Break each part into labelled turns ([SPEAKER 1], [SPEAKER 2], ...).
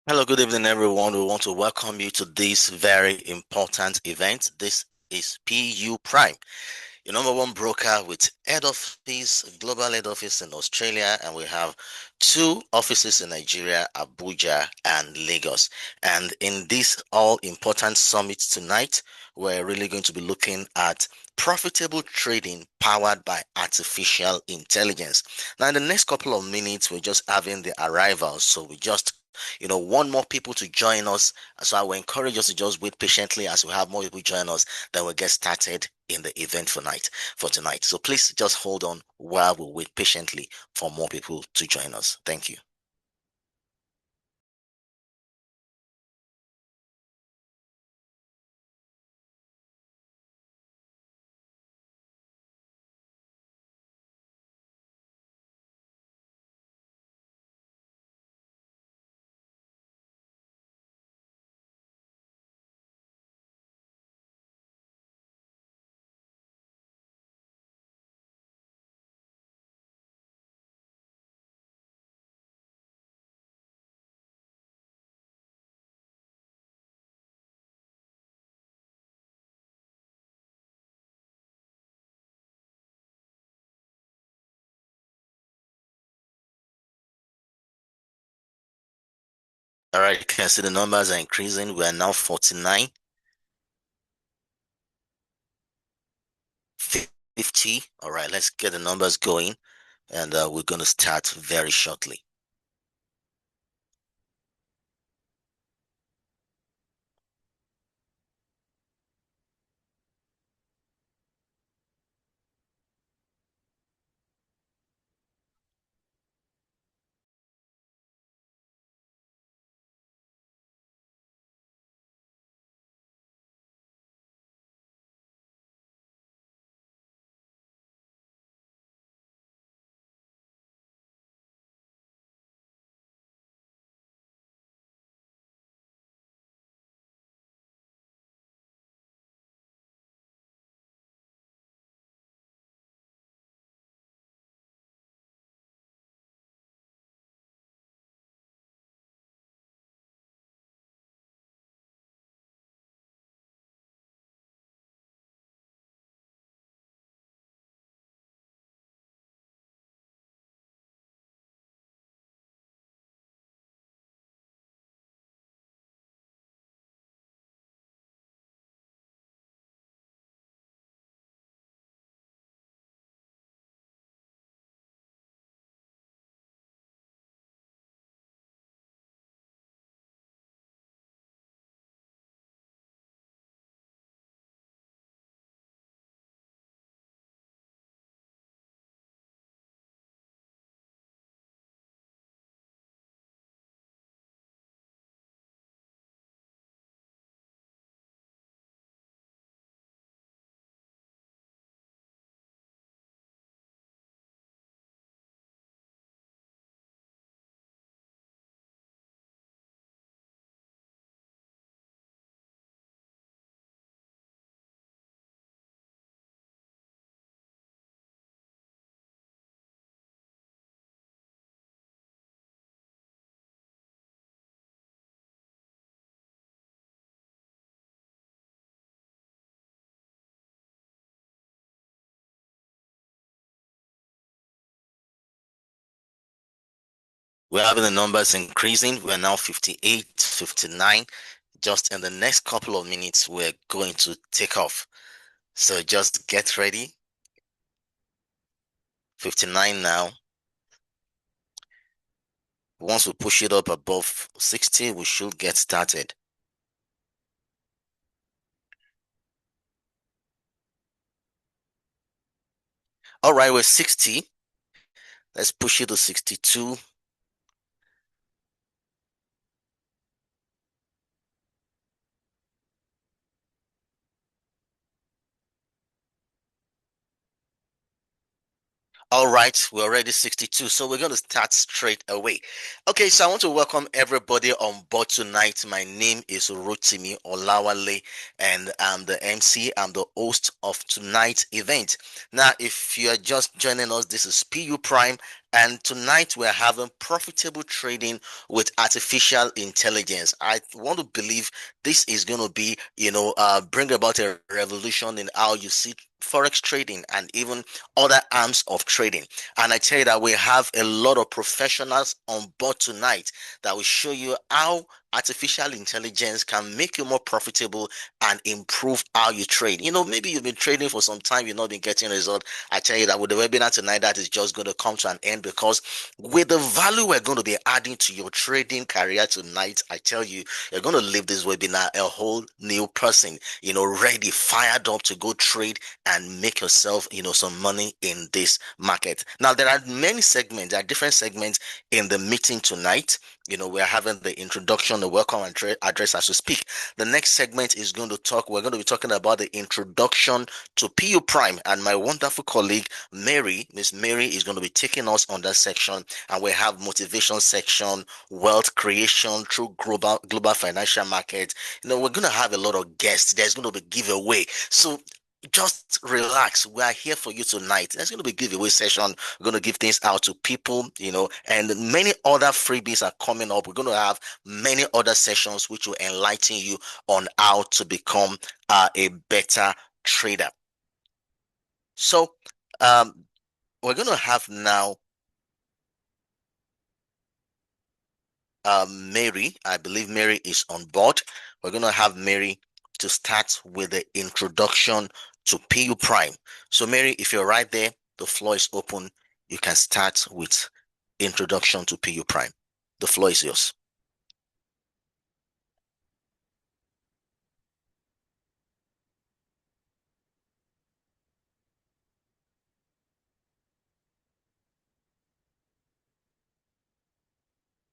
[SPEAKER 1] Hello, good evening, everyone. We want to welcome you to this very important event. This is PU Prime, your number one broker with head office, global head office in Australia, and we have two offices in Nigeria, Abuja and Lagos. And in this all important summit tonight, we're really going to be looking at profitable trading powered by artificial intelligence. Now, in the next couple of minutes, we're just having the arrivals, so we just want more people to join us. So I will encourage us to just wait patiently as we have more people join us. Then we'll get started in the event for tonight. So please just hold on while we wait patiently for more people to join us. Thank you. All right, you can see the numbers are increasing. We are now 49, 50. All right, let's get the numbers going, and we're going to start very shortly. We're having the numbers increasing. We're now 58, 59. Just in the next couple of minutes, we're going to take off. So just get ready. 59 now. Once we push it up above 60, we should get started. All right, we're 60. Let's push it to 62. All right, we're already 62, so we're going to start straight away. Okay, so I want to welcome everybody on board tonight. My name is Rotimi Olawale, and I'm the MC. I'm the host of tonight's event. Now, if you are just joining us, this is PU Prime And tonight we're having profitable trading with artificial intelligence. I want to believe this is going to be, bring about a revolution in how you see forex trading and even other arms of trading. And I tell you that we have a lot of professionals on board tonight that will show you how artificial intelligence can make you more profitable and improve how you trade. Maybe you've been trading for some time, you've not been getting results. I tell you that with the webinar tonight, that is just going to come to an end, because with the value we're going to be adding to your trading career tonight, I tell you, you're going to leave this webinar a whole new person, ready, fired up to go trade and make yourself, some money in this market. Now, there are many segments, there are different segments in the meeting tonight. We're having the introduction, the welcome address as we speak. The next segment is we're going to be talking about the introduction to PU Prime, and my wonderful colleague Miss Mary is going to be taking us on that section, and we have motivation section, wealth creation through global financial market. We're going to have a lot of guests. There's going to be giveaway. So just relax. We are here for you tonight. There's going to be giveaway session. We're going to give things out to people, and many other freebies are coming up. We're going to have many other sessions which will enlighten you on how to become a better trader. So, we're going to have now Mary. I believe Mary is on board. We're going to have Mary to start with the introduction to PU Prime. So, Mary, if you're right there, the floor is open. You can start with introduction to PU Prime. The floor is yours.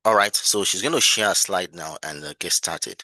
[SPEAKER 1] All right, so she's going to share a slide now and get started.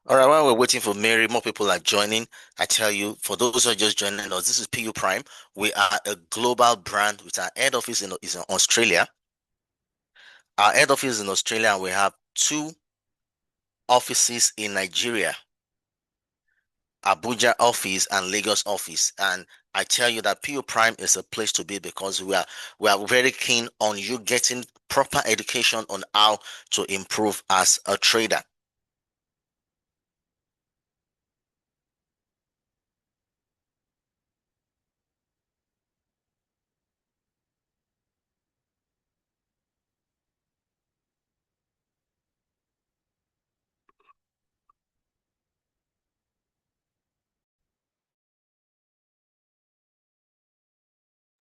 [SPEAKER 1] All right, while we're waiting for Mary, more people are joining. I tell you, for those who are just joining us, this is PU Prime. We are a global brand with our head office is in Australia. Our head office is in Australia, and we have two offices in Nigeria, Abuja office and Lagos office. And I tell you that PU Prime is a place to be, because we are very keen on you getting proper education on how to improve as a trader.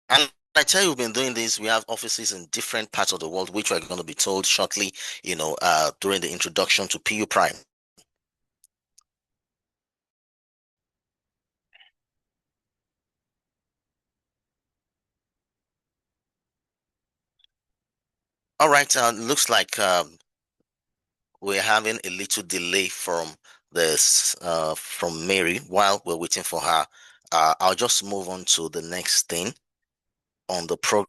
[SPEAKER 1] And I tell you, we've been doing this. We have offices in different parts of the world, which we're going to be told shortly, during the introduction to PU Prime. All right, looks like we're having a little delay from this from Mary while we're waiting for her. I'll just move on to the next thing on the program.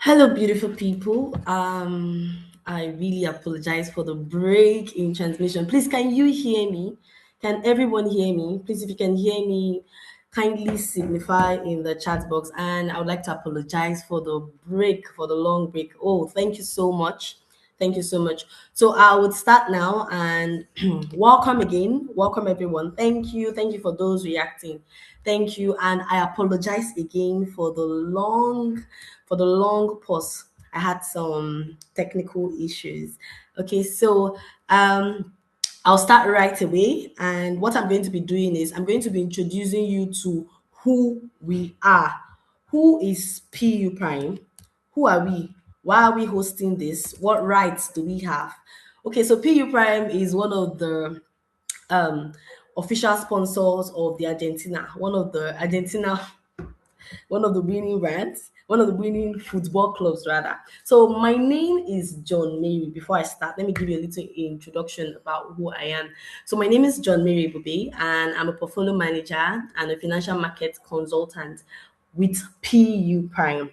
[SPEAKER 2] Hello, beautiful people. I really apologize for the break in transmission. Please, can you hear me? Can everyone hear me? Please, if you can hear me, kindly signify in the chat box. And I would like to apologize for the break, for the long break. Oh, thank you so much. Thank you so much. So I would start now and welcome again. Welcome everyone. Thank you. Thank you for those reacting. Thank you. And I apologize again for the long pause. I had some technical issues. Okay, so I'll start right away. And what I'm going to be doing is I'm going to be introducing you to who we are. Who is PU Prime? Who are we? Why are we hosting this? What rights do we have? Okay, so PU Prime is one of the um, official sponsors of the Argentina, one of the winning brands, one of the winning football clubs, rather. So, my name is John Mary. Before I start, let me give you a little introduction about who I am. So, my name is John Mary Bube, and I'm a portfolio manager and a financial market consultant with PU Prime.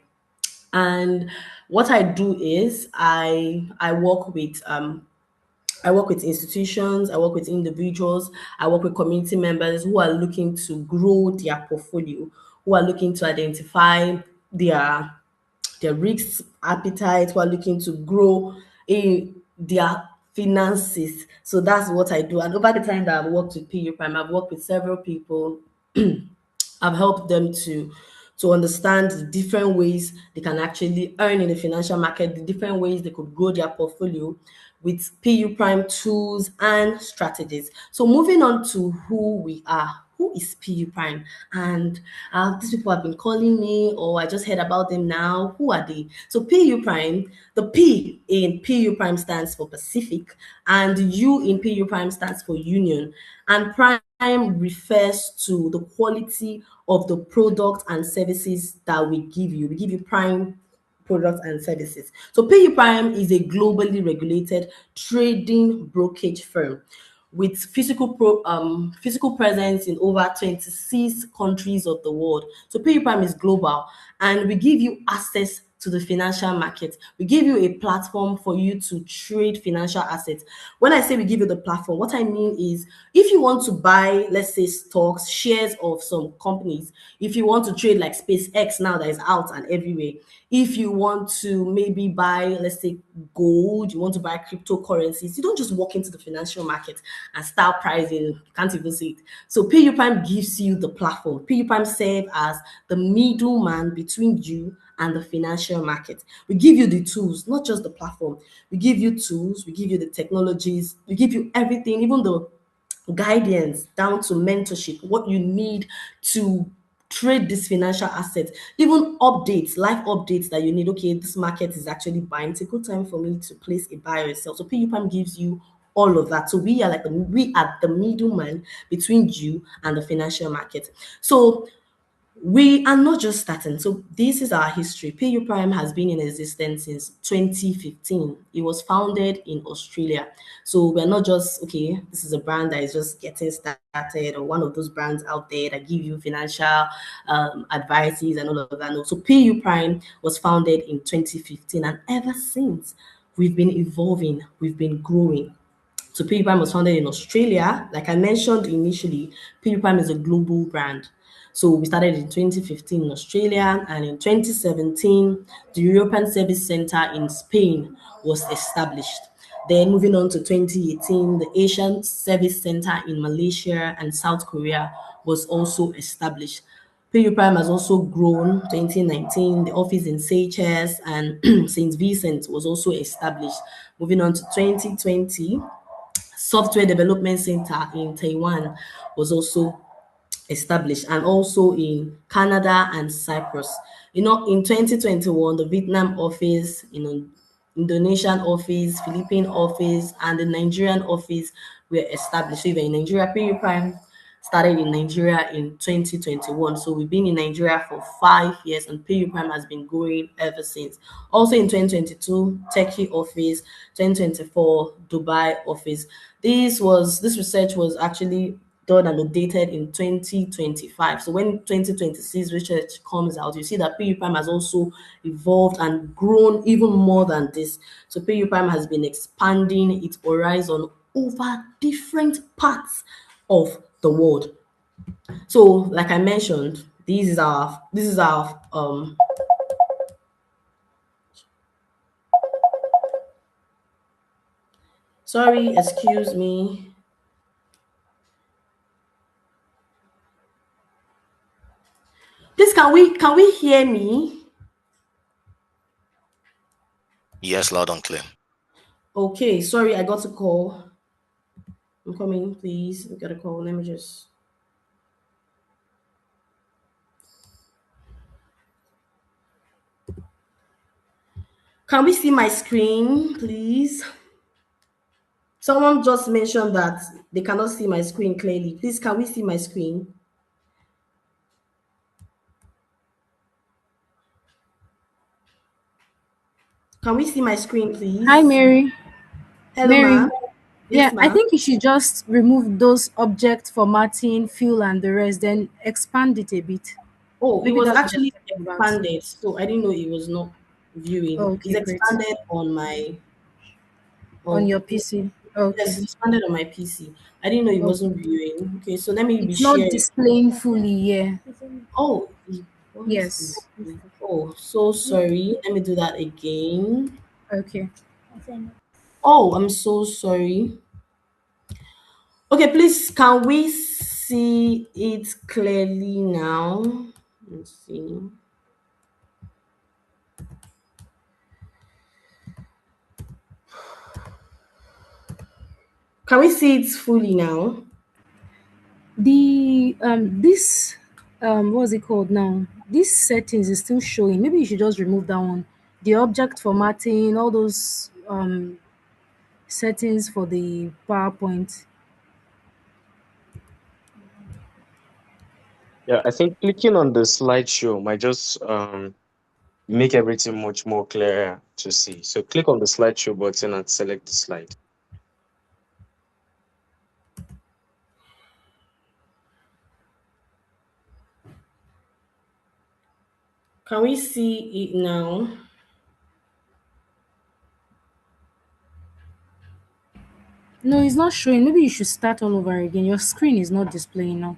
[SPEAKER 2] And what I do is I work with institutions, I work with individuals, I work with community members who are looking to grow their portfolio, who are looking to identify their their risk appetite, who are looking to grow in their finances. So that's what I do. And over the time that I've worked with PU Prime, I've worked with several people. I've helped them to understand the different ways they can actually earn in the financial market, the different ways they could grow their portfolio with PU Prime tools and strategies. So moving on to who we are. Who is PU Prime? And these people have been calling me, or I just heard about them now. Who are they? So PU Prime, the P in PU Prime stands for Pacific, and U in PU Prime stands for Union, and Prime refers to the quality of the product and services that we give you. We give you prime products and services. So PU Prime is a globally regulated trading brokerage firm with physical presence in over 26 countries of the world. So PU Prime is global, and we give you access to the financial market. We give you a platform for you to trade financial assets. When I say we give you the platform, what I mean is if you want to buy, let's say, stocks, shares of some companies, if you want to trade like SpaceX now that is out and everywhere, if you want to maybe buy, let's say, gold, you want to buy cryptocurrencies, you don't just walk into the financial market and start pricing, you can't even see it. So PU Prime gives you the platform. PU Prime serves as the middleman between you and the financial market. We give you the tools, not just the platform. We give you tools, we give you the technologies, we give you everything, even the guidance down to mentorship, what you need to trade this financial asset, even updates, life updates that you need. Okay, this market is actually buying. It's a good time for me to place a buy or sell. So PU Prime gives you all of that. So we are the middleman between you and the financial market. So we are not just starting. So this is our history. PU Prime has been in existence since 2015. It was founded in Australia. So we're not just, okay, this is a brand that is just getting started, or one of those brands out there that give you financial advices and all of that. No. So PU Prime was founded in 2015, and ever since we've been evolving, we've been growing. So PewDiePie was founded in Australia. Like I mentioned initially, PewDiePie is a global brand. So we started in 2015 in Australia, and in 2017, the European Service Center in Spain was established. Then moving on to 2018, the Asian Service Center in Malaysia and South Korea was also established. PU Prime has also grown. 2019, the office in Seychelles and St. Vincent was also established. Moving on to 2020, Software Development Center in Taiwan was also established, and also in Canada and Cyprus. You know, in 2021, the Vietnam office, Indonesian office, Philippine office, and the Nigerian office were established. So if you're in Nigeria, PU Prime started in Nigeria in 2021. So we've been in Nigeria for 5 years, and PU Prime has been growing ever since. Also in 2022, Turkey office, 2024, Dubai office. This research was actually done and updated in 2025. So when 2026 research comes out, you see that PU Prime has also evolved and grown even more than this. So PU Prime has been expanding its horizon over different parts of the world. So, like I mentioned, this is our sorry, excuse me. Please, can we hear me?
[SPEAKER 1] Yes, loud and clear.
[SPEAKER 2] Okay, sorry, I got a call. I'm coming, please. I got a call. Let me just. Can we see my screen, please? Someone just mentioned that they cannot see my screen clearly. Please, can we see my screen? Can we see my screen,
[SPEAKER 3] Hi,
[SPEAKER 2] please?
[SPEAKER 3] Mary.
[SPEAKER 2] Hello,
[SPEAKER 3] Mary.
[SPEAKER 2] ma'am.
[SPEAKER 3] Yeah,
[SPEAKER 2] Yes,
[SPEAKER 3] I
[SPEAKER 2] ma'am.
[SPEAKER 3] think you should just remove those object formatting, fill, and the rest, then expand it a bit.
[SPEAKER 2] Oh, it
[SPEAKER 3] Maybe
[SPEAKER 2] was
[SPEAKER 3] that's what they're
[SPEAKER 2] actually
[SPEAKER 3] talking about.
[SPEAKER 2] expanded, so I didn't know it was not viewing. It's
[SPEAKER 3] Okay, great.
[SPEAKER 2] expanded on my.
[SPEAKER 3] On
[SPEAKER 2] Oh,
[SPEAKER 3] your PC. Okay.
[SPEAKER 2] yes, it's expanded on my PC. I didn't know it wasn't
[SPEAKER 3] Okay.
[SPEAKER 2] viewing. Okay, so let me be
[SPEAKER 3] It's not
[SPEAKER 2] sharing.
[SPEAKER 3] displaying fully, yeah.
[SPEAKER 2] Oh, it was.
[SPEAKER 3] Yes.
[SPEAKER 2] Oh, so sorry. Let me do that again.
[SPEAKER 3] Okay.
[SPEAKER 2] Oh, I'm so sorry. Okay, please, can we see it clearly now? Let's see. Can we see it fully now?
[SPEAKER 3] The this what's it called now? This settings is still showing. Maybe you should just remove that one. The object formatting, all those settings for the PowerPoint.
[SPEAKER 4] Yeah, I think clicking on the slideshow might just make everything much more clearer to see. So click on the slideshow button and select the slide.
[SPEAKER 2] Can we see it now?
[SPEAKER 3] No, it's not showing. Maybe you should start all over again. Your screen is not displaying now.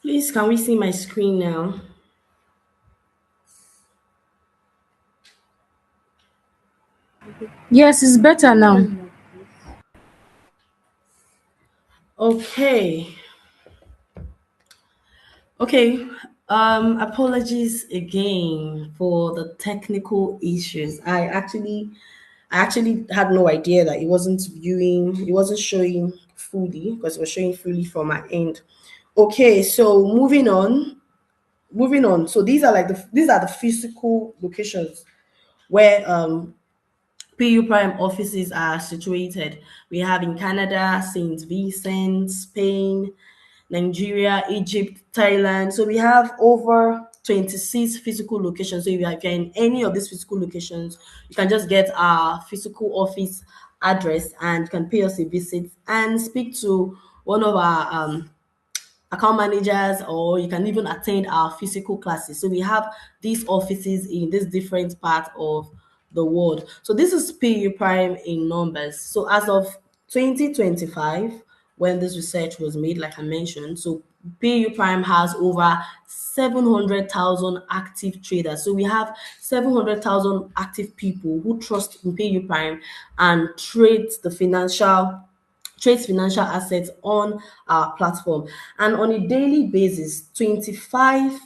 [SPEAKER 2] Please, can we see my screen now?
[SPEAKER 3] Yes, it's better now.
[SPEAKER 2] Okay. Okay. Apologies again for the technical issues. I actually had no idea that it wasn't showing fully because it was showing fully from my end. Okay, so moving on. So these are the physical locations where PU Prime offices are situated. We have in Canada, St. Vincent, Spain, Nigeria, Egypt, Thailand. So we have over 26 physical locations. So if you're in any of these physical locations, you can just get our physical office address and you can pay us a visit and speak to one of our account managers, or you can even attend our physical classes. So we have these offices in this different part of the world. So this is PU Prime in numbers. So as of 2025, when this research was made, like I mentioned, so PU Prime has over 700,000 active traders. So we have 700,000 active people who trust in PU Prime and trades financial assets on our platform. And on a daily basis, $25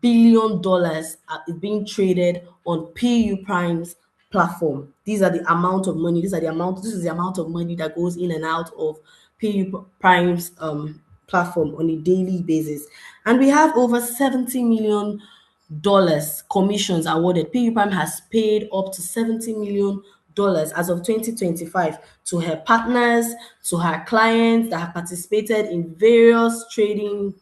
[SPEAKER 2] billion is being traded on PU Prime's platform. These are the amount of money, this is the amount of money that goes in and out of PU Prime's platform on a daily basis. And we have over $70 million commissions awarded. PU Prime has paid up to $70 million as of 2025 to her partners, to her clients that have participated in various trading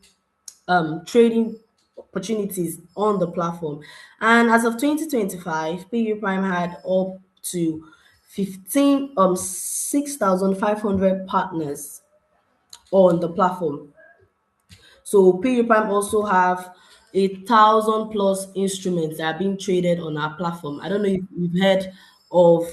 [SPEAKER 2] opportunities on the platform. And as of 2025, PU Prime had up to 6,500 partners on the platform. So PU Prime also have 1,000 plus instruments that are being traded on our platform. I don't know if of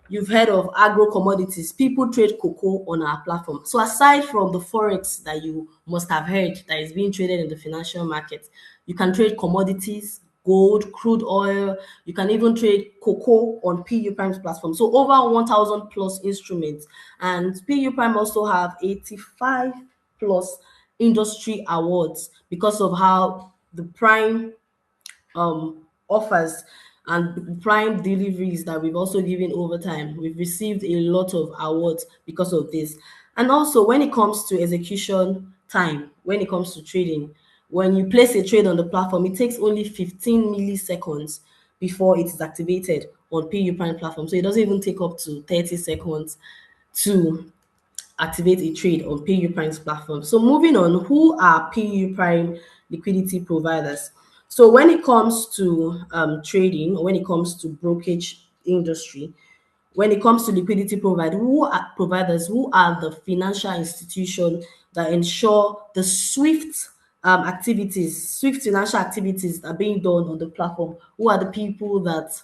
[SPEAKER 2] you've heard of agro commodities. People trade cocoa on our platform. So aside from the forex that you must have heard that is being traded in the financial market, you can trade commodities, gold, crude oil. You can even trade cocoa on PU Prime's platform. So over 1,000 plus instruments. And PU Prime also have 85 plus industry awards because of how the Prime offers and prime deliveries that we've also given over time. We've received a lot of awards because of this. And also, when it comes to execution time, when it comes to trading, when you place a trade on the platform, it takes only 15 milliseconds before it is activated on PU Prime platform. So it doesn't even take up to 30 seconds to activate a trade on PU Prime's platform. So moving on, who are PU Prime liquidity providers? So when it comes to trading, or when it comes to brokerage industry, when it comes to liquidity providers, who are the financial institution that ensure the swift financial activities are being done on the platform? Who are the people that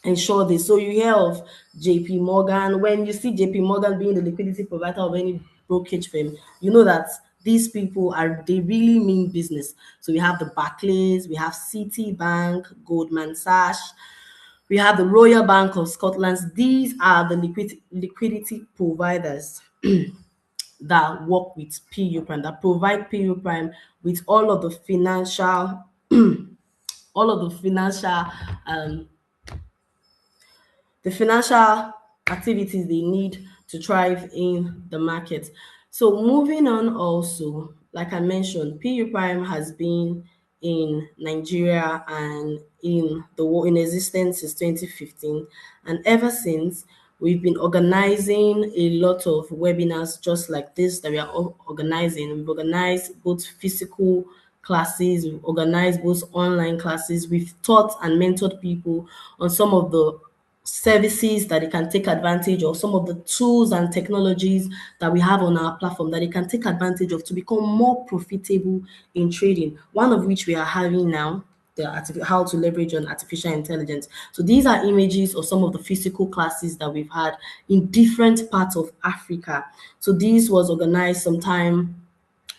[SPEAKER 2] ensure this? So you hear of JP Morgan. When you see JP Morgan being the liquidity provider of any brokerage firm, you know that these people they really mean business. So we have the Barclays, we have Citibank, Goldman Sachs, we have the Royal Bank of Scotland. These are the liquidity providers that work with PU Prime, that provide PU Prime with all of the um, financial activities they need to thrive in the market. So moving on also, like I mentioned, PU Prime has been in Nigeria and in existence since 2015. And ever since, we've been organizing a lot of webinars just like this that we are organizing. We've organized both physical classes, we've organized both online classes. We've taught and mentored people on some of the services that they can take advantage of, some of the tools and technologies that we have on our platform that they can take advantage of to become more profitable in trading. One of which we are having now, how to leverage on artificial intelligence. So these are images of some of the physical classes that we've had in different parts of Africa. So this was organized sometime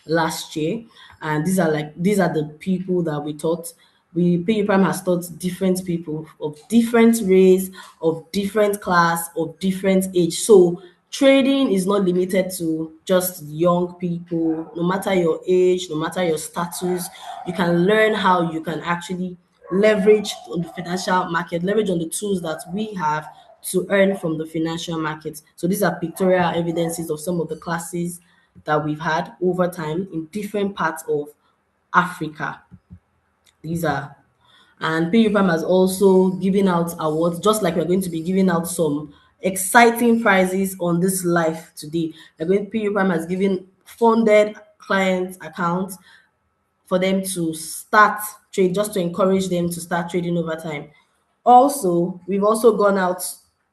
[SPEAKER 2] last year, and these are the people that we taught. PU Prime has taught different people of different race, of different class, of different age. So trading is not limited to just young people. No matter your age, no matter your status, you can learn how you can actually leverage on the financial market, leverage on the tools that we have to earn from the financial market. So these are pictorial evidences of some of the classes that we've had over time in different parts of Africa. These are, and PUPAM has also given out awards, just like we're going to be giving out some exciting prizes on this live today. PUPAM has given funded client accounts for them to start trade, just to encourage them to start trading over time. Also, we've also gone out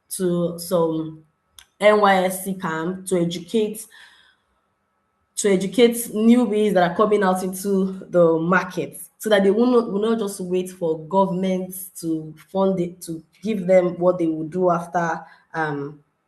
[SPEAKER 2] to some NYSC camp to educate newbies that are coming out into the market, so that they will not just wait for government to fund it, to give them what they will do after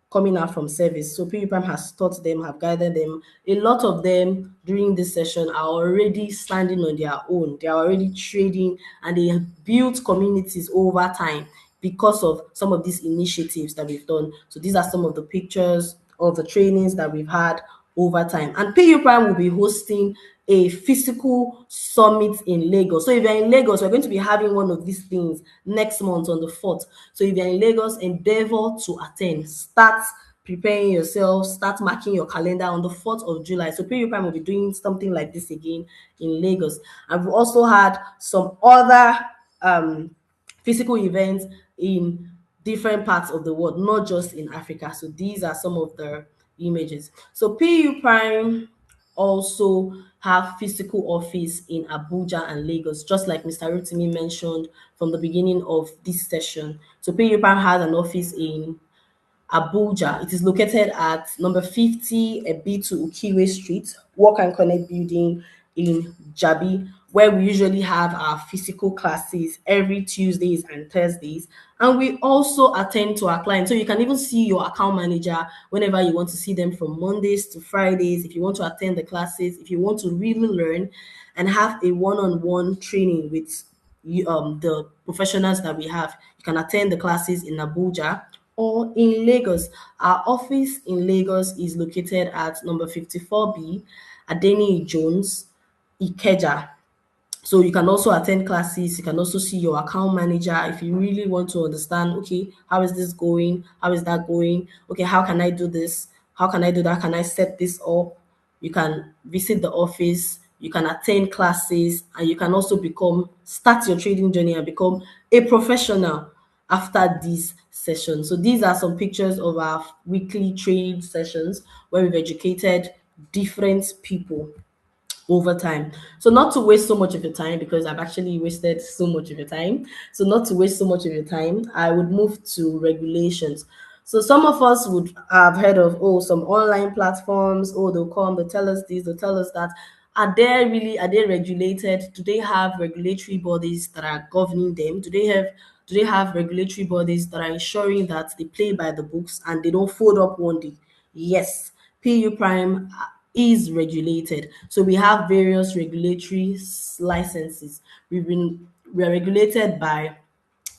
[SPEAKER 2] coming out from service. So PUPAM has taught them, have guided them. A lot of them during this session are already standing on their own. They are already trading, and they have built communities over time because of some of these initiatives that we've done. So these are some of the pictures of the trainings that we've had over time. And PU Prime will be hosting a physical summit in Lagos. So if you're in Lagos, we're going to be having one of these things next month on the 4th. So if you're in Lagos, endeavor to attend. Start preparing yourself, start marking your calendar on the 4th of July. So PU Prime will be doing something like this again in Lagos. And we've also had some other physical events in different parts of the world, not just in Africa. So these are some of the images. So PU Prime also have physical office in Abuja and Lagos, just like Mr. Rotimi mentioned from the beginning of this session. So PU Prime has an office in Abuja. It is located at number 50 Ebitu Ukiwe Street, Work and Connect building in Jabi, where we usually have our physical classes every Tuesdays and Thursdays. And we also attend to our clients. So you can even see your account manager whenever you want to see them, from Mondays to Fridays. If you want to attend the classes, if you want to really learn and have a one-on-one training with the professionals that we have, you can attend the classes in Abuja or in Lagos. Our office in Lagos is located at number 54B, Adeni Jones, Ikeja. So you can also attend classes. You can also see your account manager if you really want to understand, okay, how is this going? How is that going? Okay, how can I do this? How can I do that? Can I set this up? You can visit the office, you can attend classes, and you can also start your trading journey and become a professional after this session. So these are some pictures of our weekly trade sessions where we've educated different people over time. So not to waste so much of your time, because I've actually wasted so much of your time. So not to waste so much of your time, I would move to regulations. So some of us would have heard of, oh, some online platforms, oh, they'll come, they'll tell us this, they'll tell us that. Are they regulated? Do they have regulatory bodies that are governing them? Do they have regulatory bodies that are ensuring that they play by the books and they don't fold up one day? Yes, PU Prime is regulated. So we have various regulatory licenses. We are regulated by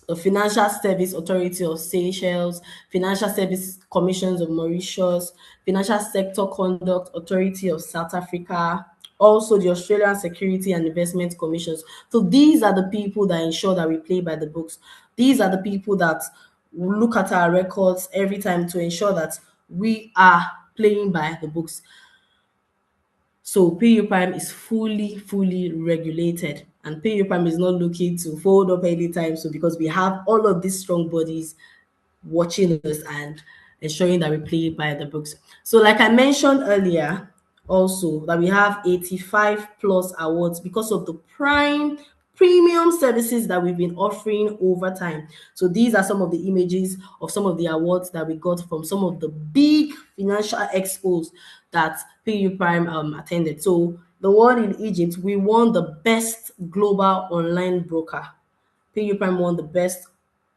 [SPEAKER 2] the Financial Service Authority of Seychelles, Financial Service Commissions of Mauritius, Financial Sector Conduct Authority of South Africa, also the Australian Security and Investment Commissions. So these are the people that ensure that we play by the books. These are the people that look at our records every time to ensure that we are playing by the books. So PU Prime is fully regulated, and PU Prime is not looking to fold up anytime. So because we have all of these strong bodies watching us and ensuring that we play by the books. So like I mentioned earlier, also that we have 85 plus awards because of the premium services that we've been offering over time. So these are some of the images of some of the awards that we got from some of the big financial expos that PU Prime attended. So the one in Egypt, we won the best global online broker. PU Prime won the best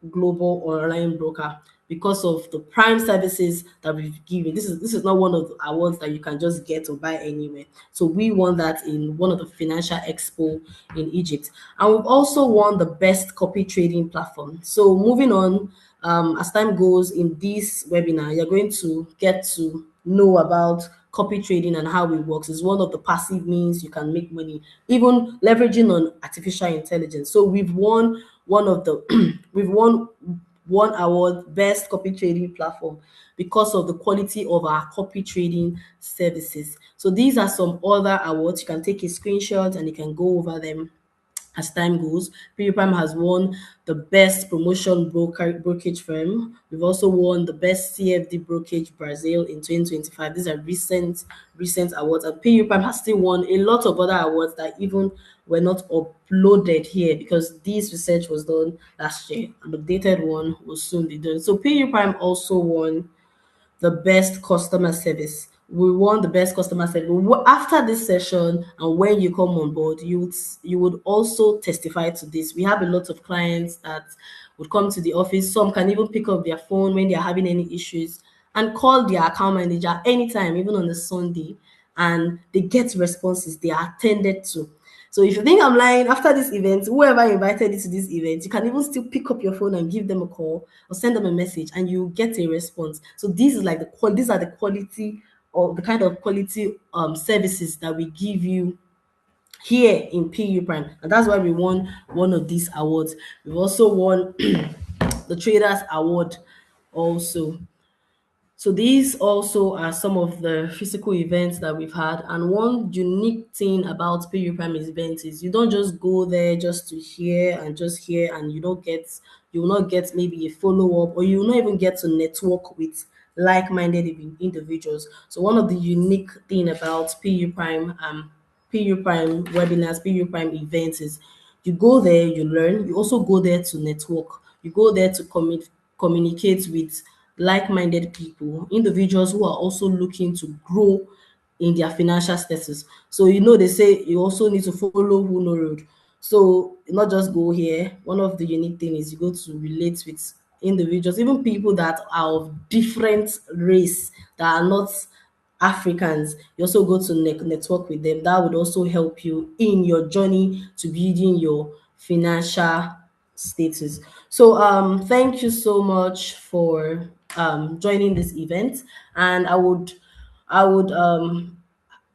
[SPEAKER 2] global online broker. because of the prime services that we've given. This is not one of the awards that you can just get or buy anywhere. So we won that in one of the financial expo in Egypt, and we've also won the best copy trading platform. So moving on, as time goes in this webinar, you're going to get to know about copy trading and how it works. It's one of the passive means you can make money, even leveraging on artificial intelligence. So we've won one of the we've won one award, best copy trading platform, because of the quality of our copy trading services. So these are some other awards. You can take a screenshot and you can go over them as time goes. PurePrime has won the best promotion brokerage firm. We've also won the best CFD brokerage Brazil in 2025. These are recent awards. And PurePrime has still won a lot of other awards that even were not uploaded here because this research was done last year. An updated one will soon be done. So PurePrime also won the best customer service. We won the best customer service. After this session and when you come on board, you would also testify to this. We have a lot of clients that would come to the office. Some can even pick up their phone when they are having any issues and call their account manager anytime, even on a Sunday, and they get responses. They are attended to. So if you think I'm lying, after this event, whoever invited you to this event, you can even still pick up your phone and give them a call or send them a message, and you get a response. So this is like these are the quality or the kind of quality services that we give you here in PU Prime, and that's why we won one of these awards. We've also won the Traders Award also. So these also are some of the physical events that we've had. And one unique thing about PU Prime events is you don't just go there just to hear and just hear, and you will not get maybe a follow-up, or you will not even get to network with like-minded individuals. So one of the unique thing about PU Prime webinars, PU Prime events is you go there, you learn, you also go there to network, you go there to communicate with like-minded people, individuals who are also looking to grow in their financial status. So they say you also need to follow who know road. So not just go here. One of the unique thing is you go to relate with individuals, even people that are of different race, that are not Africans. You also go to network with them. That would also help you in your journey to building your financial status. So thank you so much for joining this event, and I would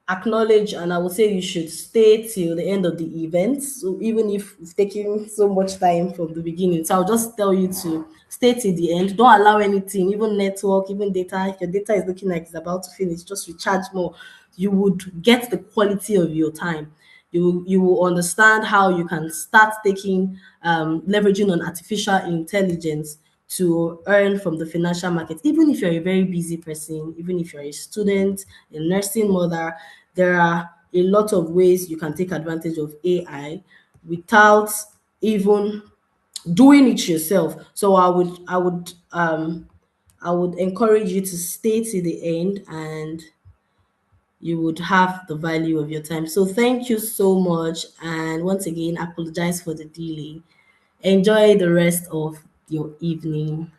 [SPEAKER 2] acknowledge, and I would say you should stay till the end of the event. So even if it's taking so much time from the beginning, so I'll just tell you to stay till the end. Don't allow anything, even network, even data. If your data is looking like it's about to finish, just recharge more. You would get the quality of your time. You will understand how you can start taking leveraging on artificial intelligence to earn from the financial market. Even if you're a very busy person, even if you're a student, a nursing mother, there are a lot of ways you can take advantage of AI without even doing it yourself. So I would encourage you to stay to the end, and you would have the value of your time. So thank you so much. And once again, apologize for the delay. Enjoy the rest of your evening.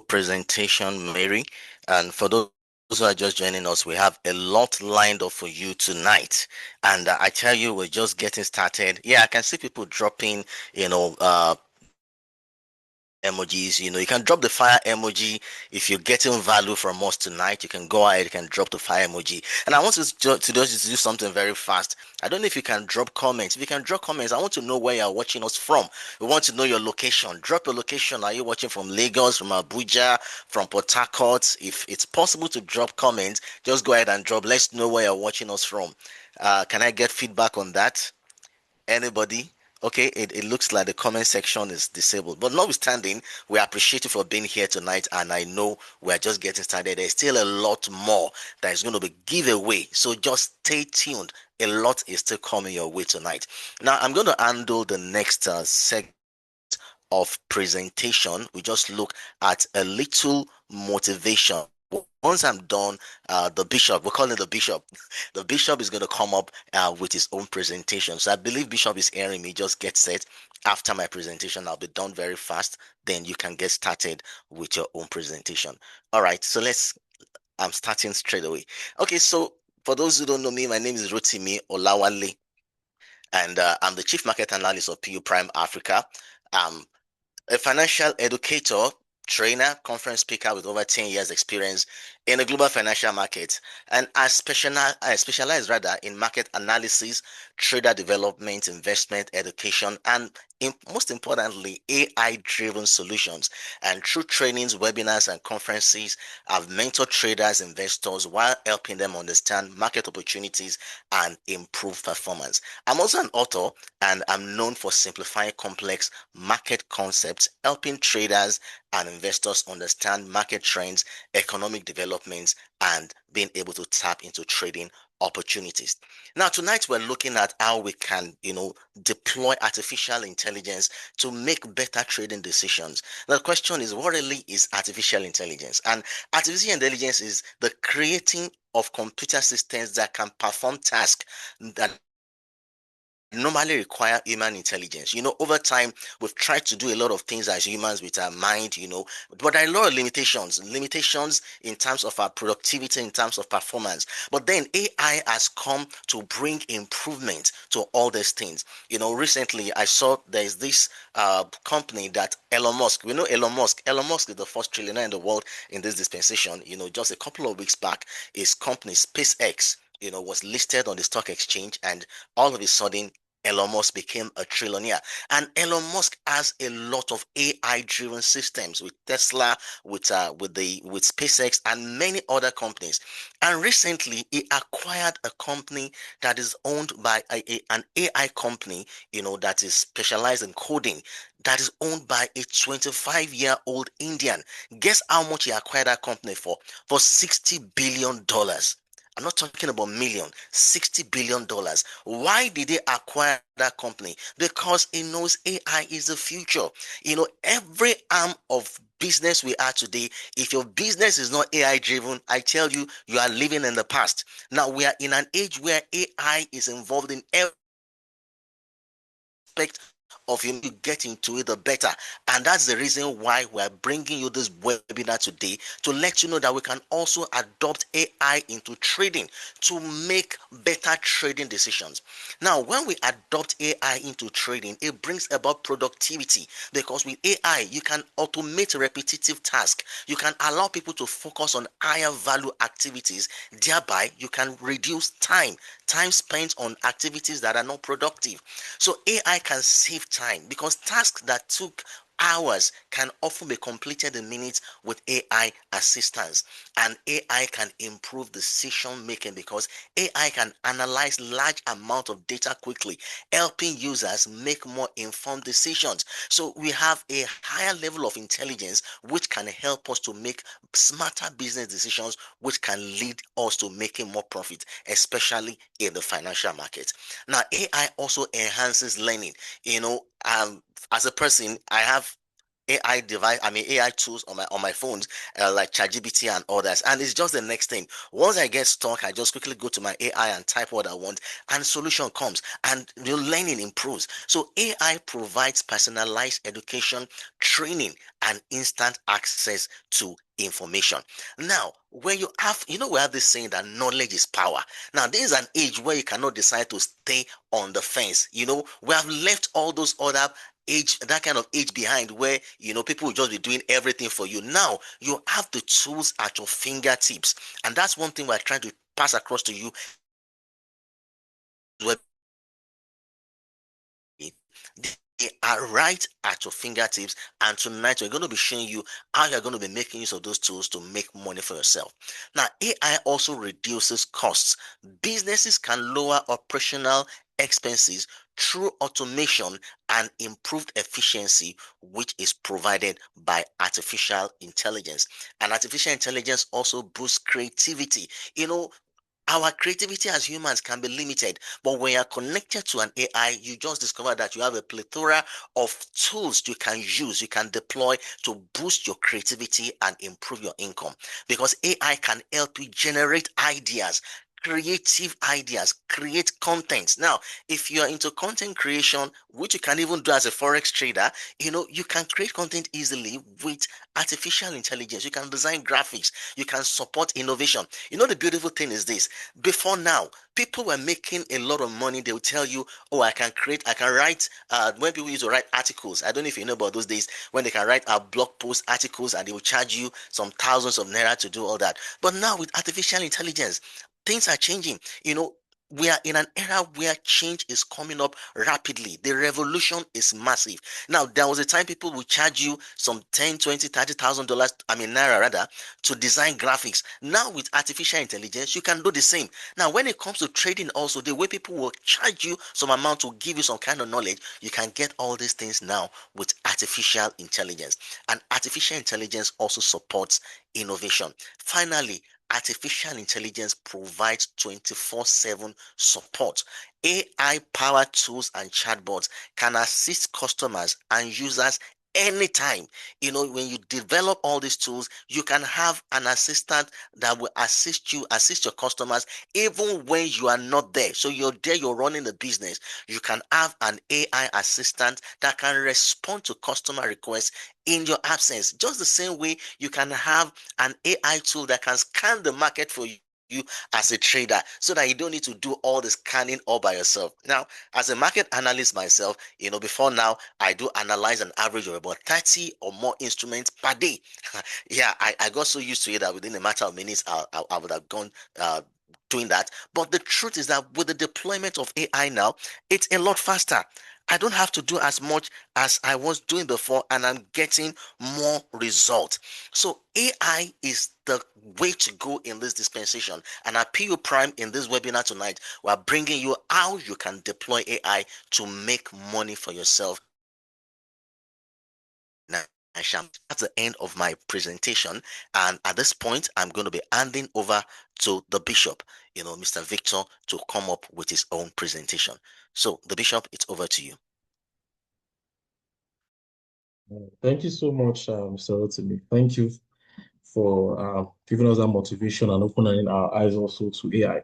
[SPEAKER 1] Presentation, Mary. And for those who are just joining us, we have a lot lined up for you tonight. And I tell you, we're just getting started. Yeah, I can see people dropping, emojis. You can drop the fire emoji. If you're getting value from us tonight, you can go ahead, you can drop the fire emoji. And I want to do something very fast. I don't know if you can drop comments. If you can drop comments, I want to know where you're watching us from. We want to know your location. Drop your location. Are you watching from Lagos, from Abuja, from Port Harcourt? If it's possible to drop comments, just go ahead and drop. Let's know where you're watching us from. Can I get feedback on that? Anybody? Okay, it looks like the comment section is disabled. But notwithstanding, we appreciate you for being here tonight. And I know we're just getting started. There's still a lot more that is going to be giveaway. So just stay tuned. A lot is still coming your way tonight. Now, I'm going to handle the next segment of presentation. We just look at a little motivation. Once I'm done, the bishop, we call it the bishop. The bishop is going to come up with his own presentation. So I believe bishop is hearing me. Just get set. After my presentation, I'll be done very fast. Then you can get started with your own presentation. All right. So I'm starting straight away. Okay. So for those who don't know me, my name is Rotimi Olawale, and I'm the chief market analyst of PU Prime Africa. Um, a financial educator, trainer, conference speaker with over 10 years experience in the global financial market. And I specialize rather in market analysis, trader development, investment, education, and most importantly, AI driven solutions. And through trainings, webinars, and conferences, I've mentored traders, investors while helping them understand market opportunities and improve performance. I'm also an author, and I'm known for simplifying complex market concepts, helping traders and investors understand market trends, economic developments, and being able to tap into trading opportunities. Now, tonight we're looking at how we can, deploy artificial intelligence to make better trading decisions. The question is, what really is artificial intelligence? And artificial intelligence is the creating of computer systems that can perform tasks that normally require human intelligence. Over time, we've tried to do a lot of things as humans with our mind, but there are a lot of limitations in terms of our productivity, in terms of performance. But then AI has come to bring improvement to all these things. Recently I saw there's this company that Elon Musk, we know Elon Musk. Elon Musk is the first trillionaire in the world in this dispensation. Just a couple of weeks back, his company SpaceX was listed on the stock exchange, and all of a sudden Elon Musk became a trillionaire. And Elon Musk has a lot of AI driven systems with Tesla, with SpaceX and many other companies. And recently he acquired a company that is owned by an AI company, that is specialized in coding, that is owned by a 25-year-old Indian. Guess how much he acquired that company for? For $60 billion. I'm not talking about million, $60 billion. Why did they acquire that company? Because he knows AI is the future. Every arm of business we are today, if your business is not AI driven, I tell you, you are living in the past. Now we are in an age where AI is involved in every aspect of you get into it, the better. And that's the reason why we're bringing you this webinar today, to let you know that we can also adopt AI into trading to make better trading decisions. Now, when we adopt AI into trading, it brings about productivity, because with AI you can automate repetitive tasks, you can allow people to focus on higher value activities, thereby you can reduce time spent on activities that are not productive. So AI can save time, because tasks that took hours can often be completed in minutes with AI assistance. And AI can improve decision making, because AI can analyze large amount of data quickly, helping users make more informed decisions. So we have a higher level of intelligence which can help us to make smarter business decisions, which can lead us to making more profit, especially in the financial market. Now, AI also enhances learning. As a person, I have AI tools on my phones, like ChatGPT and others, and it's just the next thing. Once I get stuck, I just quickly go to my AI and type what I want, and solution comes, and the learning improves. So AI provides personalized education, training, and instant access to information. Now, when we have this saying that knowledge is power. Now, there is an age where you cannot decide to stay on the fence. We have left all those other that kind of age behind, where people will just be doing everything for you. Now you have the tools at your fingertips, and that's one thing we're trying to pass across to you. They are right at your fingertips, and tonight we're going to be showing you how you're going to be making use of those tools to make money for yourself. Now, AI also reduces costs. Businesses can lower operational expenses through automation and improved efficiency, which is provided by artificial intelligence. And artificial intelligence also boosts creativity. Our creativity as humans can be limited, but when you're connected to an AI, you just discover that you have a plethora of tools you can use, you can deploy to boost your creativity and improve your income. Because AI can help you generate ideas, creative ideas, create content. Now, if you're into content creation, which you can even do as a forex trader, you can create content easily with artificial intelligence. You can design graphics, you can support innovation. The beautiful thing is this: before now, people were making a lot of money. They will tell you, oh, I can write, when people used to write articles. I don't know if you know about those days when they can write blog post articles and they will charge you some thousands of naira to do all that. But now with artificial intelligence, things are changing. We are in an era where change is coming up rapidly. The revolution is massive. Now, there was a time people would charge you some 10, 20, $30,000, naira rather, to design graphics. Now, with artificial intelligence, you can do the same. Now, when it comes to trading also, the way people will charge you some amount to give you some kind of knowledge, you can get all these things now with artificial intelligence. And artificial intelligence also supports innovation. Finally, artificial intelligence provides 24/7 support. AI powered tools and chatbots can assist customers and users anytime. When you develop all these tools, you can have an assistant that will assist your customers even when you are not there. So you're there, you're running the business. You can have an AI assistant that can respond to customer requests in your absence. Just the same way you can have an AI tool that can scan the market for you as a trader, so that you don't need to do all the scanning all by yourself. Now, as a market analyst myself, before now, I do analyze an average of about 30 or more instruments per day. Yeah, I got so used to it that within a matter of minutes, I would have gone doing that. But the truth is that with the deployment of AI now, it's a lot faster. I don't have to do as much as I was doing before, and I'm getting more results. So AI is the way to go in this dispensation. And at PU Prime, in this webinar tonight, we're bringing you how you can deploy AI to make money for yourself. Now, that's the end of my presentation. And at this point, I'm going to be handing over to the bishop, Mr. Victor, to come up with his own presentation. So, the bishop, it's over to you.
[SPEAKER 5] Thank you so much, Mr. Rotimi. Thank you for giving us that motivation and opening our eyes also to AI.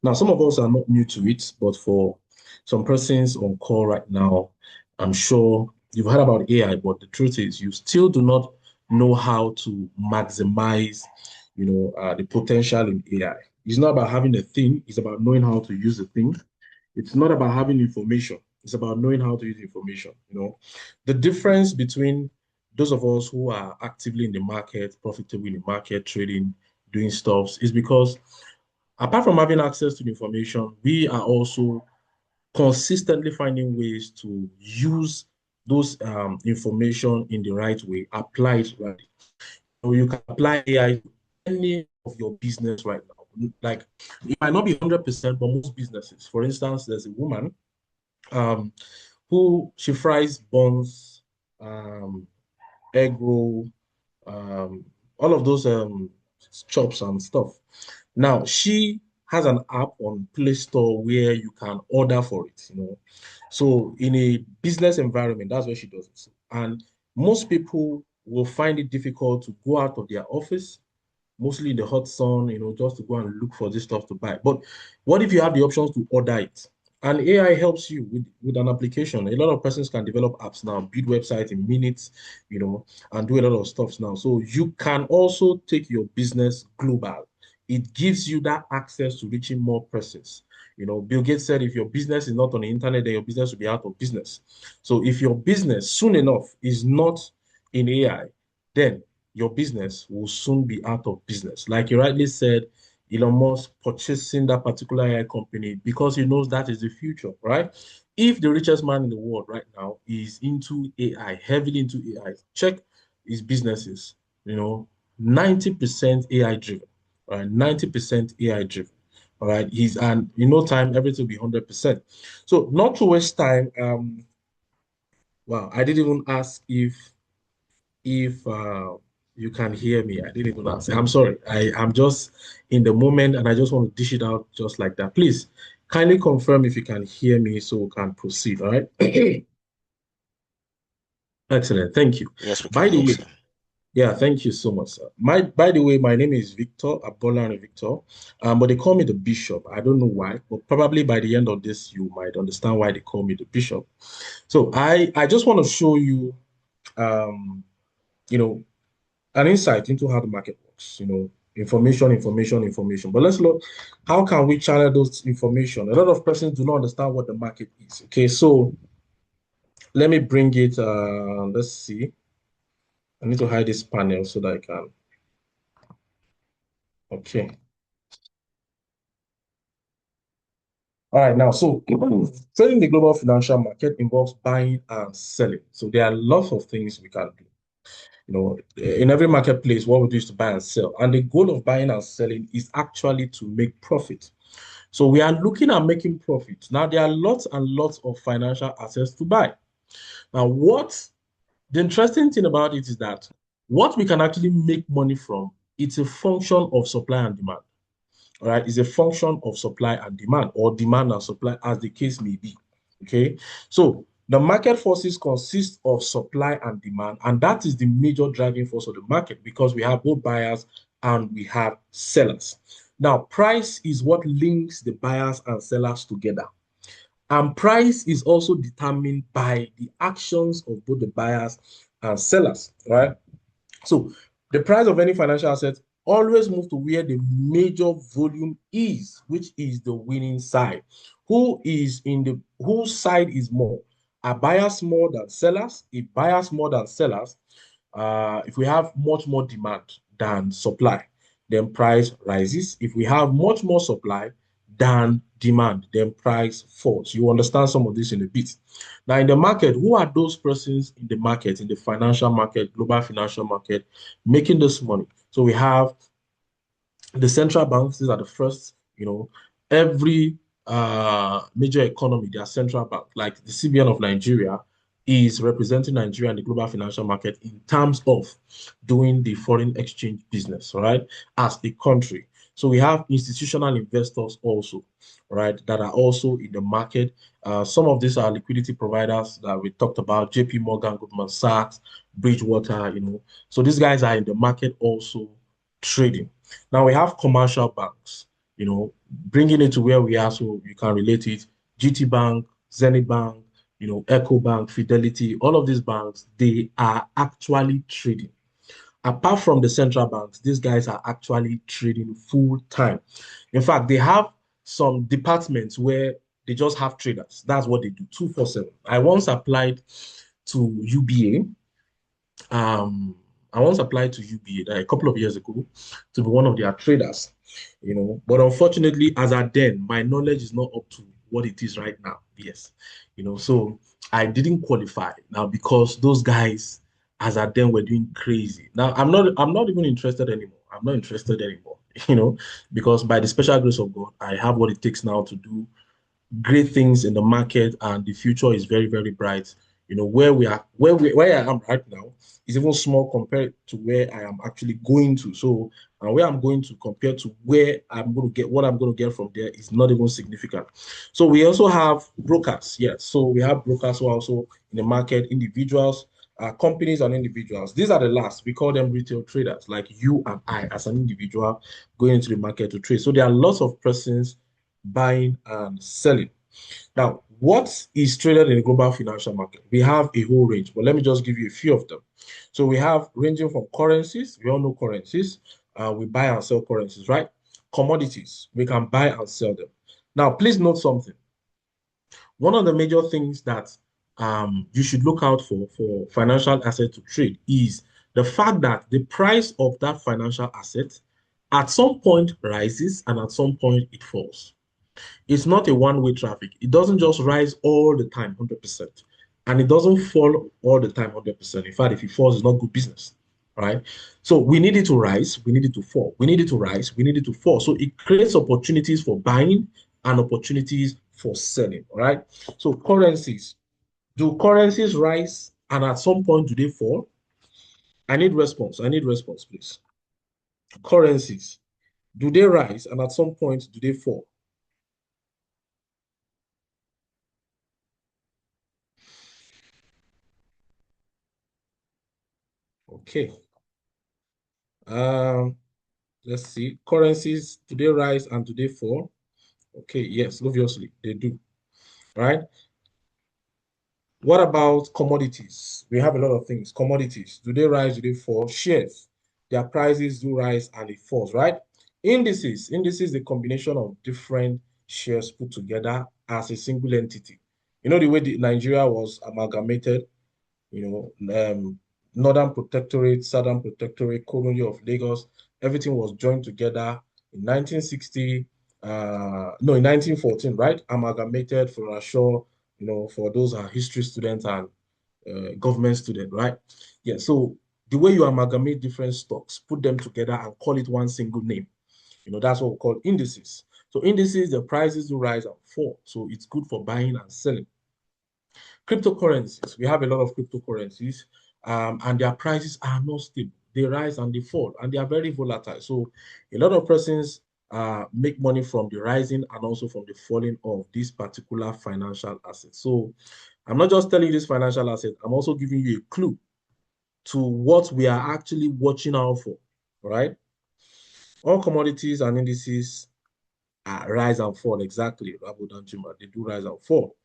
[SPEAKER 5] Now, some of us are not new to it, but for some persons on call right now, I'm sure you've heard about AI, but the truth is you still do not know how to maximize, the potential in AI. It's not about having a thing, it's about knowing how to use the thing. It's not about having information. It's about knowing how to use information. The difference between those of us who are actively in the market, profitable in the market, trading, doing stuffs, is because apart from having access to the information, we are also consistently finding ways to use those information in the right way, apply it right. So you can apply AI to any of your business right now. Like, it might not be 100%, but most businesses. For instance, there's a woman who she fries buns, egg roll, all of those chops and stuff. Now she has an app on Play Store where you can order for it. So in a business environment, that's where she does it. And most people will find it difficult to go out of their office, mostly in the hot sun, just to go and look for this stuff to buy. But what if you have the options to order it? And AI helps you with an application. A lot of persons can develop apps now, build websites in minutes, and do a lot of stuff now. So you can also take your business global. It gives you that access to reaching more persons. Bill Gates said if your business is not on the internet, then your business will be out of business. So if your business soon enough is not in AI, then your business will soon be out of business. Like you rightly said, Elon Musk purchasing that particular AI company because he knows that is the future, right? If the richest man in the world right now is into AI, heavily into AI, check his businesses, 90% AI driven, right? 90% AI driven. All right. And in no time, everything will be 100%. So not to waste time, well, I didn't even ask if you can hear me. I didn't even answer. I'm sorry. I'm just in the moment and I just want to dish it out just like that. Please kindly confirm if you can hear me so we can proceed. All right. Excellent. Thank you.
[SPEAKER 1] Yes, we can
[SPEAKER 5] By the
[SPEAKER 1] hear you,
[SPEAKER 5] way,
[SPEAKER 1] sir.
[SPEAKER 5] yeah, thank you so much, sir. By the way, my name is Victor Abolani Victor, but they call me the Bishop. I don't know why, but probably by the end of this, you might understand why they call me the Bishop. So I just want to show you, um, you know, an insight into how the market works. Information. But let's look, how can we channel those information? A lot of persons do not understand what the market is. Okay, so let me bring it. Let's see. I need to hide this panel so that I can. Okay. All right, now, so trading the global financial market involves buying and selling. So there are lots of things we can do. In every marketplace, what we do is to buy and sell. And the goal of buying and selling is actually to make profit. So we are looking at making profit. Now, there are lots and lots of financial assets to buy. Now, what the interesting thing about it is that what we can actually make money from, it's a function of supply and demand. All right, is a function of supply and demand, or demand and supply, as the case may be. Okay, so the market forces consist of supply and demand, and that is the major driving force of the market because we have both buyers and we have sellers. Now, price is what links the buyers and sellers together. And price is also determined by the actions of both the buyers and sellers, right? So the price of any financial asset always moves to where the major volume is, which is the winning side. Whose side is more? Are buyers more than sellers? If buyers more than sellers, if we have much more demand than supply, then price rises. If we have much more supply than demand, then price falls. You understand some of this in a bit. Now, in the market, who are those persons in the market, in the financial market, global financial market, making this money? So we have the central banks. These are the first, every major economy, their central bank, like the CBN of Nigeria, is representing Nigeria in the global financial market in terms of doing the foreign exchange business, right, as a country. So we have institutional investors also, right, that are also in the market. Some of these are liquidity providers that we talked about: JP Morgan, Goldman Sachs, Bridgewater. So these guys are in the market also trading. Now we have commercial banks, bringing it to where we are so you can relate it. GT Bank, Zenith Bank, Echo Bank, Fidelity, all of these banks, they are actually trading. Apart from the central banks, these guys are actually trading full time. In fact, they have some departments where they just have traders. That's what they do, 247. I once applied to UBA. I once applied to UBA a couple of years ago to be one of their traders, But unfortunately, as at then, my knowledge is not up to what it is right now. Yes, so I didn't qualify now because those guys, as at then, were doing crazy. Now I'm not even interested anymore. I'm not interested anymore, because by the special grace of God, I have what it takes now to do great things in the market, and the future is very, very bright. Where I am right now is even small compared to where I am actually going to. So, and where I'm going to compared to where I'm going to get, what I'm going to get from there is not even significant. So we also have brokers. Yes. So we have brokers who are also in the market, individuals, companies and individuals. These are the last. We call them retail traders, like you and I as an individual going into the market to trade. So there are lots of persons buying and selling. Now, what is traded in the global financial market? We have a whole range, but let me just give you a few of them. So we have ranging from currencies. We all know currencies. We buy and sell currencies, right? Commodities. We can buy and sell them. Now, please note something. One of the major things that you should look out for financial asset to trade is the fact that the price of that financial asset at some point rises and at some point it falls. It's not a one-way traffic. It doesn't just rise all the time, 100%. And it doesn't fall all the time, 100%. In fact, if it falls, it's not good business, right? So we need it to rise. We need it to fall. We need it to rise. We need it to fall. So it creates opportunities for buying and opportunities for selling, all right? So currencies. Do currencies rise and at some point do they fall? I need response. I need response, please. Currencies. Do they rise and at some point do they fall? Okay. Let's see. Currencies, do they rise and do they fall? Okay, yes, obviously they do. Right? What about commodities? We have a lot of things. Commodities, do they rise, do they fall? Shares, their prices do rise and it falls, right? Indices, the combination of different shares put together as a single entity. You know the way Nigeria was amalgamated, Northern Protectorate, Southern Protectorate, Colony of Lagos, everything was joined together in 1960, no, in 1914, right? Amalgamated for sure, for those are history students and government students, right? Yeah, so the way you amalgamate different stocks, put them together and call it one single name, that's what we call indices. So indices, the prices do rise and fall. So it's good for buying and selling. Cryptocurrencies, we have a lot of cryptocurrencies, and their prices are not stable. They rise and they fall, and they are very volatile. So a lot of persons make money from the rising and also from the falling of this particular financial asset. So I'm not just telling you this financial asset, I'm also giving you a clue to what we are actually watching out for, right? All commodities and indices rise and fall, exactly. Abu Danjuma, they do rise and fall.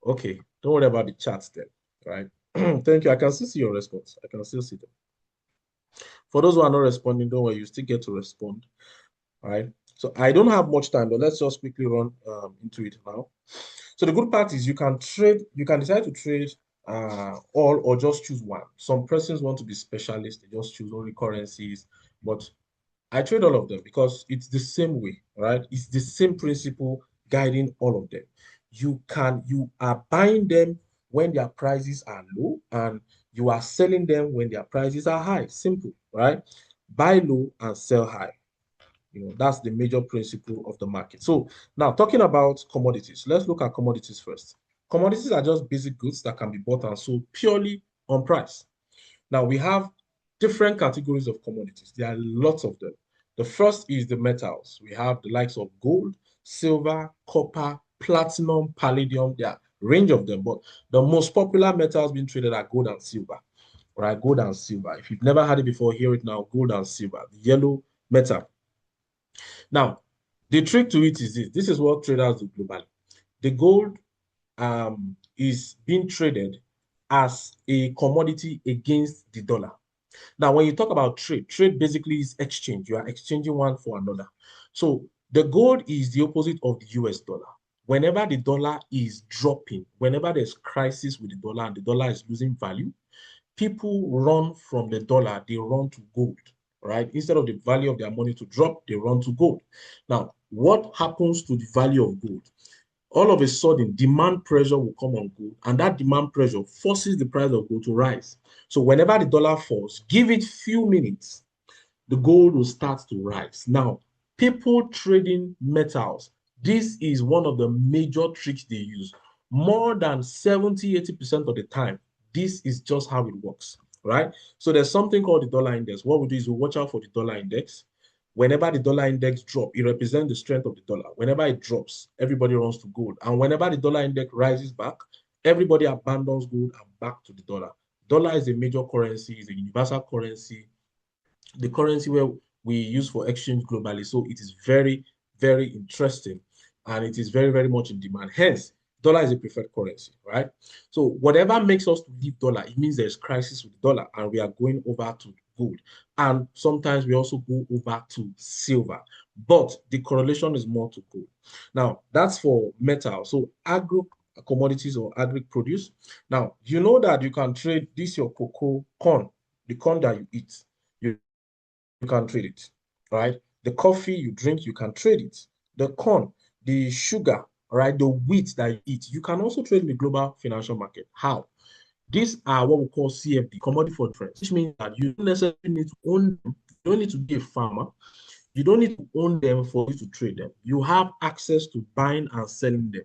[SPEAKER 5] Okay, don't worry about the chats then, right? Thank you. I can still see your response. I can still see them. For those who are not responding, don't worry, you still get to respond. All right. So I don't have much time, but let's just quickly run into it now. So the good part is you can trade, you can decide to trade all or just choose one. Some persons want to be specialists, they just choose only currencies, but I trade all of them because it's the same way, right? It's the same principle guiding all of them. You are buying them when their prices are low and you are selling them when their prices are high. Simple, right? Buy low and sell high. That's the major principle of the market. So now talking about commodities, let's look at commodities first. Commodities are just basic goods that can be bought and sold purely on price. Now we have different categories of commodities. There are lots of them. The first is the metals. We have the likes of gold, silver, copper, platinum, palladium. There are a range of them, but the most popular metals being traded are gold and silver. Right, gold and silver. If you've never had it before, hear it now. Gold and silver, the yellow metal. Now, the trick to it is this. This is what traders do globally. The gold is being traded as a commodity against the dollar. Now, when you talk about trade basically is exchange. You are exchanging one for another. So the gold is the opposite of the US dollar. Whenever the dollar is dropping, whenever there's crisis with the dollar and the dollar is losing value, people run from the dollar, they run to gold, right? Instead of the value of their money to drop, they run to gold. Now, what happens to the value of gold? All of a sudden, demand pressure will come on gold, and that demand pressure forces the price of gold to rise. So whenever the dollar falls, give it few minutes, the gold will start to rise. Now, people trading metals, this is one of the major tricks they use. More than 70-80% of the time, this is just how it works, right? So there's something called the dollar index. What we do is we watch out for the dollar index. Whenever the dollar index drops, it represents the strength of the dollar. Whenever it drops, everybody runs to gold. And whenever the dollar index rises back, everybody abandons gold and back to the dollar. Dollar is a major currency, is a universal currency, the currency where we use for exchange globally. So it is very, very interesting and it is very, very much in demand. Hence, dollar is a preferred currency, right? So whatever makes us to leave dollar, it means there's crisis with dollar and we are going over to gold. And sometimes we also go over to silver, but the correlation is more to gold. Now, that's for metal. So agro commodities or agri produce. Now, you know that you can trade this your cocoa corn, the corn that you eat. You can trade it, right? The coffee you drink, you can trade it. The corn, the sugar, right? The wheat that you eat, you can also trade in the global financial market. How? These are what we call CFD, commodity for difference, which means that you don't necessarily need to own them. You don't need to be a farmer. You don't need to own them for you to trade them. You have access to buying and selling them.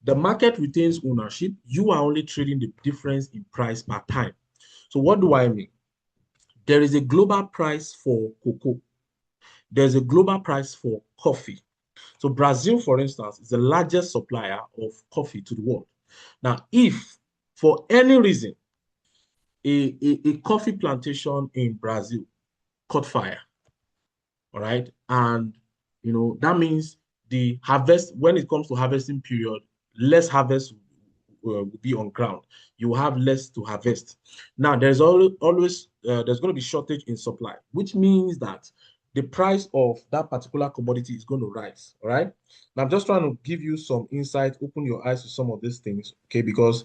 [SPEAKER 5] The market retains ownership. You are only trading the difference in price per time. So what do I mean? There is a global price for cocoa. There's a global price for coffee. So Brazil, for instance, is the largest supplier of coffee to the world. Now, if for any reason a coffee plantation in Brazil caught fire, all right, and that means the harvest, when it comes to harvesting period, less harvest will be on ground. You will have less to harvest. Now, there's always there's going to be shortage in supply, which means that the price of that particular commodity is going to rise. All right. Now, I'm just trying to give you some insight, open your eyes to some of these things, okay? Because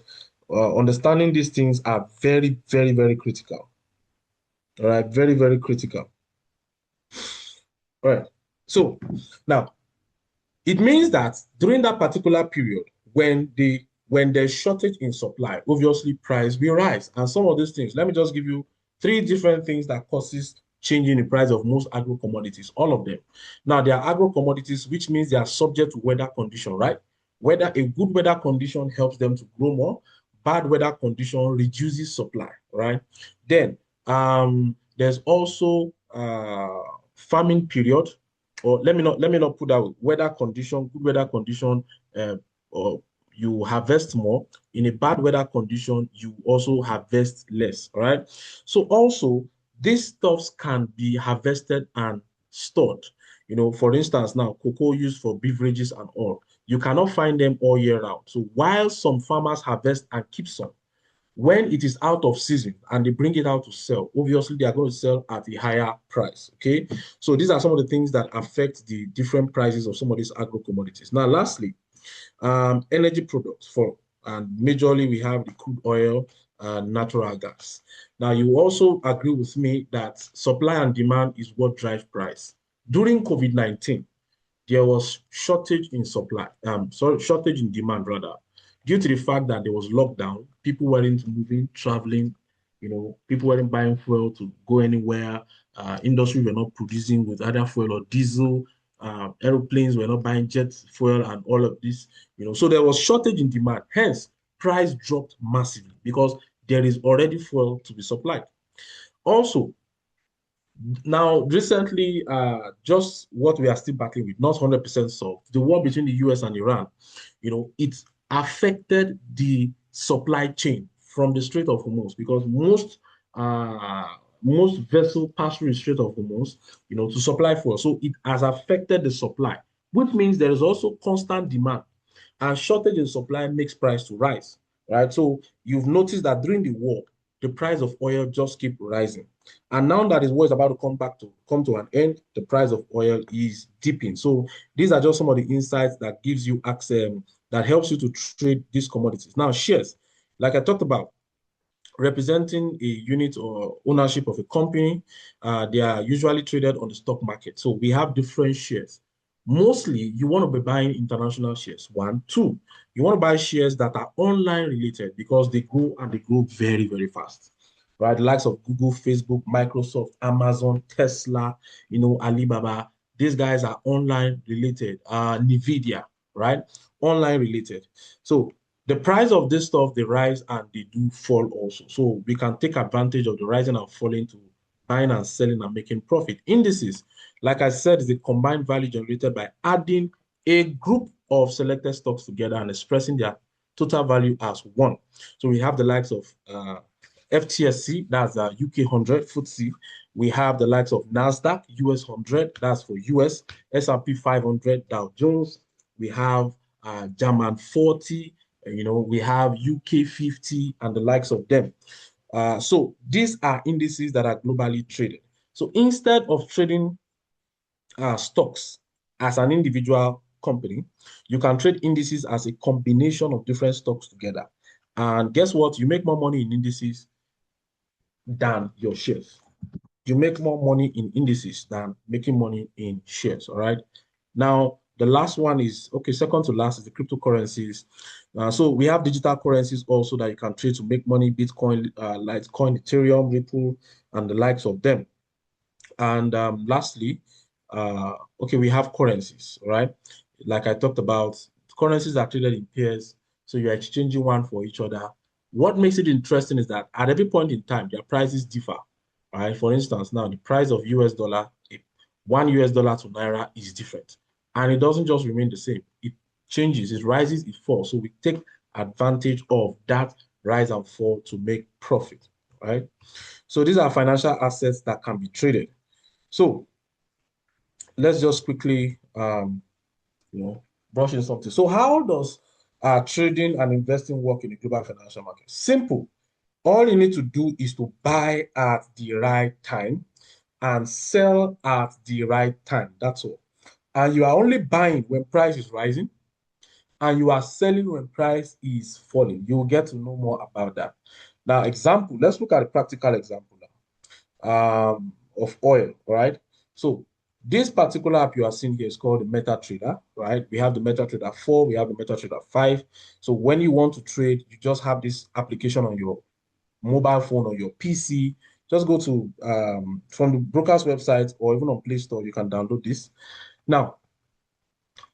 [SPEAKER 5] understanding these things are very, very, very critical. All right, very, very critical. All right. So now it means that during that particular period, when there's shortage in supply, obviously price will rise. And some of these things, let me just give you three different things that causes changing the price of most agro commodities, all of them. Now, they are agro commodities, which means they are subject to weather condition, right? Whether a good weather condition helps them to grow more, bad weather condition reduces supply, right? Then there's also farming period, or let me not put that weather condition, good weather condition, or you harvest more. In a bad weather condition, you also harvest less. All right. So also these stuffs can be harvested and stored. For instance, now cocoa used for beverages and all, you cannot find them all year round. So while some farmers harvest and keep some, when it is out of season and they bring it out to sell, obviously they are going to sell at a higher price. Okay. So these are some of the things that affect the different prices of some of these agro commodities. Now, lastly, energy products and majorly we have the crude oil and natural gas. Now, you also agree with me that supply and demand is what drives price. During COVID-19, there was shortage in supply, shortage in demand rather, due to the fact that there was lockdown, people weren't moving, traveling, people weren't buying fuel to go anywhere. Industry were not producing with either fuel or diesel. Aeroplanes were not buying jet fuel and all of this, So there was shortage in demand. Hence, price dropped massively because there is already fuel to be supplied. Also, now, recently, just what we are still battling with, not 100% solved, the war between the US and Iran, it affected the supply chain from the Strait of Hormuz because most vessels pass through the Strait of Hormuz, to supply fuel. So it has affected the supply, which means there is also constant demand, and shortage in supply makes price to rise, right? So you've noticed that during the war, the price of oil just keep rising. And now that is what is about to come to an end, the price of oil is dipping. So these are just some of the insights that gives you access, that helps you to trade these commodities. Now, shares, like I talked about, representing a unit or ownership of a company, they are usually traded on the stock market. So we have different shares. Mostly, you want to be buying international shares. One, two, you want to buy shares that are online related because they grow and they grow very, very fast, right? The likes of Google, Facebook, Microsoft, Amazon, Tesla, Alibaba. These guys are online related. Nvidia, right? Online related. So the price of this stuff, they rise and they do fall also. So we can take advantage of the rising and falling to buying and selling and making profit. Indices, like I said, is the combined value generated by adding a group of selected stocks together and expressing their total value as one. So we have the likes of FTSE, that's the UK 100, FTSE. We have the likes of NASDAQ, US 100, that's for US, S&P 500, Dow Jones. We have German 40, we have UK 50 and the likes of them. So these are indices that are globally traded. So instead of trading stocks as an individual company, you can trade indices as a combination of different stocks together. And guess what? You make more money in indices than your shares. You make more money in indices than making money in shares. All right. Now, the last one is, okay, second to last is the cryptocurrencies. So we have digital currencies also that you can trade to make money, Bitcoin, Litecoin, Ethereum, Ripple, and the likes of them. And lastly, okay, we have currencies, right? Like I talked about, currencies are traded in pairs. So you're exchanging one for each other. what makes it interesting is that at every point in time, their prices differ. Right? For instance, now the price of US dollar, $1 to Naira is different. And it doesn't just remain the same. It changes, it rises, it falls. So we take advantage of that rise and fall to make profit, right? So these are financial assets that can be traded. So let's just quickly, brush in something. So how does trading and investing work in the global financial market? Simple. All you need to do is to buy at the right time and sell at the right time. That's all. And you are only buying when price is rising, and you are selling when price is falling. You will get to know more about that. Now, example, let's look at a practical example now of oil, right? So this particular app you are seeing here is called the MetaTrader, right? We have the MetaTrader 4, we have the MetaTrader 5. So when you want to trade, you just have this application on your mobile phone or your PC. Just go to from the broker's website or even on Play Store, you can download this. Now,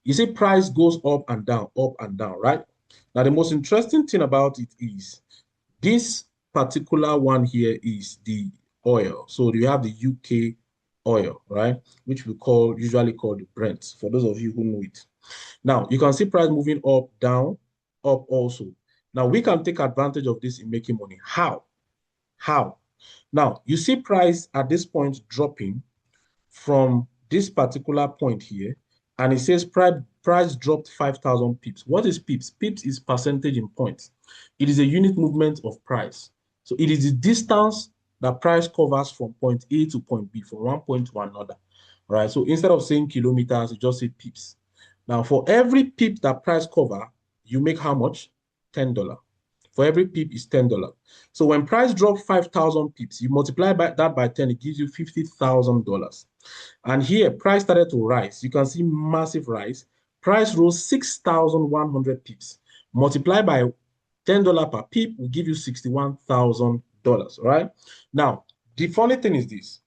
[SPEAKER 5] you see price goes up and down, right? Now, the most interesting thing about it is this particular one here is the oil. So you have the UK oil, right? Which we usually call the Brent, for those of you who know it. Now, you can see price moving up, down, up also. Now, we can take advantage of this in making money. How? Now, you see price at this point dropping from this particular point here, and it says price dropped 5,000 pips. What is pips? Pips is percentage in points. It is a unit movement of price. So it is the distance that price covers from point A to point B, from one point to another. All right. So instead of saying kilometers, you just say pips. Now, for every pip that price cover, you make how much? $10. For every pip is $10. So when price drops 5,000 pips, you multiply that by 10, it gives you $50,000. And here, price started to rise. You can see massive rise. Price rose 6,100 pips. Multiply by $10 per pip will give you $61,000, right? Now, the funny thing is this.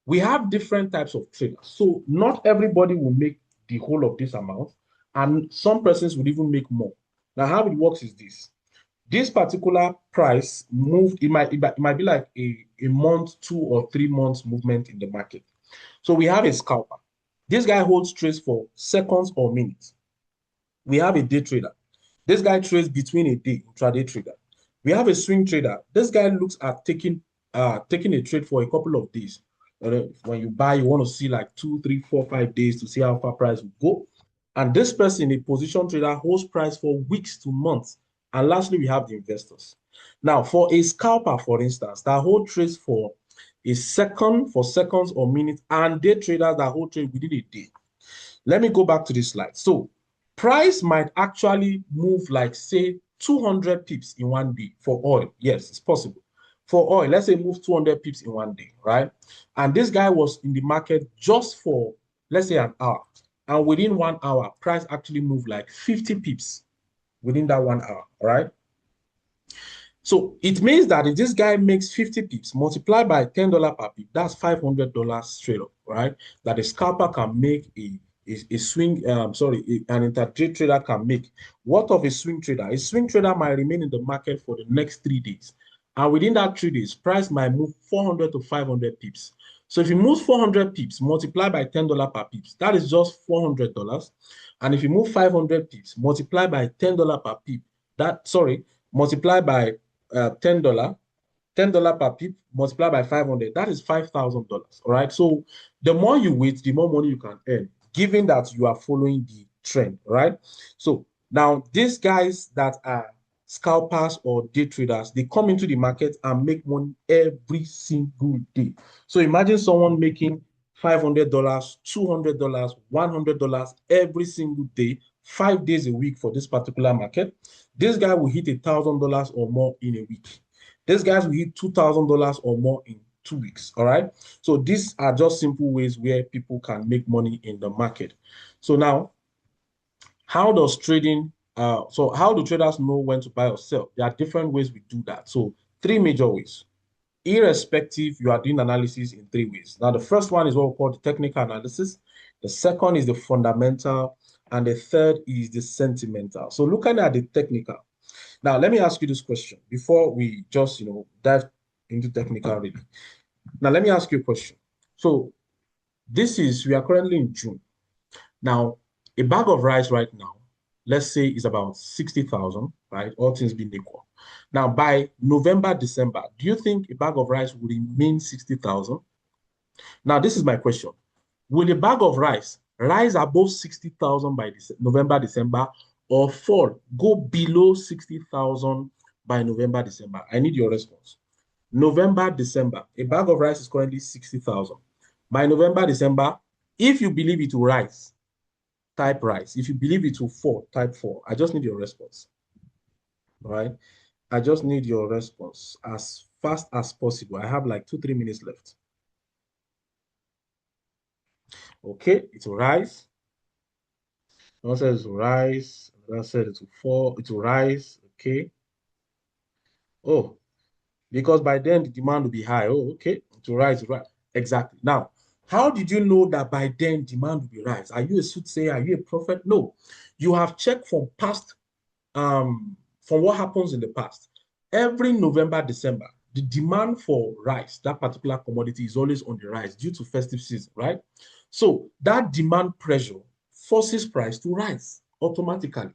[SPEAKER 5] We have different types of traders. So not everybody will make the whole of this amount, and some persons would even make more. Now, how it works is this. This particular price moved, it might be like a month, 2 or 3 months movement in the market. So we have a scalper. This guy holds trades for seconds or minutes. We have a day trader. This guy trades between a day, intraday trader. We have a swing trader. This guy looks at taking a trade for a couple of days. When you buy, you want to see like 2, 3, 4, 5 days to see how far price will go. And this person, a position trader, holds price for weeks to months. And lastly, we have the investors. Now, for a scalper, for instance, that hold trades for a second, for seconds or minutes, and day traders that hold trade within a day. Let me go back to this slide. So, price might actually move like, say, 200 pips in one day for oil. Yes, it's possible. For oil, let's say move 200 pips in one day, right? And this guy was in the market just for, let's say, an hour. And within 1 hour, price actually moved like 50 pips within that 1 hour, right? So it means that if this guy makes 50 pips multiplied by $10 per pip, that's $500 straight up, right? That a scalper can make a swing, an intraday trader can make. What of a swing trader? A swing trader might remain in the market for the next 3 days. And within that 3 days, price might move 400 to 500 pips. So if you move 400 pips multiplied by $10 per pips, that is just $400. And if you move 500 pips multiplied by $10 per pip, multiply by $10 per pip multiplied by 500, that is $5,000. All right. So the more you wait, the more money you can earn, given that you are following the trend, right? So now these guys that are scalpers or day traders, they come into the market and make money every single day. So imagine someone making $500, $200, $100 every single day, 5 days a week for this particular market. This guy will hit $1,000 or more in a week. These guys will hit $2,000 or more in 2 weeks. All right. So these are just simple ways where people can make money in the market. So now, how does trading? How do traders know when to buy or sell? There are different ways we do that. So 3 major ways. Irrespective, you are doing analysis in 3 ways. Now, the first one is what we call the technical analysis. The second is the fundamental, and the third is the sentimental. So looking at the technical, Now, let me ask you this question before we just, dive into technical reading. Now, let me ask you a question. So, we are currently in June. Now, a bag of rice right now, let's say, is about 60,000, right? All things being equal. Now, by November, December, do you think a bag of rice will remain 60,000? Now, this is my question. Will a bag of rice rise above 60,000 by November, December, or fall, go below 60,000 by November, December? I need your response. November, December, a bag of rice is currently 60,000. By November, December, if you believe it will rise, type rise. If you believe it will fall, type fall. I just need your response. All right. I just need your response as fast as possible. I have like 2-3 minutes left. Okay, it will rise. One says it will rise. Another said it will fall. It will rise. Okay. Oh, because by then the demand will be high. Oh, okay. It will rise. Right. Exactly. Now, how did you know that by then demand will be rise? Are you a soothsayer? Are you a prophet? No. You have checked from past, from what happens in the past. Every November, December, the demand for rice, that particular commodity, is always on the rise due to festive season, right? So that demand pressure forces price to rise automatically.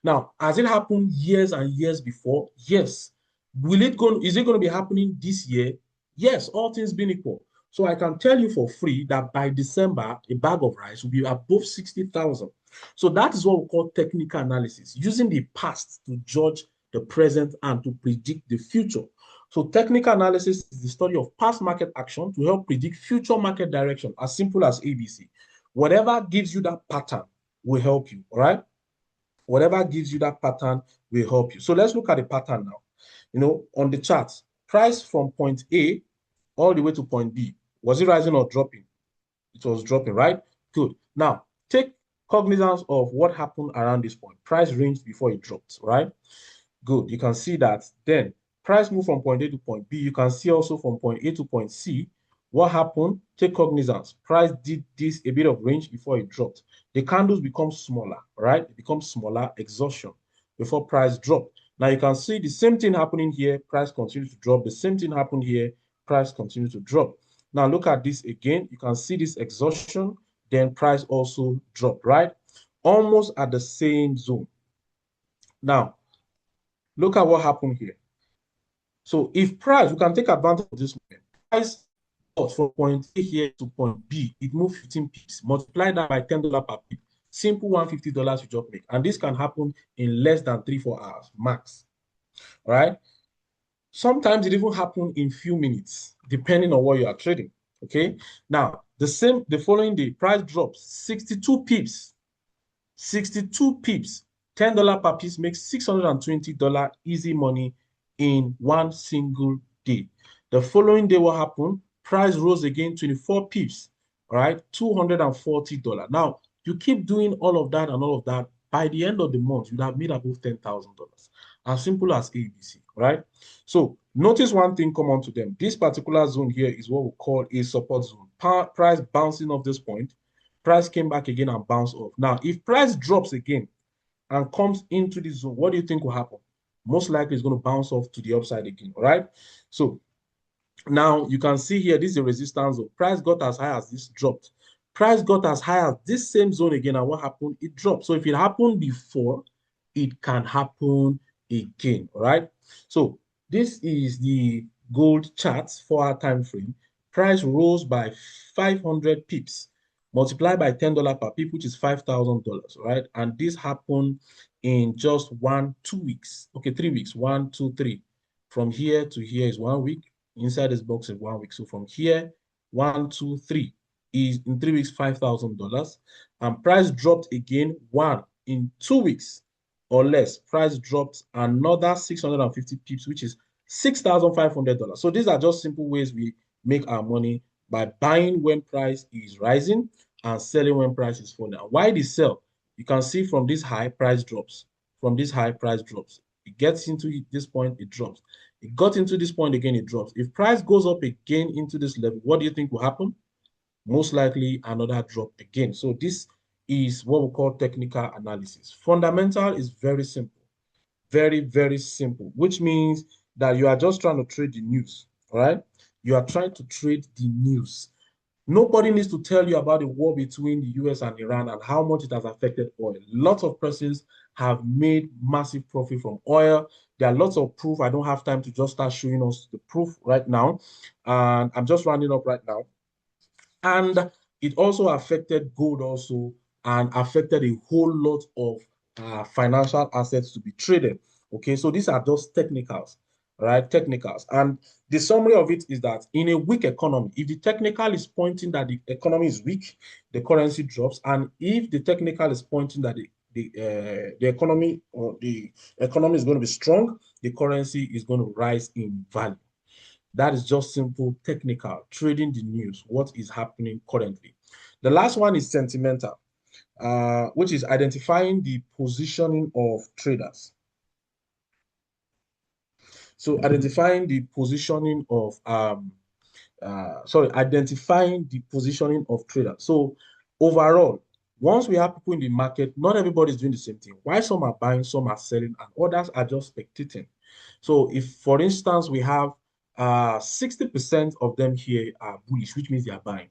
[SPEAKER 5] Now, has it happened years and years before? Yes. Is it going to be happening this year? Yes, all things being equal. So I can tell you for free that by December, a bag of rice will be above 60,000. So that is what we call technical analysis, using the past to judge the present and to predict the future. So technical analysis is the study of past market action to help predict future market direction, as simple as ABC. Whatever gives you that pattern will help you, all right? Whatever gives you that pattern will help you. So let's look at the pattern now. On the chart, price from point A all the way to point B. Was it rising or dropping? It was dropping, right? Good. Now, take cognizance of what happened around this point. Price ranged before it dropped, right? Good. You can see that then price moved from point A to point B. You can see also from point A to point C. What happened? Take cognizance. Price did this a bit of range before it dropped. The candles become smaller, right? It becomes smaller, exhaustion, before price dropped. Now you can see the same thing happening here. Price continues to drop. The same thing happened here. Price continues to drop. Now look at this again. You can see this exhaustion. Then price also dropped, right? Almost at the same zone. Now, look at what happened here. So if price, we can take advantage of this moment. Price from point A here to point B, it moved 15 pips. Multiply that by $10 per pip. Simple $150 you just make. And this can happen in less than 3-4 hours, max. All right? Sometimes it even happens in few minutes, depending on what you are trading. Okay? Now, the following day, price drops 62 pips. 62 pips. $10 per piece makes $620 easy money in one single day. The following day, what happened? Price rose again 24 pips, all right? $240. Now, you keep doing all of that and all of that. By the end of the month, you'd have made above $10,000. As simple as ABC, right? So notice one thing common to them. This particular zone here is what we call a support zone. Price bouncing off this point. Price came back again and bounced off. Now, if price drops again and comes into the zone, what do you think will happen? Most likely it's going to bounce off to the upside again, all right? So now you can see here, this is the resistance zone. Price got as high as this dropped. Price got as high as this same zone again, and what happened? It dropped. So if it happened before, it can happen again, all right? So this is the gold chart for our time frame. Price rose by 500 pips. Multiply by $10 per pip, which is $5,000, right? And this happened in just 1-2 weeks. Okay, 3 weeks. 1, 2, 3. From here to here is 1 week. Inside this box is 1 week. So from here, 1, 2, 3 is in 3 weeks, $5,000. And price dropped again in 2 weeks or less. Price dropped another 650 pips, which is $6,500. So these are just simple ways we make our money by buying when price is rising and selling when price is falling. Why they sell? You can see from this high, price drops. From this high, price drops. It gets into this point, it drops. It got into this point again, it drops. If price goes up again into this level, what do you think will happen? Most likely another drop again. So this is what we call technical analysis. Fundamental is very simple. Very, very simple, which means that you are just trying to trade the news, all right? You are trying to trade the news. Nobody needs to tell you about the war between the US and Iran and how much it has affected oil. Lots of persons have made massive profit from oil. There are lots of proof. I don't have time to just start showing us the proof right now. And I'm just rounding up right now. And it also affected gold also and affected a whole lot of financial assets to be traded. Okay, so these are just technicals, right? Technicals. And the summary of it is that in a weak economy, if the technical is pointing that the economy is weak, the currency drops. And if the technical is pointing that the economy or the economy is going to be strong, the currency is going to rise in value. That is just simple technical, trading the news, what is happening currently. The last one is sentimental, which is identifying the positioning of traders. So identifying the positioning of, identifying the positioning of traders. So overall, once we have people in the market, not everybody is doing the same thing. Why some are buying, some are selling, and others are just spectating. So if, for instance, we have 60% of them here are bullish, which means they are buying.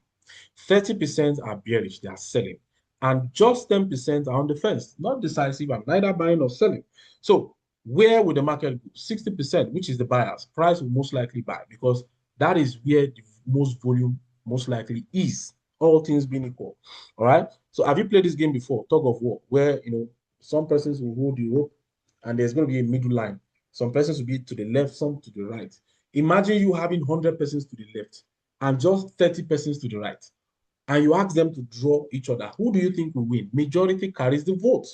[SPEAKER 5] 30% are bearish, they are selling. And just 10% are on the fence, not decisive and neither buying nor selling. So where will the market go? 60%, which is the buyers, price will most likely buy because that is where the most volume most likely is, all things being equal. All right. So have you played this game before, tug of war, where some persons will hold the rope and there's going to be a middle line. Some persons will be to the left, some to the right. Imagine you having 100 persons to the left and just 30 persons to the right. And you ask them to draw each other. Who do you think will win? Majority carries the vote.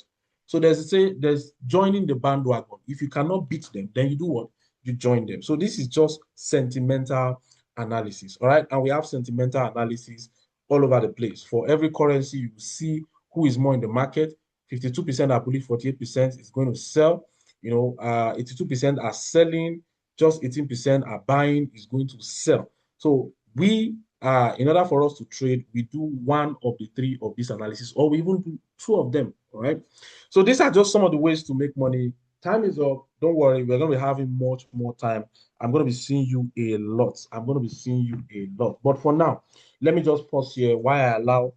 [SPEAKER 5] So there's joining the bandwagon. If you cannot beat them, then you do what? You join them. So this is just sentimental analysis. All right. And we have sentimental analysis all over the place. For every currency, you see who is more in the market. 52% are bullish, 48% is going to sell. 82% are selling, just 18% are buying, is going to sell. So in order for us to trade, we do one of the three of this analysis, or we even do two of them. All right. So these are just some of the ways to make money. Time is up. Don't worry, we're going to be having much more time. I'm going to be seeing you a lot. But for now, let me just pause here while I allow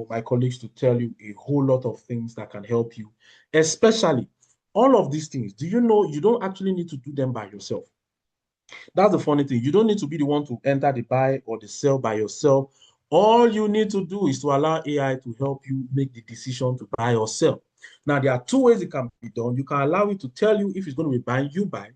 [SPEAKER 5] my colleagues to tell you a whole lot of things that can help you, especially all of these things. Do you know you don't actually need to do them by yourself? That's the funny thing. You don't need to be the one to enter the buy or the sell by yourself. All you need to do is to allow AI to help you make the decision to buy or sell. Now, there are two ways it can be done. You can allow it to tell you if it's going to be buying, you buy,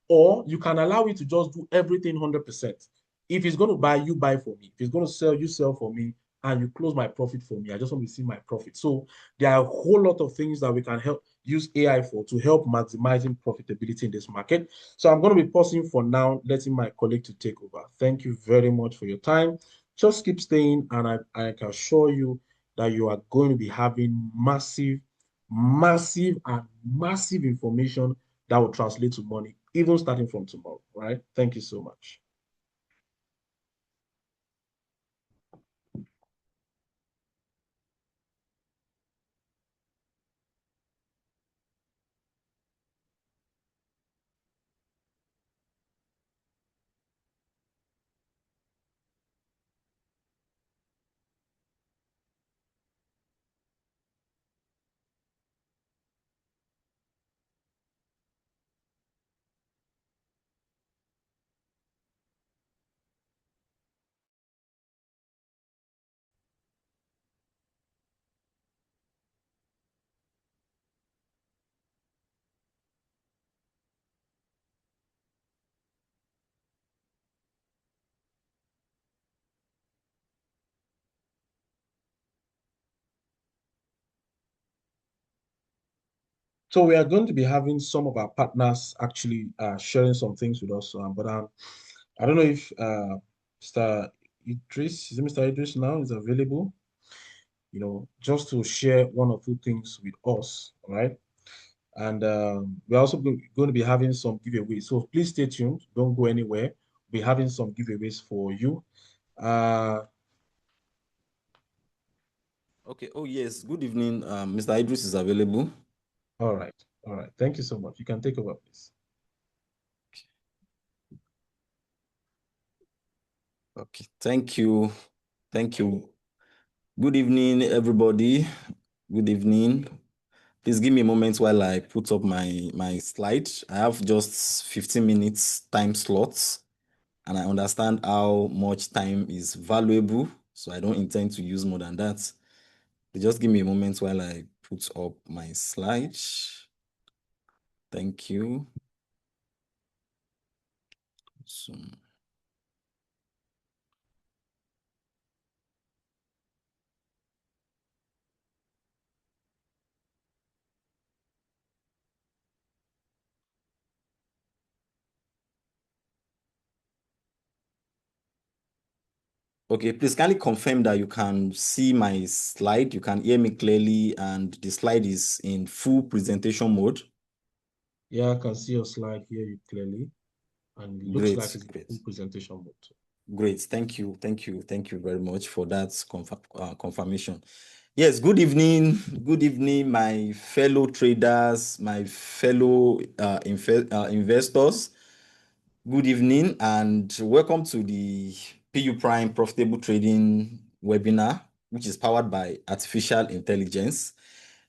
[SPEAKER 5] or you can allow it to just do everything 100%. If it's going to buy, you buy for me. If it's going to sell, you sell for me, and you close my profit for me. I just want to see my profit. So there are a whole lot of things that we can use AI for to help maximizing profitability in this market. So I'm going to be pausing for now, letting my colleague to take over. Thank you very much for your time. Just keep staying, and I can assure you that you are going to be having massive, massive, and massive information that will translate to money, even starting from tomorrow. Right? Thank you so much. So we are going to be having some of our partners actually sharing some things with us. But I don't know if Mr. Idris, is it Mr. Idris now is available, just to share one or two things with us, all right? And we're also going to be having some giveaways. So please stay tuned. Don't go anywhere. We're having some giveaways for you.
[SPEAKER 6] Okay. Oh, yes. Good evening. Mr. Idris is available.
[SPEAKER 5] All right. All right. Thank you so much. You can take over, please.
[SPEAKER 6] Okay. Thank you. Thank you. Good evening, everybody. Good evening. Please give me a moment while I put up my slide. I have just 15 minutes time slots, and I understand how much time is valuable, so I don't intend to use more than that. Just give me a moment while I put up my slide. Thank you. So, okay, please kindly confirm that you can see my slide, you can hear me clearly, and the slide is in full presentation mode.
[SPEAKER 5] Yeah, I can see your slide, hear you clearly, and it looks like it's
[SPEAKER 6] Great.
[SPEAKER 5] a full presentation mode.
[SPEAKER 6] Great. Thank you very much for that confirmation. Yes, good evening. Good evening, my fellow traders, my fellow investors. Good evening and welcome to the PU Prime Profitable Trading webinar, which is powered by artificial intelligence.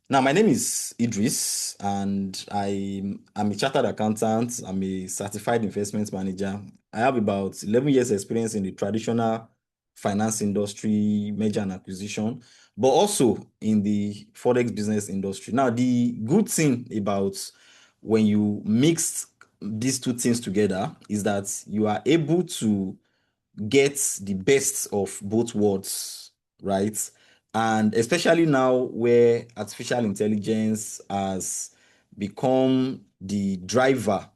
[SPEAKER 6] Now, my name is Idris, and I'm a chartered accountant. I'm a certified investment manager. I have about 11 years experience in the traditional finance industry, merger and acquisition, but also in the Forex business industry. Now, the good thing about when you mix these two things together is that you are able to get the best of both worlds, right? And especially now where artificial intelligence has become the driver,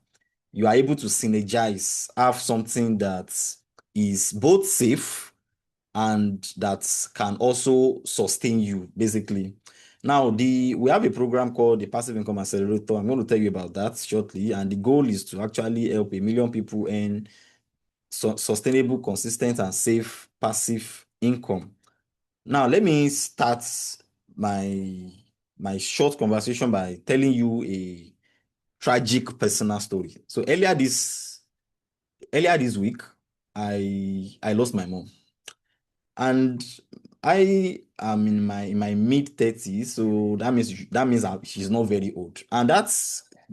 [SPEAKER 6] you are able to synergize, have something that is both safe and that can also sustain you, basically. Now, we have a program called the Passive Income Accelerator. I'm going to tell you about that shortly. And the goal is to actually help 1 million people earn sustainable, consistent, and safe passive income. Now, let me start my short conversation by telling you a tragic personal story. So earlier this week, I lost my mom, and I am in my mid-30s, so that means she's not very old, and that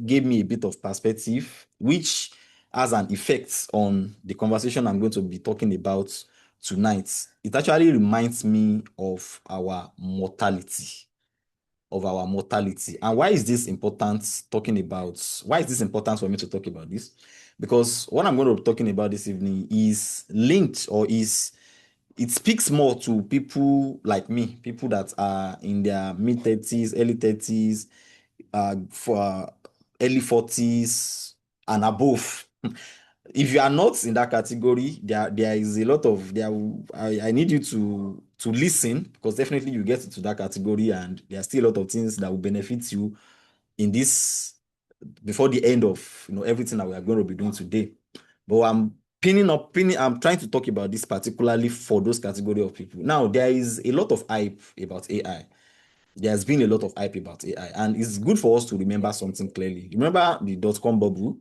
[SPEAKER 6] gave me a bit of perspective, which has an effect on the conversation I'm going to be talking about tonight. It actually reminds me of our mortality. And why is this important talking about? Why is this important for me to talk about this? Because what I'm going to be talking about this evening is linked, or it speaks more to people like me, people that are in their mid-30s, early 30s, for early 40s and above. If you are not in that category, there is a lot of there. I need you to listen, because definitely you get into that category, and there are still a lot of things that will benefit you in this before the end of everything that we are going to be doing today. But I'm trying to talk about this particularly for those category of people. Now, there is a lot of hype about AI. There's been a lot of hype about AI, and it's good for us to remember something clearly. Remember the dot-com bubble,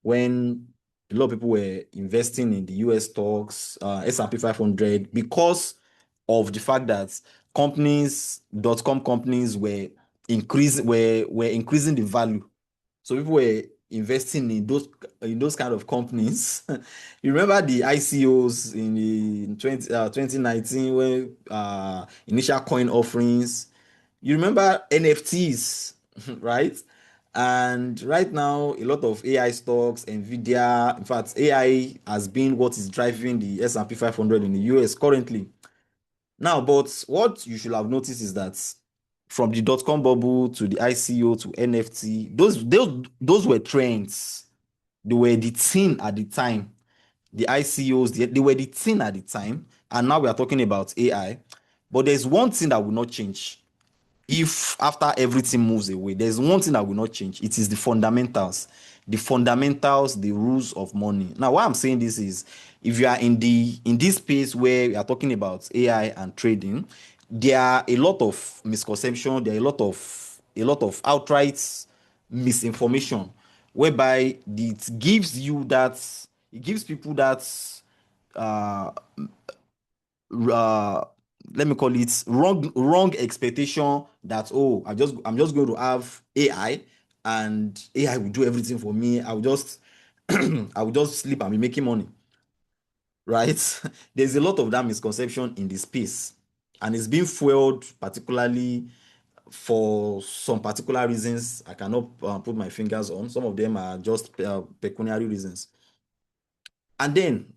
[SPEAKER 6] when a lot of people were investing in the US stocks, S&P 500, because of the fact that dot-com companies were increasing the value. So people were investing in those kind of companies. You remember the ICOs in 2019, when initial coin offerings. You remember NFTs, right? And right now, a lot of AI stocks, Nvidia. In fact, AI has been what is driving the S&P 500 in the US currently. Now, but what you should have noticed is that from the dot-com bubble to the ICO to NFT, those were trends. They were the thing at the time. The ICOs, they were the thing at the time, and now we are talking about AI. But there's one thing that will not change. If after everything moves away, there's one thing that will not change. It is the fundamentals, the rules of money. Now, why I'm saying this is, if you are in this space where we are talking about AI and trading, there are a lot of misconception. There are a lot of outright misinformation, whereby it gives people that uh, uh let me call it wrong expectation that, oh, I'm just going to have AI and AI will do everything for me. I will just I will just sleep and be making money, right? There's a lot of that misconception in the space, and it's being fueled particularly for some particular reasons I cannot put my fingers on. Some of them are just pecuniary reasons. And then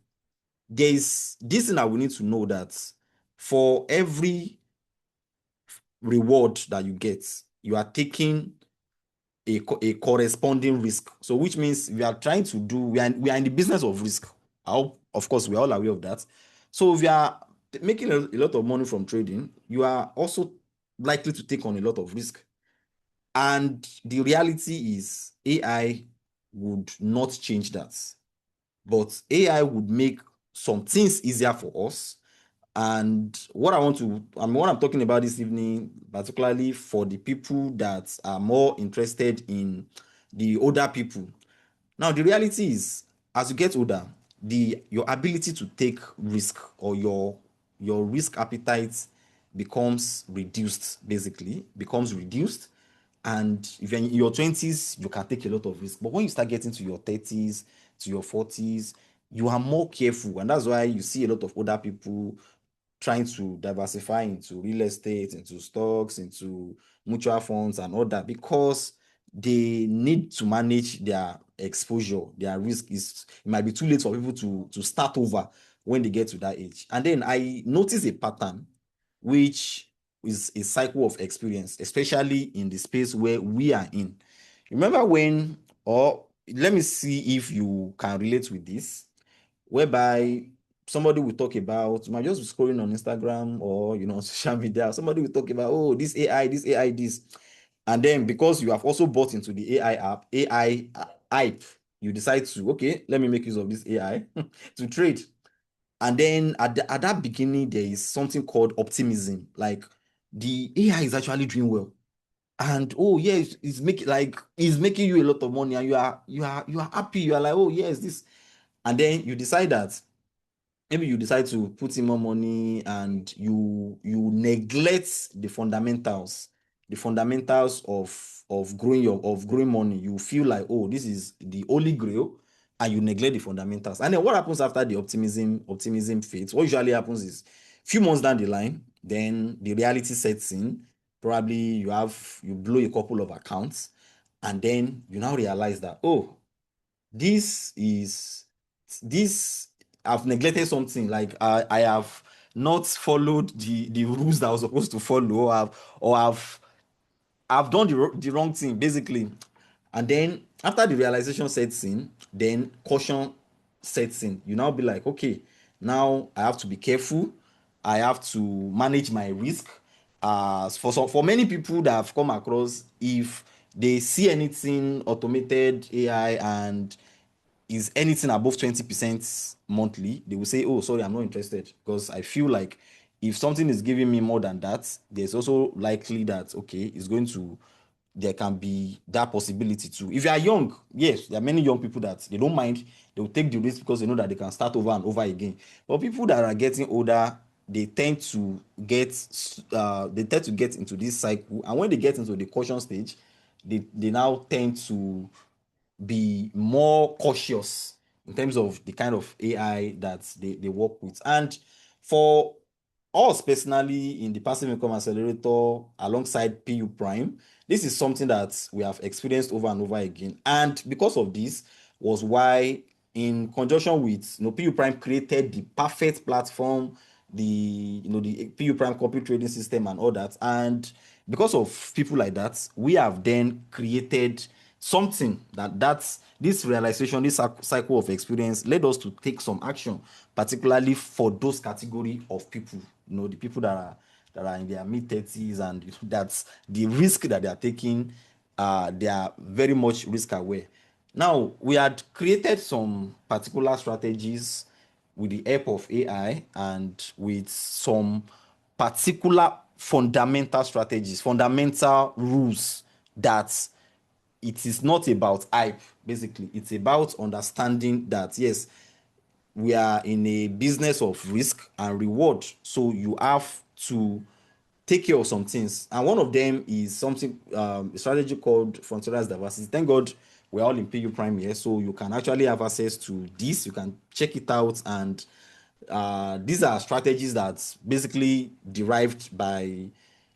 [SPEAKER 6] there is this thing that we need to know, that for every reward that you get, you are taking a corresponding risk. So which means we are trying to do, we are in the business of risk. Of course, we are all aware of that. So if you are making a lot of money from trading, you are also likely to take on a lot of risk. And the reality is AI would not change that. But AI would make some things easier for us. And what I'm talking about this evening, particularly for the people that are more interested in the older people. Now, the reality is, as you get older, your ability to take risk, or your risk appetite becomes reduced, and if you're in your 20s, you can take a lot of risk. But when you start getting to your 30s, to your 40s, you are more careful. And that's why you see a lot of older people trying to diversify into real estate, into stocks, into mutual funds and all that, because they need to manage their exposure, their risk. It might be too late for people to start over when they get to that age. And then I notice a pattern, which is a cycle of experience, especially in the space where we are in. Remember when, or let me see if you can relate with this, whereby somebody will talk about, you might just be scrolling on Instagram or social media, somebody will talk about, oh, this AI, this. And then because you have also bought into the AI hype, you decide to, okay, let me make use of this AI to trade. And then at that beginning, there is something called optimism. Like, the AI is actually doing well. And oh yes, it's making you a lot of money, and you are happy. You are like, oh yes, this. And then you decide that maybe you decide to put in more money, and you neglect the fundamentals of growing money. You feel like, oh, this is the holy grail, and you neglect the fundamentals. And then what happens after the optimism fades? What usually happens is, few months down the line, then the reality sets in. Probably you blow a couple of accounts, and then you now realize that, oh, this I've neglected something. Like, I have not followed the rules that I was supposed to follow, or I've done the wrong thing, basically. And then after the realization sets in, then caution sets in. You now be like, okay, now I have to be careful. I have to manage my risk. For many people that I've come across, if they see anything automated AI and is anything above 20% monthly, they will say, oh, sorry, I'm not interested, because I feel like if something is giving me more than that, there's also likely that, okay, there can be that possibility too. If you are young, yes, there are many young people that they don't mind, they will take the risk because they know that they can start over and over again. But people that are getting older, they tend to get into this cycle, and when they get into the caution stage, they now tend to be more cautious in terms of the kind of AI that they work with. And for us personally, in the Passive Income Accelerator alongside PU Prime, this is something that we have experienced over and over again. And because of this was why, in conjunction with PU Prime, created the perfect platform, the PU Prime copy trading system and all that. And because of people like that, we have then created something that's this realization, this cycle of experience led us to take some action, particularly for those category of people, the people that are in their mid-30s, and that's the risk that they are taking. They are very much risk aware. Now, we had created some particular strategies with the help of AI, and with some particular fundamental strategies, fundamental rules that it is not about hype. Basically, it's about understanding that yes, we are in a business of risk and reward, so you have to take care of some things, and one of them is something a strategy called Frontieras Diversity. Thank God we're all in PU Prime here, so you can actually have access to this. You can check it out, and these are strategies that basically derived by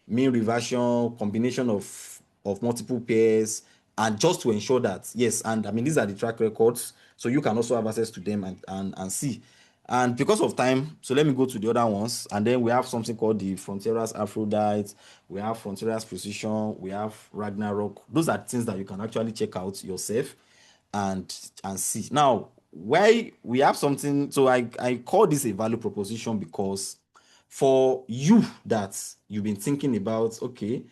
[SPEAKER 6] mean reversion, combination of multiple pairs, and just to ensure that yes, and I mean these are the track records, so you can also have access to them and see. And because of time, so let me go to the other ones, and then we have something called the Frontieras Aphrodite, we have Frontieras Precision, we have Ragnarok. Those are things that you can actually check out yourself and see. Now, why we have something, so I call this a value proposition because for you that you've been thinking about, okay,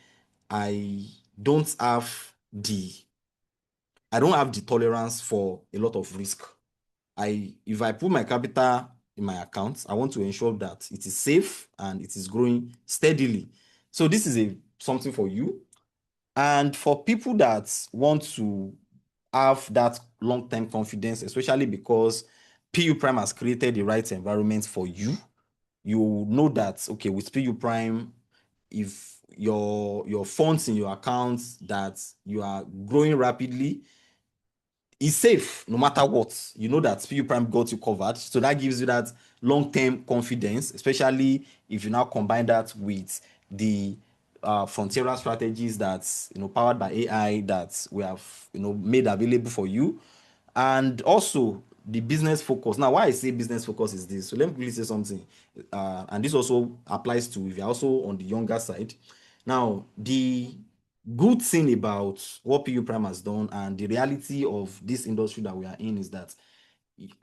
[SPEAKER 6] I don't have the tolerance for a lot of risk. If I put my capital in my account, I want to ensure that it is safe and it is growing steadily. So this is something for you. And for people that want to have that long-term confidence, especially because PU Prime has created the right environment for you, you know that okay, with PU Prime, if your funds in your account that you are growing rapidly is safe no matter what. You know that PU Prime got you covered. So that gives you that long-term confidence, especially if you now combine that with the Frontiera strategies that's powered by AI that we have made available for you. And also the business focus. Now, why I say business focus is this. So let me quickly say something. And this also applies to if you're also on the younger side. Now, the good thing about what PU Prime has done and the reality of this industry that we are in is that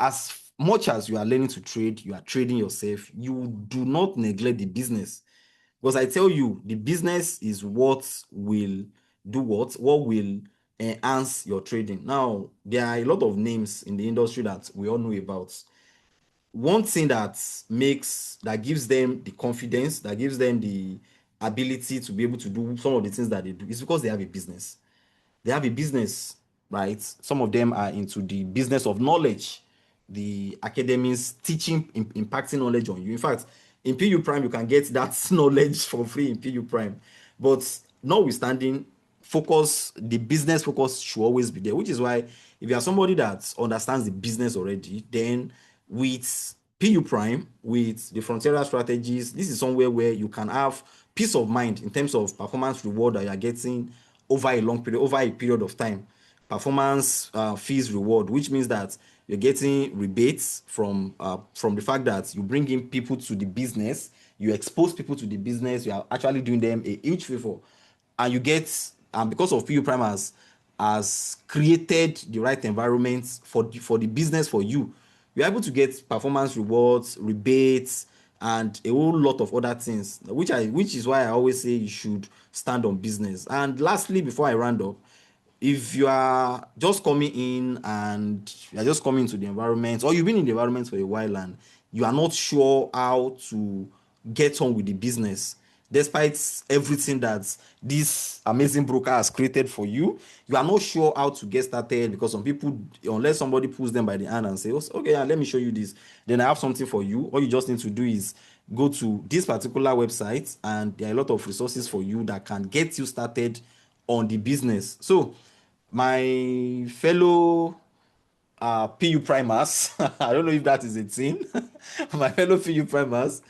[SPEAKER 6] as much as you are learning to trade, you are trading yourself, you do not neglect the business. Because I tell you, the business is what will do what will enhance your trading. Now, there are a lot of names in the industry that we all know about. One thing that gives them the confidence, that gives them the ability to be able to do some of the things that they do is because they have a business. They have a business, right? Some of them are into the business of knowledge, the academies teaching, impacting knowledge on you. In fact, in PU Prime, you can get that knowledge for free in PU Prime. But notwithstanding, the business focus should always be there, which is why if you are somebody that understands the business already, then with PU Prime, with the Frontera strategies, this is somewhere where you can have peace of mind in terms of performance reward that you are getting over a period of time. Performance fees reward, which means that you're getting rebates from the fact that you bring in people to the business, you expose people to the business, you are actually doing them a huge favor, and you get, and because of PU Prime has created the right environment for the business for you, you're able to get performance rewards, rebates, and a whole lot of other things, which is why I always say you should stand on business. And lastly, before I round up, if you are just coming in and you are just coming to the environment, or you've been in the environment for a while and you are not sure how to get on with the business, despite everything that this amazing broker has created for you, you are not sure how to get started, because some people, unless somebody pulls them by the hand and say, okay, yeah, let me show you this, then I have something for you. All you just need to do is go to this particular website, and there are a lot of resources for you that can get you started on the business. So my fellow PU primers, I don't know if that is a thing. My fellow PU primers,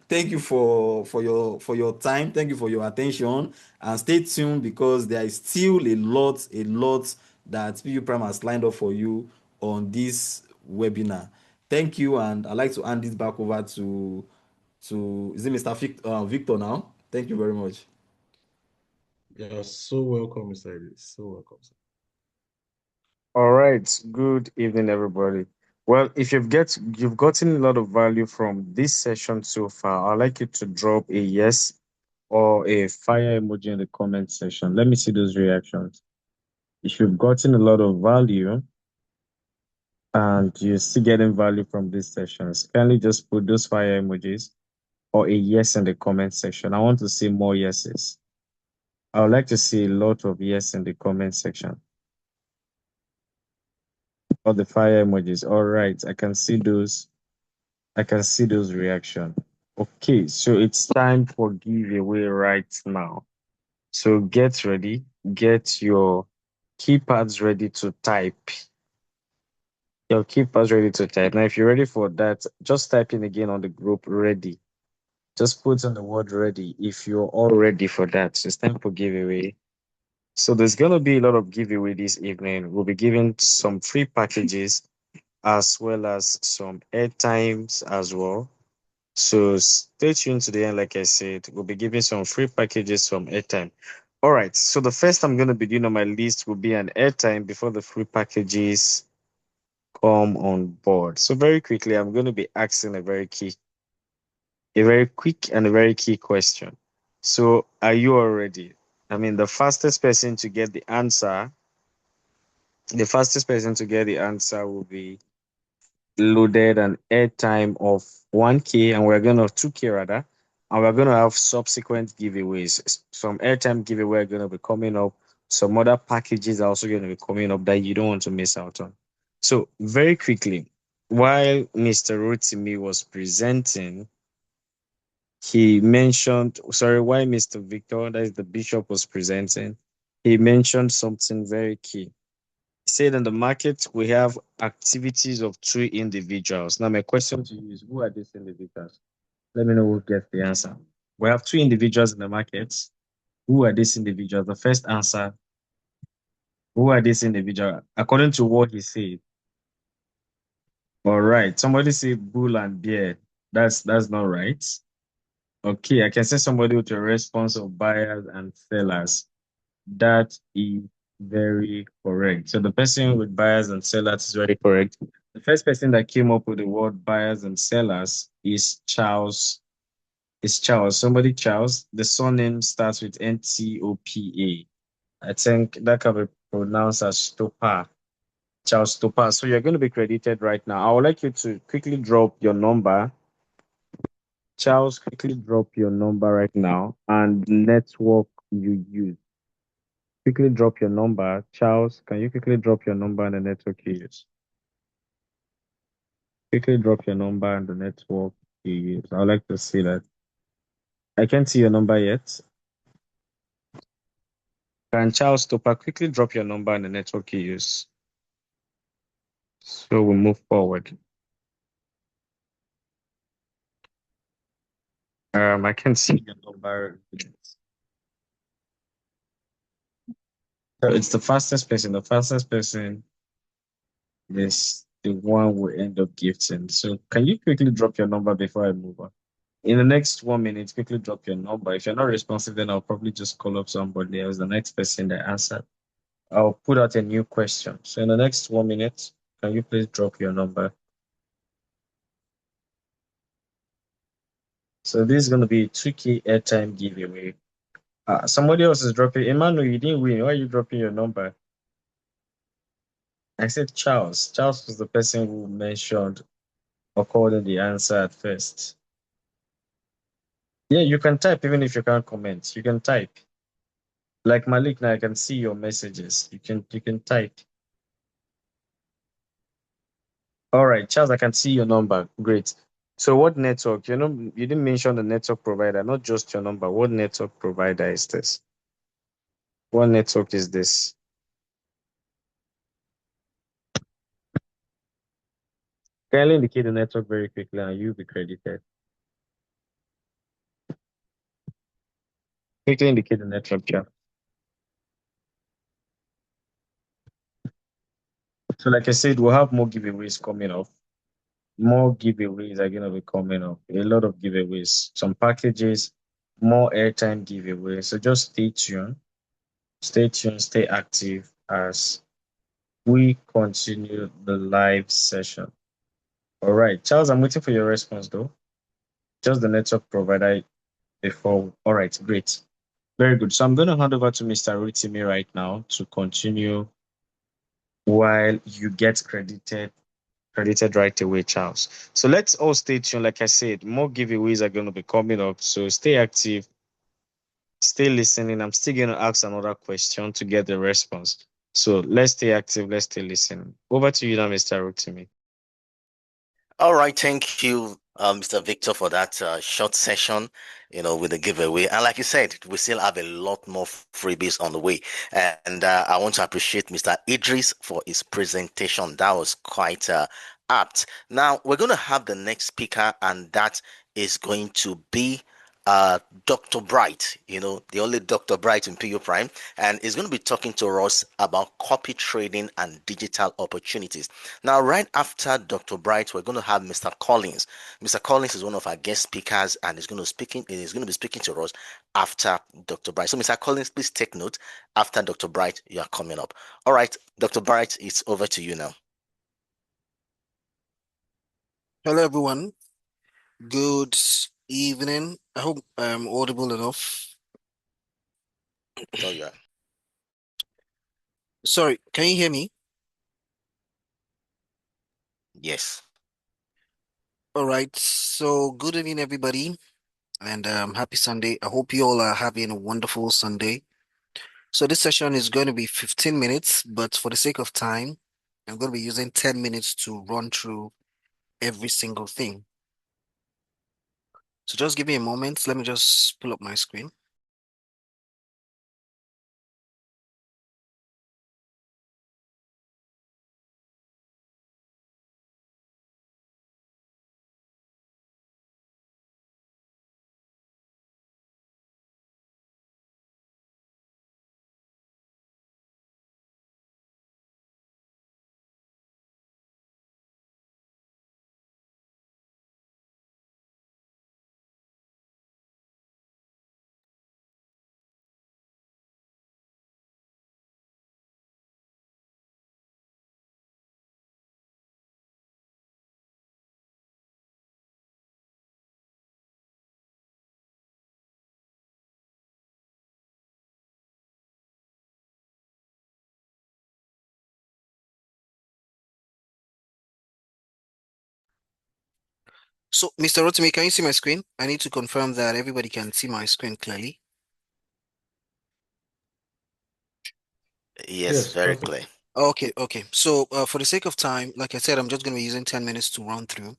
[SPEAKER 6] thank you for your time, thank you for your attention, and stay tuned because there is still a lot that PU Prime has lined up for you on this webinar. Thank you, and I'd like to hand this back over to is it Mr. Victor now? Thank you very much.
[SPEAKER 5] You're so welcome, Mr. Idris. So welcome, sir.
[SPEAKER 4] All right. Good evening, everybody. Well, if you've gotten a lot of value from this session so far, I'd like you to drop a yes or a fire emoji in the comment section. Let me see those reactions. If you've gotten a lot of value and you're still getting value from these sessions, kindly just put those fire emojis or a yes in the comment section. I want to see more yeses. I would like to see a lot of yes in the comment section. All the fire emojis. All right, I can see those. I can see those reaction. Okay, so it's time for giveaway right now. So get ready. Get your keypads ready to type. Your keypads ready to type. Now, if you're ready for that, just type in again on the group ready. Just put on the word ready if you're all ready for that. So it's time for giveaway. So there's gonna be a lot of giveaway this evening. We'll be giving some free packages as well as some airtimes as well. So stay tuned to the end. Like I said, we'll be giving some free packages, some airtime. All right. So the first I'm gonna be doing on my list will be an airtime before the free packages come on board. So very quickly, I'm gonna be asking a very quick and a very key question. So are you all ready? I mean, the fastest person to get the answer will be loaded an airtime of 1K, and we're gonna 2K rather, and we're gonna have subsequent giveaways. Some airtime giveaway are gonna be coming up. Some other packages are also gonna be coming up that you don't want to miss out on. So very quickly, while Mr. Rotimi was presenting, he mentioned, sorry, why Mr. Victor, that is the bishop, was presenting, he mentioned something very key. He said in the market we have activities of two individuals. Now, my question to you is, who are these individuals? Let me know who gets the answer. We have two individuals in the market. Who are these individuals? The first answer, who are these individuals? According to what he said. All right. Somebody said bull and bear. That's not right. Okay, I can say somebody with a response of buyers and sellers. That is very correct. So the person with buyers and sellers is very correct. The first person that came up with the word buyers and sellers is Charles. It's Charles. Somebody Charles. The surname starts with Ntopa. I think that can be pronounced as Stopa. Charles Stopa. So you're going to be credited right now. I would like you to quickly drop your number. Charles, quickly drop your number right now and the network you use. Quickly drop your number. Charles, can you quickly drop your number and the network you use? Quickly drop your number and the network you use. I would like to see that. I can't see your number yet. Can Charles Topa quickly drop your number and the network you use? So we move forward. I can see your number. So it's the fastest person. The fastest person is the one we end up gifting. So can you quickly drop your number before I move on? In the next 1 minute, quickly drop your number. If you're not responsive, then I'll probably just call up somebody else, the next person that answered. I'll put out a new question. So in the next 1 minute, can you please drop your number? So this is going to be a 2K airtime giveaway. Somebody else is dropping. Emmanuel, you didn't win. Why are you dropping your number? I said Charles. Charles was the person who mentioned or called in the answer at first. Yeah, you can type even if you can't comment. You can type. Like Malik, now I can see your messages. You can type. All right, Charles, I can see your number. Great. So what network? You didn't mention the network provider, not just your number. What network provider is this? What network is this? Kindly indicate the network very quickly and you'll be credited. Quickly indicate the network, Charles. So like I said, we'll have more giveaways coming up. More giveaways are going to be coming up. A lot of giveaways, some packages, more airtime giveaways. So just stay tuned. Stay tuned, stay active as we continue the live session. All right, Charles, I'm waiting for your response though. Just the network provider before. All right, great. Very good. So I'm going to hand over to Mr. Rotimi right now to continue while you get credited right away, Charles. So let's all stay tuned. Like I said, more giveaways are going to be coming up. So stay active, stay listening. I'm still going to ask another question to get the response. So let's stay active, let's stay listening. Over to you now, Mr. Rotimi.
[SPEAKER 1] All right, thank you, Mr. Victor, for that short session, with the giveaway. And like you said, we still have a lot more freebies on the way. And I want to appreciate Mr. Idris for his presentation. That was quite apt. Now, we're going to have the next speaker, and that is going to be Dr. Bright, the only Dr. Bright in PU Prime, and is going to be talking to us about copy trading and digital opportunities. Now, right after Dr. Bright, we're going to have Mr. Collins. Mr. Collins is one of our guest speakers and is going to be speaking to us after Dr. Bright. So, Mr. Collins, please take note. After Dr. Bright, you are coming up. All right, Dr. Bright, it's over to you now.
[SPEAKER 7] Hello, everyone. Good evening. I hope I'm audible enough.
[SPEAKER 1] Oh, yeah.
[SPEAKER 7] Sorry, can you hear me?
[SPEAKER 1] Yes.
[SPEAKER 7] All right. So, good evening, everybody, and happy Sunday. I hope you all are having a wonderful Sunday. So, this session is going to be 15 minutes, but for the sake of time, I'm going to be using 10 minutes to run through every single thing. So, just give me a moment. Let me just pull up my screen. So, Mr. Rotimi, can you see my screen? I need to confirm that everybody can see my screen clearly.
[SPEAKER 1] Yes,
[SPEAKER 5] Yes,
[SPEAKER 1] very
[SPEAKER 5] perfect.
[SPEAKER 1] clear.
[SPEAKER 7] Okay. So, for the sake of time, like I said, I'm just going to be using 10 minutes to run through,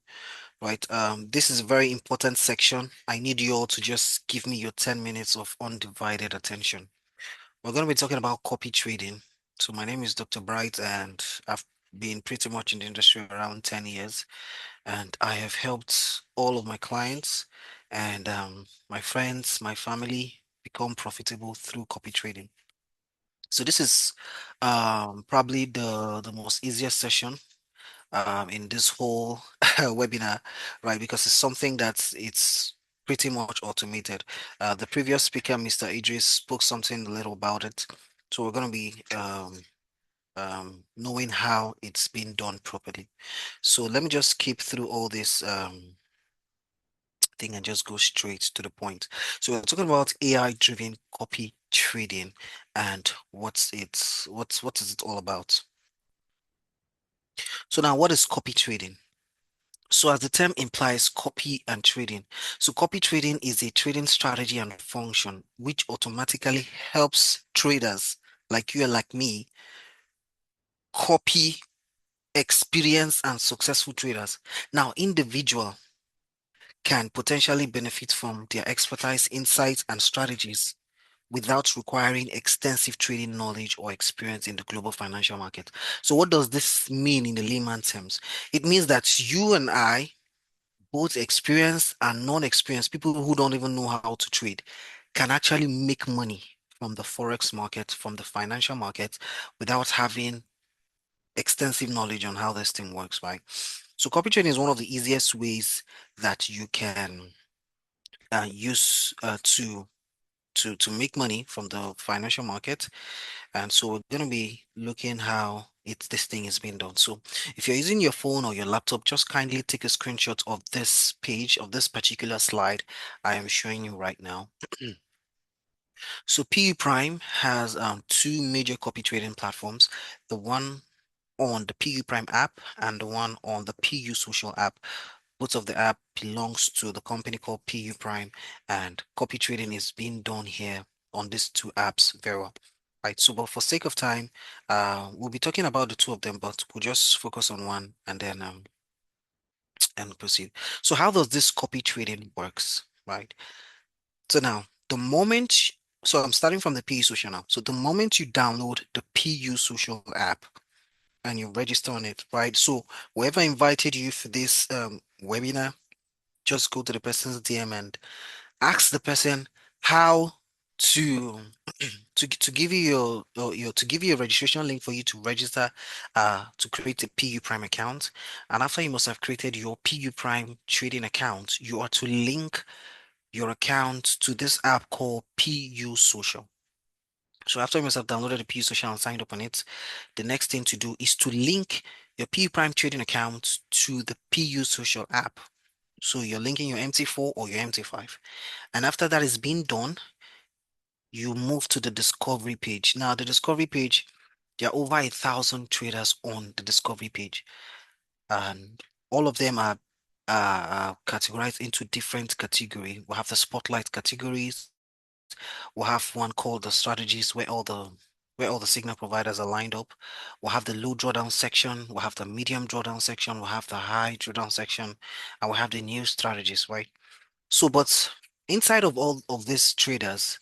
[SPEAKER 7] right? This is a very important section. I need you all to just give me your 10 minutes of undivided attention. We're going to be talking about copy trading. So, my name is Dr. Bright, and I've been pretty much in the industry around 10 years, and I have helped all of my clients and my friends, my family become profitable through copy trading. So this is probably the most easiest session in this whole webinar, right? Because it's something it's pretty much automated. The previous speaker, Mr. Idris, spoke something a little about it. So we're going to be knowing how it's been done properly. So let me just skip through all this thing and just go straight to the point. So we're talking about AI-driven copy trading and what is it all about? So now what is copy trading? So as the term implies, copy and trading. So copy trading is a trading strategy and function which automatically helps traders like you and like me copy experienced and successful traders. Now, individual can potentially benefit from their expertise, insights, and strategies without requiring extensive trading knowledge or experience in the global financial market. So what does this mean in the layman terms? It means that you and I, both experienced and non-experienced, people who don't even know how to trade, can actually make money from the forex market, from the financial market, without having extensive knowledge on how this thing works, right? So copy trading is one of the easiest ways that you can use to make money from the financial market. And so we're going to be looking how this thing is being done. So if you're using your phone or your laptop, just kindly take a screenshot of this page, of this particular slide I am showing you right now. So PU Prime has two major copy trading platforms, the one on the PU Prime app and the one on the PU Social app. Both of the app belongs to the company called PU Prime, and copy trading is being done here on these two apps very well. right? So, but for sake of time, we'll be talking about the two of them, but we'll just focus on one and then and proceed. So, how does this copy trading works, right? So now, the moment, so I'm starting from the PU Social now. So the moment you download the PU Social app and you register on it, right? So whoever invited you for this webinar, just go to the person's DM and ask the person how to to give you your to give you a registration link for you to register to create a PU Prime account. And after you must have created your PU Prime trading account, you are to link your account to this app called PU Social. So after you must have downloaded the PU Social and signed up on it, the next thing to do is to link your PU Prime trading account to the PU Social app. So you're linking your MT4 or your MT5. And after that is being done, you move to the discovery page. Now the discovery page, there are over 1,000 traders on the discovery page. And all of them are categorized into different category. We have the spotlight categories. We'll have one called the strategies where all the signal providers are lined up. We'll have the low drawdown section, we'll have the medium drawdown section, we'll have the high drawdown section, and we'll have the new strategies, right? So, but inside of all of these traders,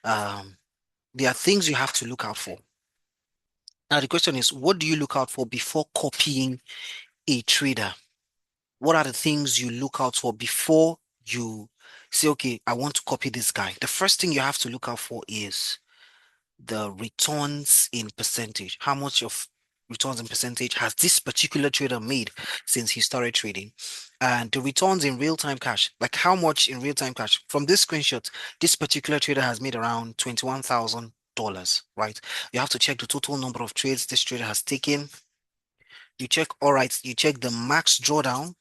[SPEAKER 7] there are things you have to look out for. Now, the question is, what do you look out for before copying a trader? What are the things you look out for before you say, okay, I want to copy this guy? The first thing you have to look out for is the returns in percentage. How much of returns in percentage has this particular trader made since he started trading? And the returns in real-time cash, like how much in real-time cash? From this screenshot, this particular trader has made around $21,000, right? You have to check the total number of trades this trader has taken. You check, all right, you check the max drawdown,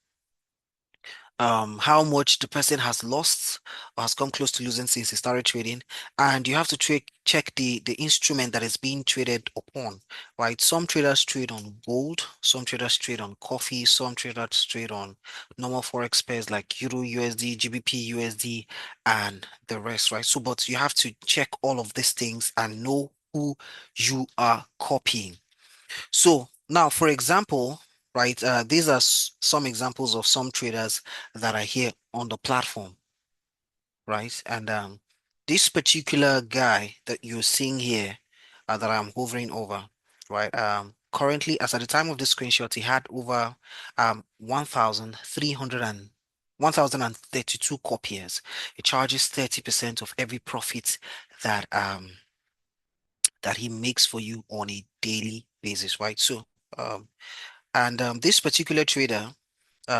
[SPEAKER 7] how much the person has lost or has come close to losing since he started trading, and you have to check the instrument that is being traded upon, right? Some traders trade on gold, some traders trade on coffee, some traders trade on normal forex pairs like Euro USD, GBP USD, and the rest, right? So, but you have to check all of these things and know who you are copying. So now, for example, right, these are some examples of some traders that are here on the platform, right? And this particular guy that you're seeing here that I'm hovering over, right? Currently, as at the time of this screenshot, he had over 1,032 copiers. He charges 30% of every profit that that he makes for you on a daily basis, right? So this particular trader,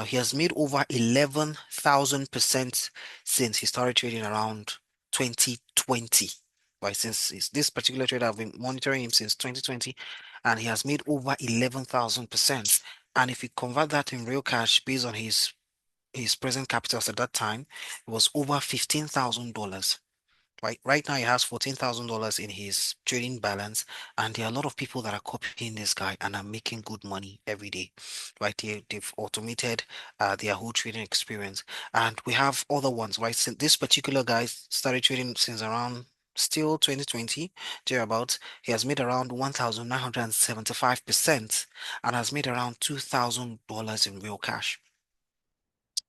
[SPEAKER 7] he has made over 11,000% since he started trading around 2020. Right, since this particular trader, I've been monitoring him since 2020, and he has made over 11,000%. And if you convert that in real cash based on his present capitals at that time, it was over $15,000. Right now he has $14,000 in his trading balance, and there are a lot of people that are copying this guy and are making good money every day, right? They've automated their whole trading experience, and we have other ones, right? Since this particular guy started trading since around still 2020 thereabouts, he has made around 1,975% and has made around $2,000 in real cash.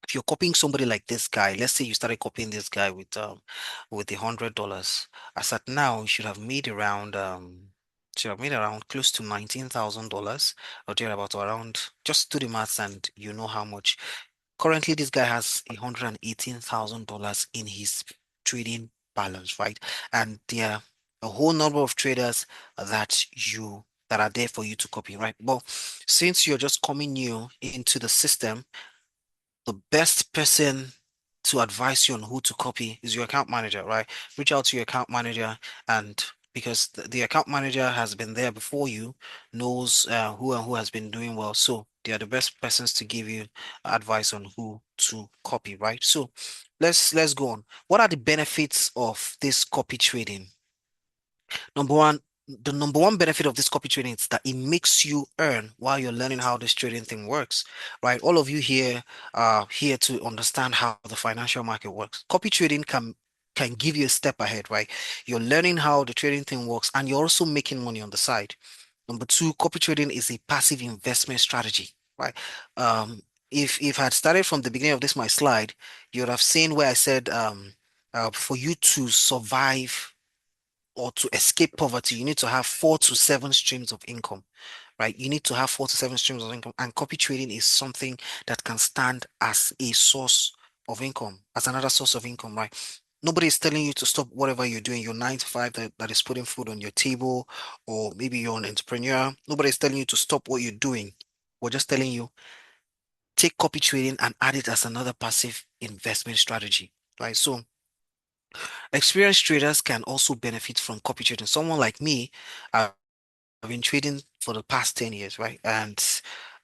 [SPEAKER 7] If you're copying somebody like this guy, let's say you started copying this guy with $100, as at now you should have made around close to $19,000 or thereabout, or around, just do the maths and you know how much. Currently, this guy has $118,000 in his trading balance, right? And there are a whole number of traders that are there for you to copy, right? Well, since you're just coming new into the system, the best person to advise you on who to copy is your account manager, right? Reach out to your account manager, and because the account manager has been there before you, knows who and who has been doing well. So they are the best persons to give you advice on who to copy, right? So let's go on. What are the benefits of this copy trading? The number one benefit of this copy trading is that it makes you earn while you're learning how this trading thing works, right? All of you here are here to understand how the financial market works. Copy trading can can give you a step ahead, right? You're learning how the trading thing works, and you're also making money on the side. Number two, copy trading is a passive investment strategy, right? If I had started from the beginning of this my slide, you would have seen where I said for you to survive or to escape poverty, you need to have 4 to 7 streams of income, right? You need to have 4 to 7 streams of income, and copy trading is something that can stand as a source of income, as another source of income, right? Nobody is telling you to stop whatever you're doing, your 9 to 5 that is putting food on your table, or maybe you're an entrepreneur. Nobody is telling you to stop what you're doing. We're just telling you, take copy trading and add it as another passive investment strategy, right? So experienced traders can also benefit from copy trading. Someone like me, I've been trading for the past 10 years, right? And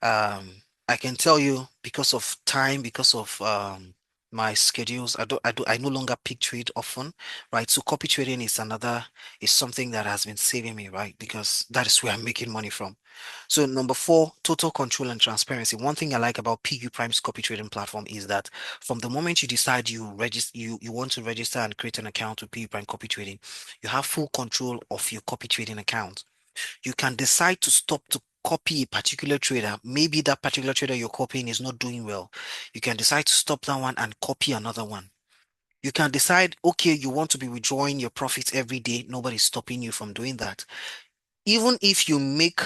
[SPEAKER 7] I can tell you, because of time, because of my schedules, I no longer pick trade often, right? So copy trading is something that has been saving me, right? Because that is where I'm making money from. So number four, total control and transparency. One thing I like about PU Prime's copy trading platform is that from the moment you decide you want to register and create an account with PU Prime Copy Trading, you have full control of your copy trading account. You can decide to stop to copy a particular trader. Maybe that particular trader you're copying is not doing well. You can decide to stop that one and copy another one. You can decide, okay, you want to be withdrawing your profits every day. Nobody's stopping you from doing that. Even if you make,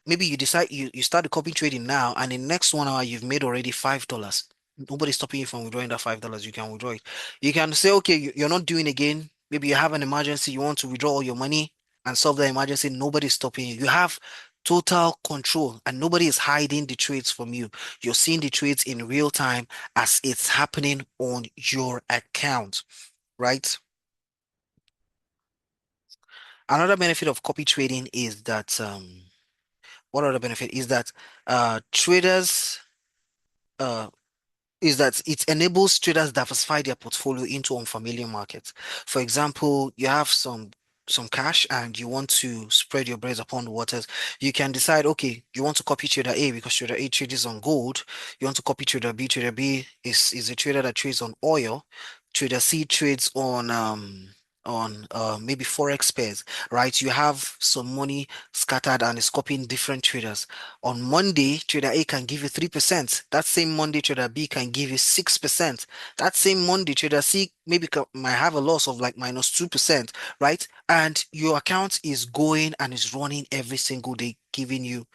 [SPEAKER 7] maybe you decide you start the copy trading now, and in the next 1 hour you've made already $5. Nobody's stopping you from withdrawing that $5. You can withdraw it. You can say, okay, you're not doing again. Maybe you have an emergency, you want to withdraw all your money and solve the emergency. Nobody's stopping you. You have total control, and nobody is hiding the trades from you. You're seeing the trades in real time as it's happening on your account, right? Another benefit of copy trading is that what other benefit is that traders uh, is that it enables traders diversify their portfolio into unfamiliar markets. For example, you have some cash and you want to spread your bread upon the waters. You can decide, okay, you want to copy trader A because trader A trades on gold. You want to copy trader B. Trader B is a trader that trades on oil. Trader C trades on maybe forex pairs, right? You have some money scattered and is copying different traders. On Monday, trader A can give you 3%. That same Monday, trader B can give you 6%. That same Monday, trader C maybe might have a loss of like minus 2%, right? And your account is going and is running every single day, giving you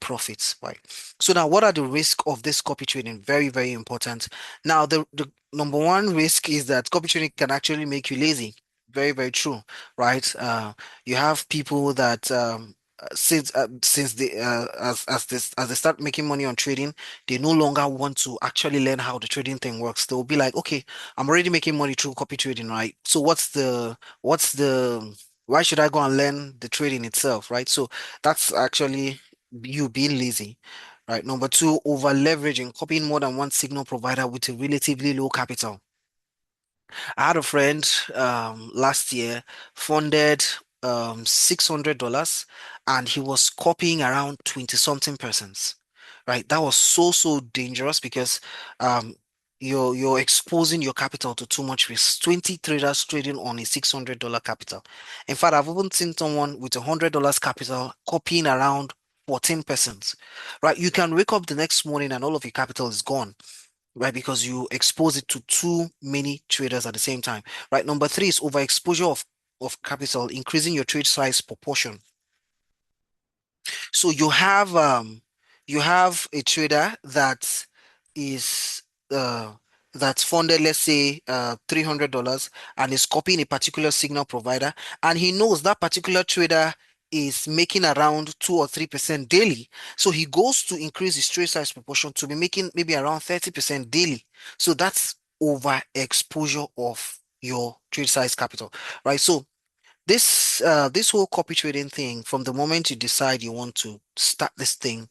[SPEAKER 7] profits, right? So now, what are the risks of this copy trading? Very, very important. Now, the number one risk is that copy trading can actually make you lazy. Very, very true, right? You have people that since they as they start making money on trading, they no longer want to actually learn how the trading thing works. They'll be like, okay, I'm already making money through copy trading, right? So what's the why should I go and learn the trading itself, right? So that's actually you being lazy. Right. Number two, over leveraging, copying more than one signal provider with a relatively low capital. I had a friend last year funded $600, and he was copying around 20 something persons. Right. That was so dangerous because um you're exposing your capital to too much risk. 20 traders trading on a $600 capital. In fact, I've even seen someone with $100 capital copying around 14 persons. Right. You can wake up the next morning and all of your capital is gone, right? Because you expose it to too many traders at the same time, right? Number three is overexposure of capital, increasing your trade size proportion. So you have a trader that is that's funded, let's say $300, and is copying a particular signal provider, and he knows that particular trader is making around 2 or 3% daily. So he goes to increase his trade size proportion to be making maybe around 30% daily. So that's overexposure of your trade size capital, right? So this whole copy trading thing, from the moment you decide you want to start this thing,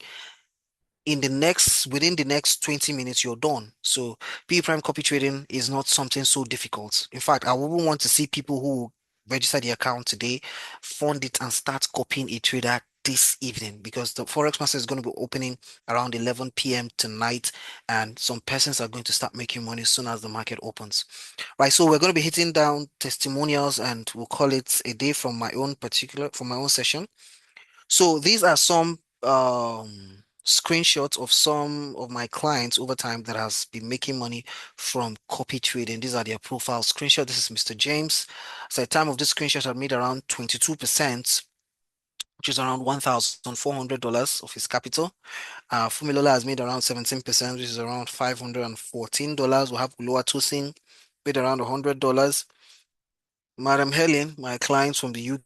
[SPEAKER 7] within the next 20 minutes you're done. So P prime copy trading is not something so difficult. In fact, I wouldn't want to see people who register the account today, fund it and start copying a trader this evening, because the Forex Master is going to be opening around 11 p.m. tonight, and some persons are going to start making money as soon as the market opens. Right, so we're going to be hitting down testimonials, and we'll call it a day from my own session. So these are some screenshots of some of my clients over time that has been making money from copy trading. These are their profile screenshot. This is Mr. James. So at the time of this screenshot, I made around 22%, which is around $1,400 of his capital. Fumilola has made around 17%, which is around $514. We have Loa Tosin made around $100. Madam Helen, my client from the UK,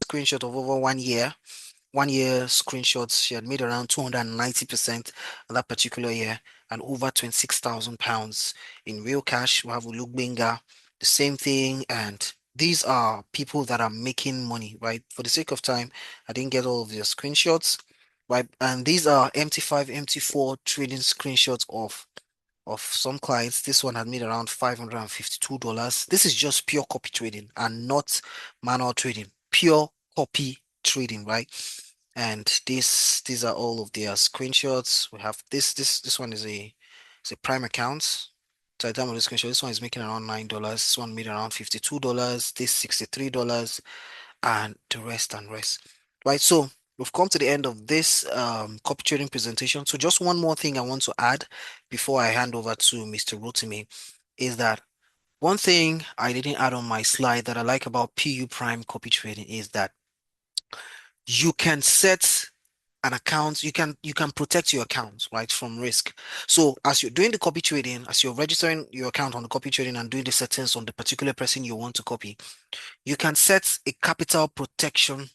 [SPEAKER 7] screenshot of over 1 year. 1 year screenshots, she had made around 290% that particular year, and over 26,000 pounds in real cash. We have Ulugbenga, the same thing. And these are people that are making money, right? For the sake of time, I didn't get all of their screenshots, right? And these are MT5, MT4 trading screenshots of some clients. This one had made around $552. This is just pure copy trading and not manual trading, pure copy trading, right? And these are all of their screenshots. We have this one is a prime account. So at the time of the screenshot, this one is making around $9. This one made around $52. This $63, and the rest and rest. Right. So we've come to the end of this copy trading presentation. So just one more thing I want to add before I hand over to Mr. Rotimi is that one thing I didn't add on my slide that I like about PU Prime copy trading is that you can set an account, you can protect your account, right, from risk. So as you're doing the copy trading, as you're registering your account on the copy trading and doing the settings on the particular person you want to copy, you can set a capital protection.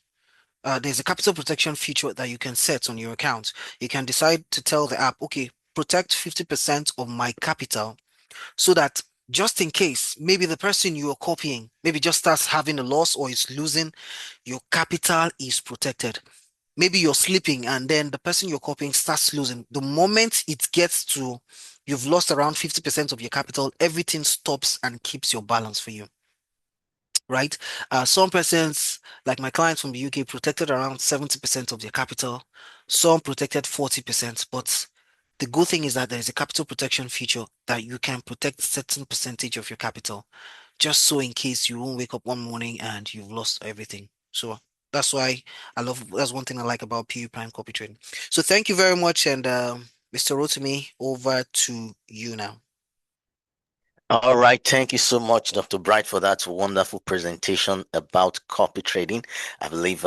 [SPEAKER 7] There's a capital protection feature that you can set on your account. You can decide to tell the app, okay, protect 50% of my capital, so that just in case, maybe the person you are copying maybe just starts having a loss or is losing, your capital is protected. Maybe you're sleeping and then the person you're copying starts losing. The moment it gets to, you've lost around 50% of your capital, everything stops and keeps your balance for you. Right? Some persons, like my clients from the UK, protected around 70% of their capital. Some protected 40%. But the good thing is that there is a capital protection feature that you can protect certain percentage of your capital, just so in case you won't wake up one morning and you've lost everything. So that's why that's one thing I like about PU Prime copy trading. So thank you very much. And Mr. Rotimi, over to you now.
[SPEAKER 1] All right, thank you so much, Dr. Bright, for that wonderful presentation about copy trading. I believe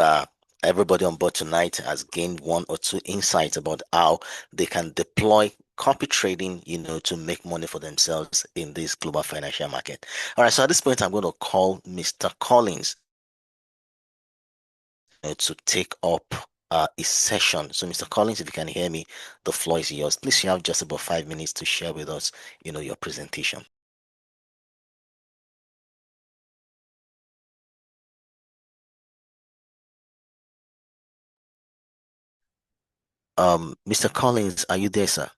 [SPEAKER 1] everybody on board tonight has gained one or two insights about how they can deploy copy trading, to make money for themselves in this global financial market. All right, so at this point, I'm going to call Mr. Collins to take up a session. So, Mr. Collins, if you can hear me, the floor is yours. Please, you have just about 5 minutes to share with us, your presentation. Mr. Collins, are you there, sir?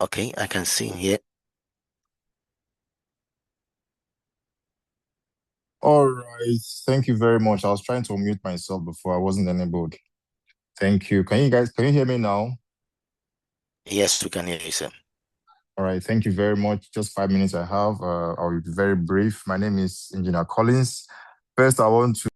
[SPEAKER 1] Okay, I can see him here.
[SPEAKER 8] All right. Thank you very much. I was trying to unmute myself before. I wasn't enabled. Thank you. Can you hear me now?
[SPEAKER 1] Yes, we can hear you, sir.
[SPEAKER 8] All right. Thank you very much. Just 5 minutes I have. I'll be very brief. My name is Engineer Collins. First, I want to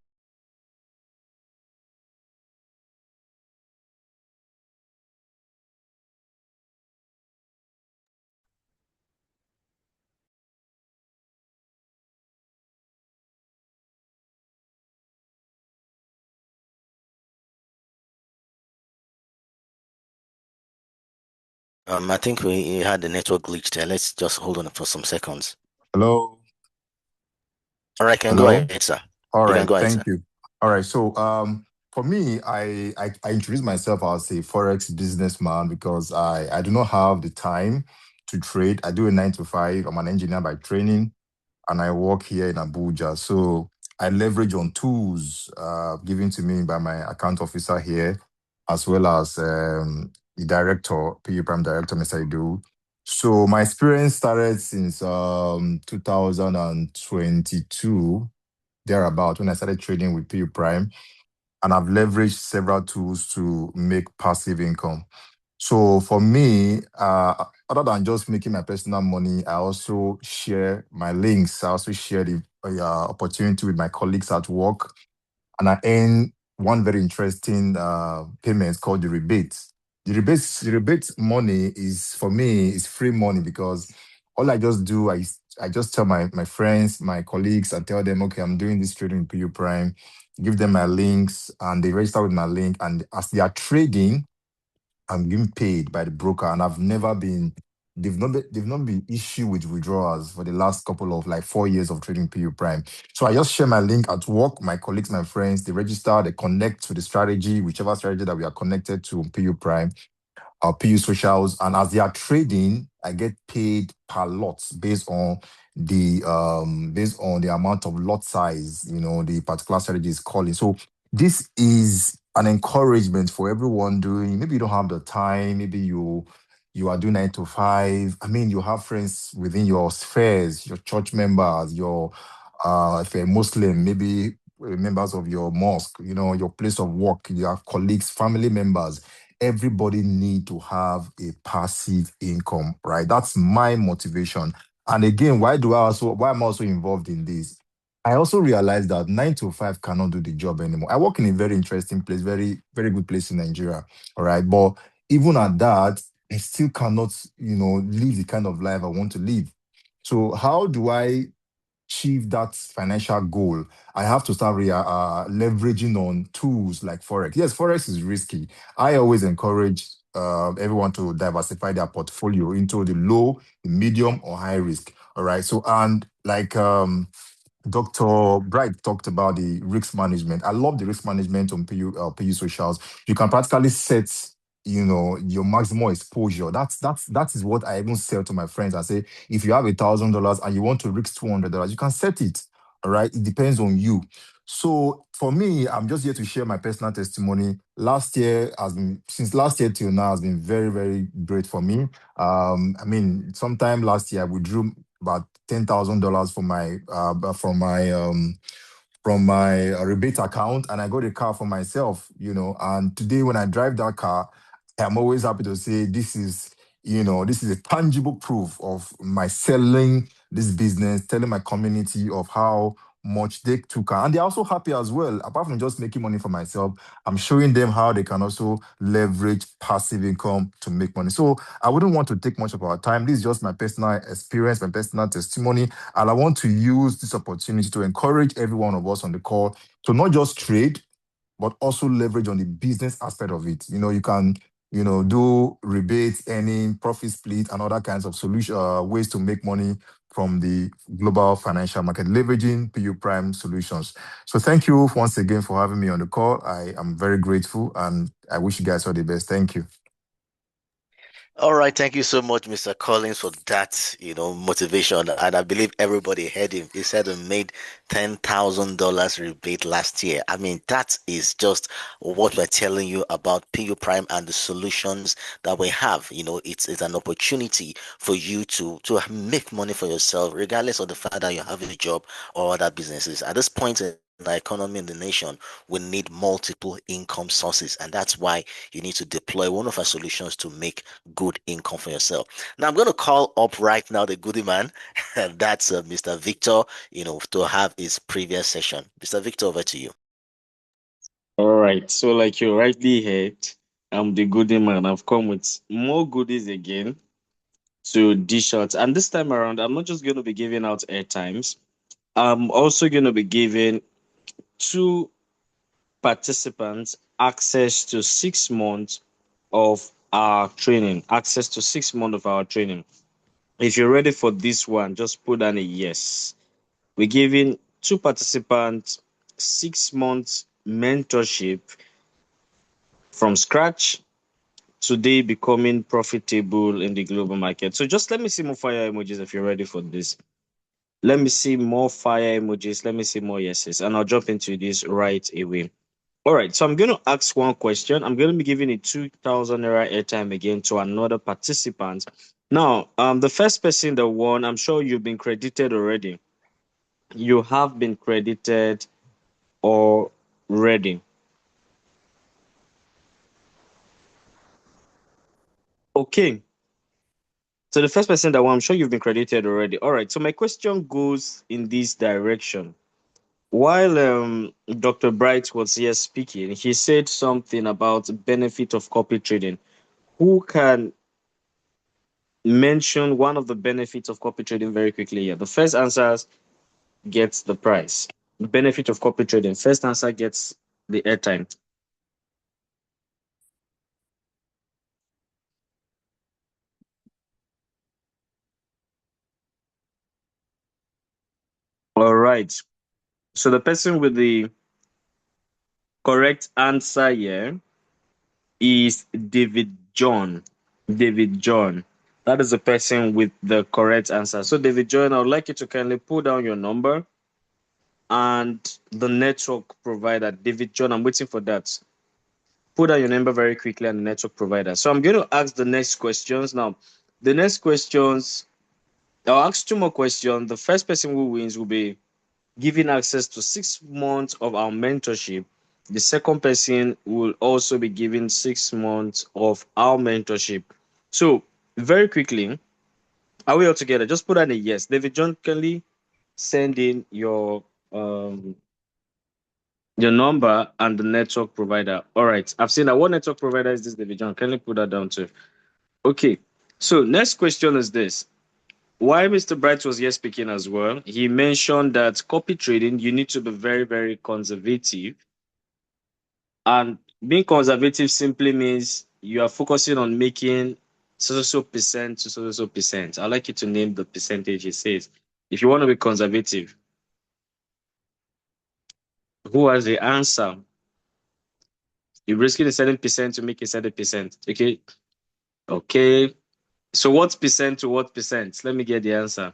[SPEAKER 1] I think we had the network glitch there. Let's just hold on for some seconds.
[SPEAKER 8] Hello.
[SPEAKER 1] All right, can
[SPEAKER 8] Hello?
[SPEAKER 1] go ahead, sir.
[SPEAKER 8] All
[SPEAKER 1] You
[SPEAKER 8] right.
[SPEAKER 1] can go ahead,
[SPEAKER 8] Thank
[SPEAKER 1] sir.
[SPEAKER 8] you. All right. So, for me, I introduce myself as a forex businessman because I do not have the time to trade. I do a 9 to 5. I'm an engineer by training, and I work here in Abuja. So I leverage on tools given to me by my account officer here, as well as the director, PU Prime Director, Mr. Idu. So my experience started since 2022, thereabout, when I started trading with PU Prime, and I've leveraged several tools to make passive income. So for me, other than just making my personal money, I also share my links. I also share the opportunity with my colleagues at work, and I earn one very interesting payment called the rebate. The rebate money is, for me, is free money, because all I just do, I just tell my friends, my colleagues, and tell them, okay, I'm doing this trading in PU Prime, give them my links, and they register with my link, and as they are trading, I'm getting paid by the broker, and I've never been. They've not been issue with withdrawals for the last couple of, like, 4 years of trading PU Prime. So I just share my link at work, my colleagues, my friends, they register, they connect to the strategy, whichever strategy that we are connected to on PU Prime, our PU socials, and as they are trading, I get paid per lot based on the amount of lot size, the particular strategy is calling. So this is an encouragement for everyone doing. Maybe you don't have the time. Maybe you are doing 9 to 5. I mean, you have friends within your spheres, your church members, your if you're a Muslim, maybe members of your mosque, your place of work, your colleagues, family members. Everybody need to have a passive income, right? That's my motivation. And again, why am I also involved in this? I also realized that 9 to 5 cannot do the job anymore. I work in a very interesting place, very, very good place in Nigeria. All right. But even at that, I still cannot, live the kind of life I want to live. So how do I achieve that financial goal? I have to start leveraging on tools like Forex. Yes, Forex is risky. I always encourage everyone to diversify their portfolio into the low, the medium, or high risk. All right. So, and like Dr. Bright talked about the risk management. I love the risk management on PU socials. You can practically set, your maximum exposure. That is what I even sell to my friends. I say, if you have $1,000 and you want to risk $200, you can set it. All right. It depends on you. So for me, I'm just here to share my personal testimony. Since last year till now, has been very, very great for me. I mean, sometime last year I withdrew about $10,000 from my rebate account, and I got a car for myself. And today, when I drive that car, I'm always happy to say this is a tangible proof of my selling this business, telling my community of how much they took, and they're also happy as well. Apart from just making money for myself, I'm showing them how they can also leverage passive income to make money. So I wouldn't want to take much of our time. This is just my personal experience, my personal testimony, and I want to use this opportunity to encourage every one of us on the call to not just trade, but also leverage on the business aspect of it. You can, do rebates, earning, profit split, and other kinds of ways to make money from the global financial market, leveraging PU Prime solutions. So thank you once again for having me on the call. I am very grateful, and I wish you guys all the best. Thank you.
[SPEAKER 1] All right, thank you so much, Mr. Collins, for that, motivation. And I believe everybody heard him. He said he made $10,000 rebate last year. I mean, that is just what we're telling you about PU Prime and the solutions that we have. It's an opportunity for you to make money for yourself, regardless of the fact that you're having a job or other businesses. At this point in the economy in the nation, we need multiple income sources, and that's why you need to deploy one of our solutions to make good income for yourself. Now, I'm going to call up right now the goodie man, and that's Mr. Victor, to have his previous session. Mr. Victor, over to you.
[SPEAKER 4] All right. So, like you rightly heard, I'm the goodie man. I've come with more goodies again to dish out. And this time around, I'm not just going to be giving out airtimes. I'm also going to be giving 2 participants access to 6 months of our training. Access to 6 months of our training. If you're ready for this one, just put down a yes. We're giving 2 participants 6 months mentorship from scratch, today becoming profitable in the global market. So just let me see more fire emojis if you're ready for this. Let me see more fire emojis. Let me see more yeses. And I'll jump into this right away. All right. So I'm going to ask one question. I'm going to be giving a 2,000 naira airtime again to another participant. Now, the first person that won, I'm sure you've been credited already. You have been credited already. Okay. So the first person that won, I'm sure you've been credited already. All right. So my question goes in this direction. While Dr. Bright was here speaking, he said something about benefit of copy trading. Who can mention one of the benefits of copy trading very quickly here? The first answer gets the prize. Benefit of copy trading. First answer gets the airtime. All right. So the person with the correct answer here is David John. David John. That is the person with the correct answer. So David John, I would like you to kindly put down your number and the network provider. David John, I'm waiting for that. Put down your number very quickly and the network provider. So I'm going to ask the next questions. Now, the next questions, I'll ask two more questions. The first person who wins will be given access to 6 months of our mentorship. The second person will also be given 6 months of our mentorship. So, very quickly, are we all together? Just put on a yes. David John, kindly send in your number and the network provider. All right. I've seen that. What network provider is this, David John? Kindly put that down too. Okay. So, next question is this. While Mr. Bright was here speaking as well, he mentioned that copy trading, you need to be very, very conservative. And being conservative simply means you are focusing on making so percent to so percent. I'd like you to name the percentage he says. If you want to be conservative, who has the answer? You're risking a certain percent to make a certain percent. Okay. Okay. So what percent to what percent? Let me get the answer.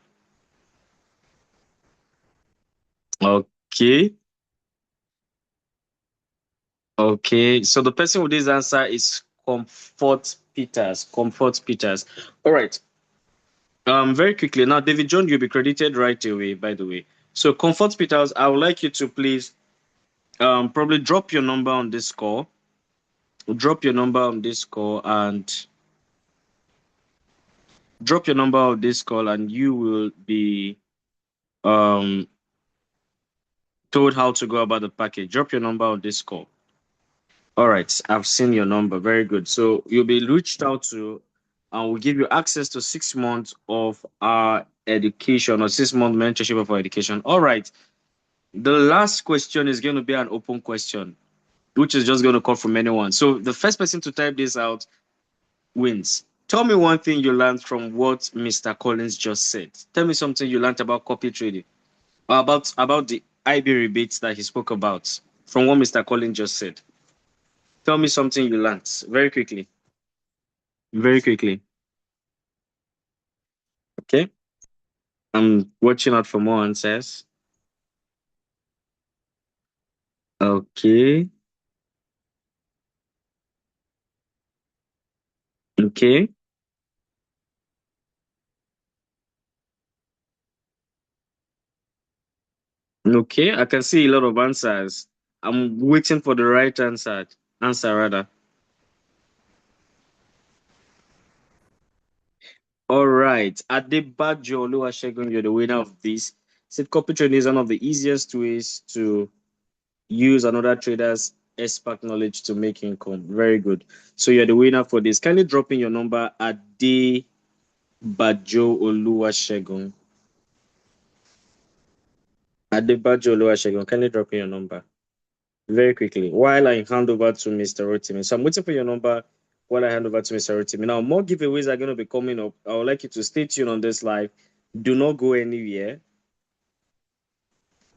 [SPEAKER 4] Okay. Okay. So the person with this answer is Comfort Peters. Comfort Peters. All right. Very quickly now, David John, you'll be credited right away, by the way. So, Comfort Peters, I would like you to please probably drop your number on this call. Drop your number on this call and drop your number on this call, and you will be told how to go about the package. Drop your number on this call. All right, I've seen your number. Very good. So you'll be reached out to, and we'll give you access to 6 months of our education or 6-month mentorship of our education. All right. The last question is going to be an open question, which is just going to come from anyone. So the first person to type this out wins. Tell me one thing you learned from what Mr. Collins just said. Tell me something you learned about copy trading, or about the IB rebates that he spoke about from what Mr. Collins just said. Tell me something you learned very quickly. Very quickly. Okay. I'm watching out for more answers. Okay. Okay. Okay. I can see a lot of answers. I'm waiting for the right answer. Answer rather. All right. Adebajo Oluwasegun, you're the winner of this. Said copy trading is one of the easiest ways to use another trader's expert knowledge to make income. Very good. So you're the winner for this. Kindly drop in your number Adebajo Oluwasegun. Adebajo Oluwasegun, kindly drop in your number very quickly while I hand over to Mr. Rotimi. So I'm waiting for your number while I hand over to Mr. Rotimi. Now, more giveaways are going to be coming up. I would like you to stay tuned on this live. Do not go anywhere.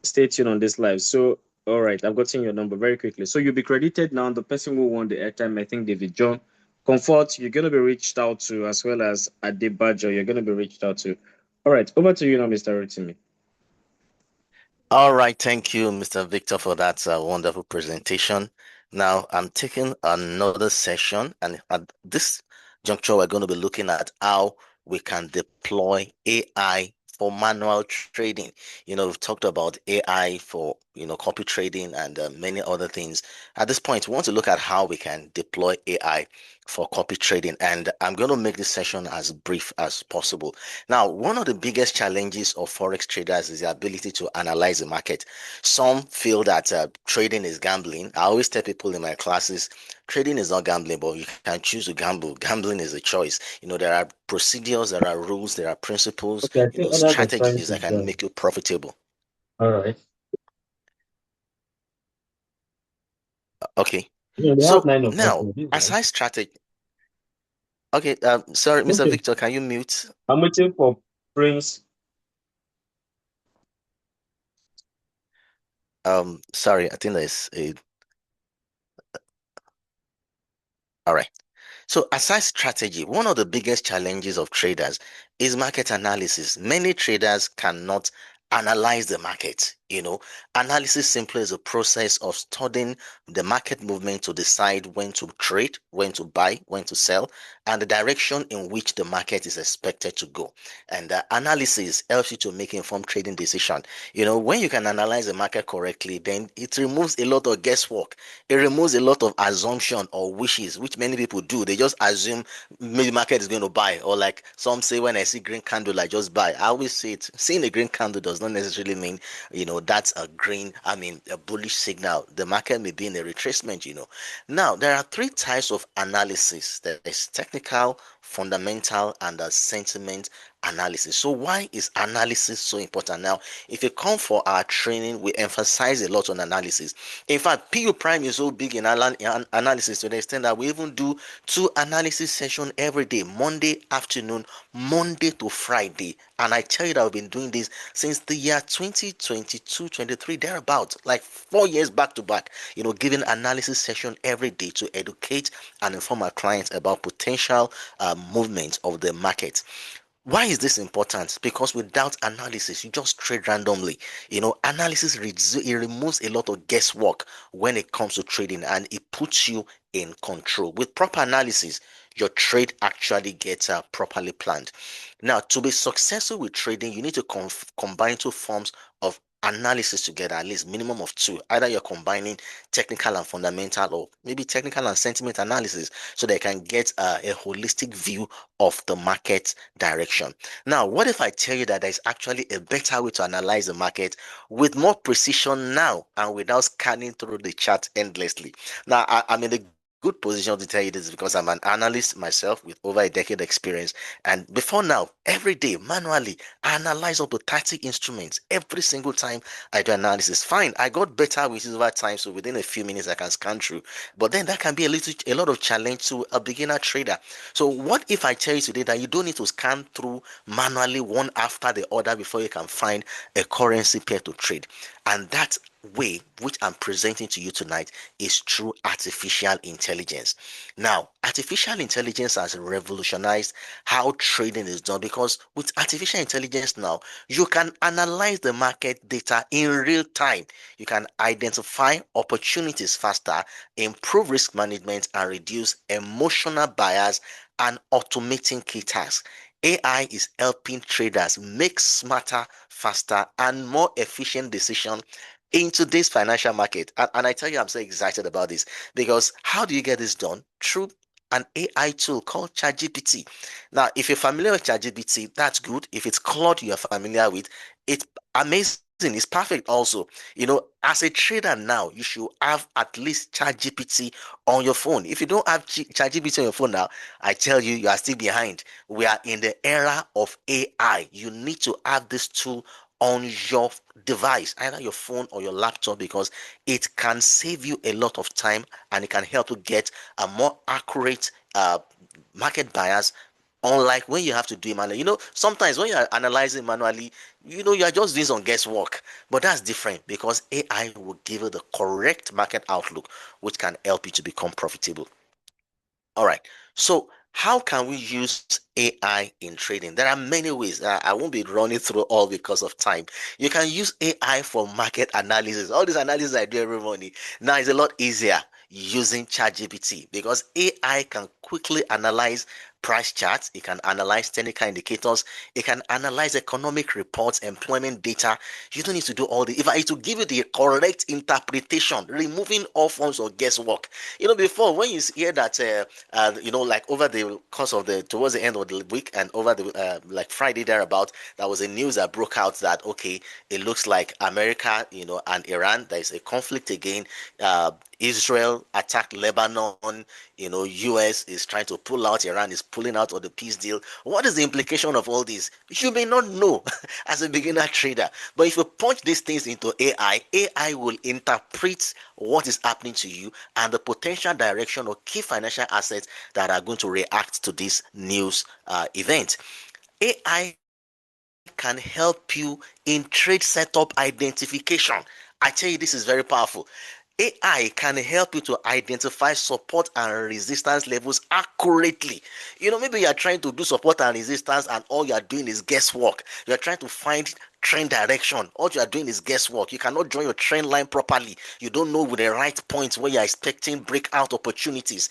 [SPEAKER 4] Stay tuned on this live. So, all right, I've gotten your number very quickly. So you'll be credited now. The person who won the airtime, I think David John. Comfort, you're going to be reached out to, as well as Adebajo, you're going to be reached out to. All right, over to you now, Mr. Rotimi.
[SPEAKER 1] All right, thank you, Mr. Victor, for that wonderful presentation. Now, I'm taking another session, and at this juncture, we're going to be looking at how we can deploy AI for manual trading. We've talked about AI for, copy trading and many other things. At this point, we want to look at how we can deploy AI for copy trading. And I'm going to make this session as brief as possible. Now, one of the biggest challenges of Forex traders is the ability to analyze the market. Some feel that trading is gambling. I always tell people in my classes, trading is not gambling, but you can choose to gamble. Gambling is a choice. There are procedures, there are rules, there are principles,
[SPEAKER 4] Okay, I think others are trying
[SPEAKER 1] strategies
[SPEAKER 4] to
[SPEAKER 1] that can
[SPEAKER 4] join.
[SPEAKER 1] make you profitable.
[SPEAKER 4] All right.
[SPEAKER 1] Okay.
[SPEAKER 4] Yeah, they have
[SPEAKER 1] So
[SPEAKER 4] nine of us.
[SPEAKER 1] now,
[SPEAKER 4] So this is nice.
[SPEAKER 1] aside strategy, okay, sorry, Mr.
[SPEAKER 4] Okay,
[SPEAKER 1] Victor, can you mute?
[SPEAKER 4] I'm waiting for Prince.
[SPEAKER 1] Sorry, I think there's a, all right. So, aside strategy, one of the biggest challenges of traders is market analysis. Many traders cannot analyze the market. Analysis simply is a process of studying the market movement to decide when to trade, when to buy, when to sell, and the direction in which the market is expected to go. And analysis helps you to make informed trading decision. When you can analyze the market correctly, then it removes a lot of guesswork. It removes a lot of assumption or wishes, which many people do. They just assume maybe market is going to buy, or like some say, when I see green candle, I just buy. I always say it. Seeing a green candle does not necessarily mean that's a bullish signal. The market may be in a retracement. Now, there are three types of analysis. There is technical, fundamental, and a sentiment analysis. So why is analysis so important? Now, if you come for our training, we emphasize a lot on analysis. In fact, PU Prime is so big in analysis to the extent that we even do 2 analysis sessions every day, Monday afternoon, Monday to Friday. And I tell you that I've been doing this since the year 2022, 23, thereabout, like 4 years back to back, giving analysis session every day to educate and inform our clients about potential movement of the market. Why is this important? Because without analysis, you just trade randomly. Analysis it removes a lot of guesswork when it comes to trading, and it puts you in control. With proper analysis, your trade actually gets properly planned. Now, to be successful with trading, you need to combine two forms of analysis together, at least minimum of two. Either you're combining technical and fundamental, or maybe technical and sentiment analysis, so they can get a holistic view of the market direction. Now, what if I tell you that there's actually a better way to analyze the market with more precision now and without scanning through the chart endlessly? Now, I'm in a good position to tell you this because I'm an analyst myself with over a decade experience. And before now, every day, manually, I analyze up to 30 instruments every single time I do analysis. Fine, I got better with it over time, so within a few minutes I can scan through. But then that can be a lot of challenge to a beginner trader. So what if I tell you today that you don't need to scan through manually one after the other before you can find a currency pair to trade? And that way which I'm presenting to you tonight is through artificial intelligence. Now, artificial intelligence has revolutionized how trading is done, because with artificial intelligence now, you can analyze the market data in real time. You can identify opportunities faster, improve risk management, and reduce emotional bias, and automating key tasks. AI is helping traders make smarter, faster, and more efficient decisions in today's financial market. And I tell you, I'm so excited about this, because how do you get this done? Through an AI tool called ChatGPT. Now, if you're familiar with ChatGPT, that's good. If it's Claude you're familiar with, it's amazing. It's perfect also. As a trader now, you should have at least ChatGPT on your phone. If you don't have ChatGPT on your phone now, I tell you, you are still behind. We are in the era of AI. You need to have this tool on your device, either your phone or your laptop, because it can save you a lot of time and it can help you get a more accurate market bias. Unlike when you have to do it manually. Sometimes when you're analyzing manually, you're just doing some guesswork. But that's different, because AI will give you the correct market outlook, which can help you to become profitable. All right. So, how can we use AI in trading? There are many ways. I won't be running through all because of time. You can use AI for market analysis. All this analysis I do every morning now is a lot easier using ChatGPT, because AI can quickly analyze price charts, it can analyze technical indicators, it can analyze economic reports, employment data. You don't need to do all the, if I to give you the correct interpretation, removing all forms of guesswork. Before, when you hear that like over the course of towards the end of the week and over the like Friday thereabout, there was a news that broke out that okay, it looks like America, and Iran, there is a conflict again. Israel attacked Lebanon. US is trying to pull out. Iran is pulling out of the peace deal. What is the implication of all this? You may not know as a beginner trader, but if you punch these things into AI will interpret what is happening to you and the potential direction or key financial assets that are going to react to this news event. AI can help you in trade setup identification. I tell you, this is very powerful. AI can help you to identify support and resistance levels accurately. Maybe you are trying to do support and resistance and all you are doing is guesswork. You are trying to find trend direction. All you are doing is guesswork. You cannot draw your trend line properly. You don't know with the right points where you are expecting breakout opportunities.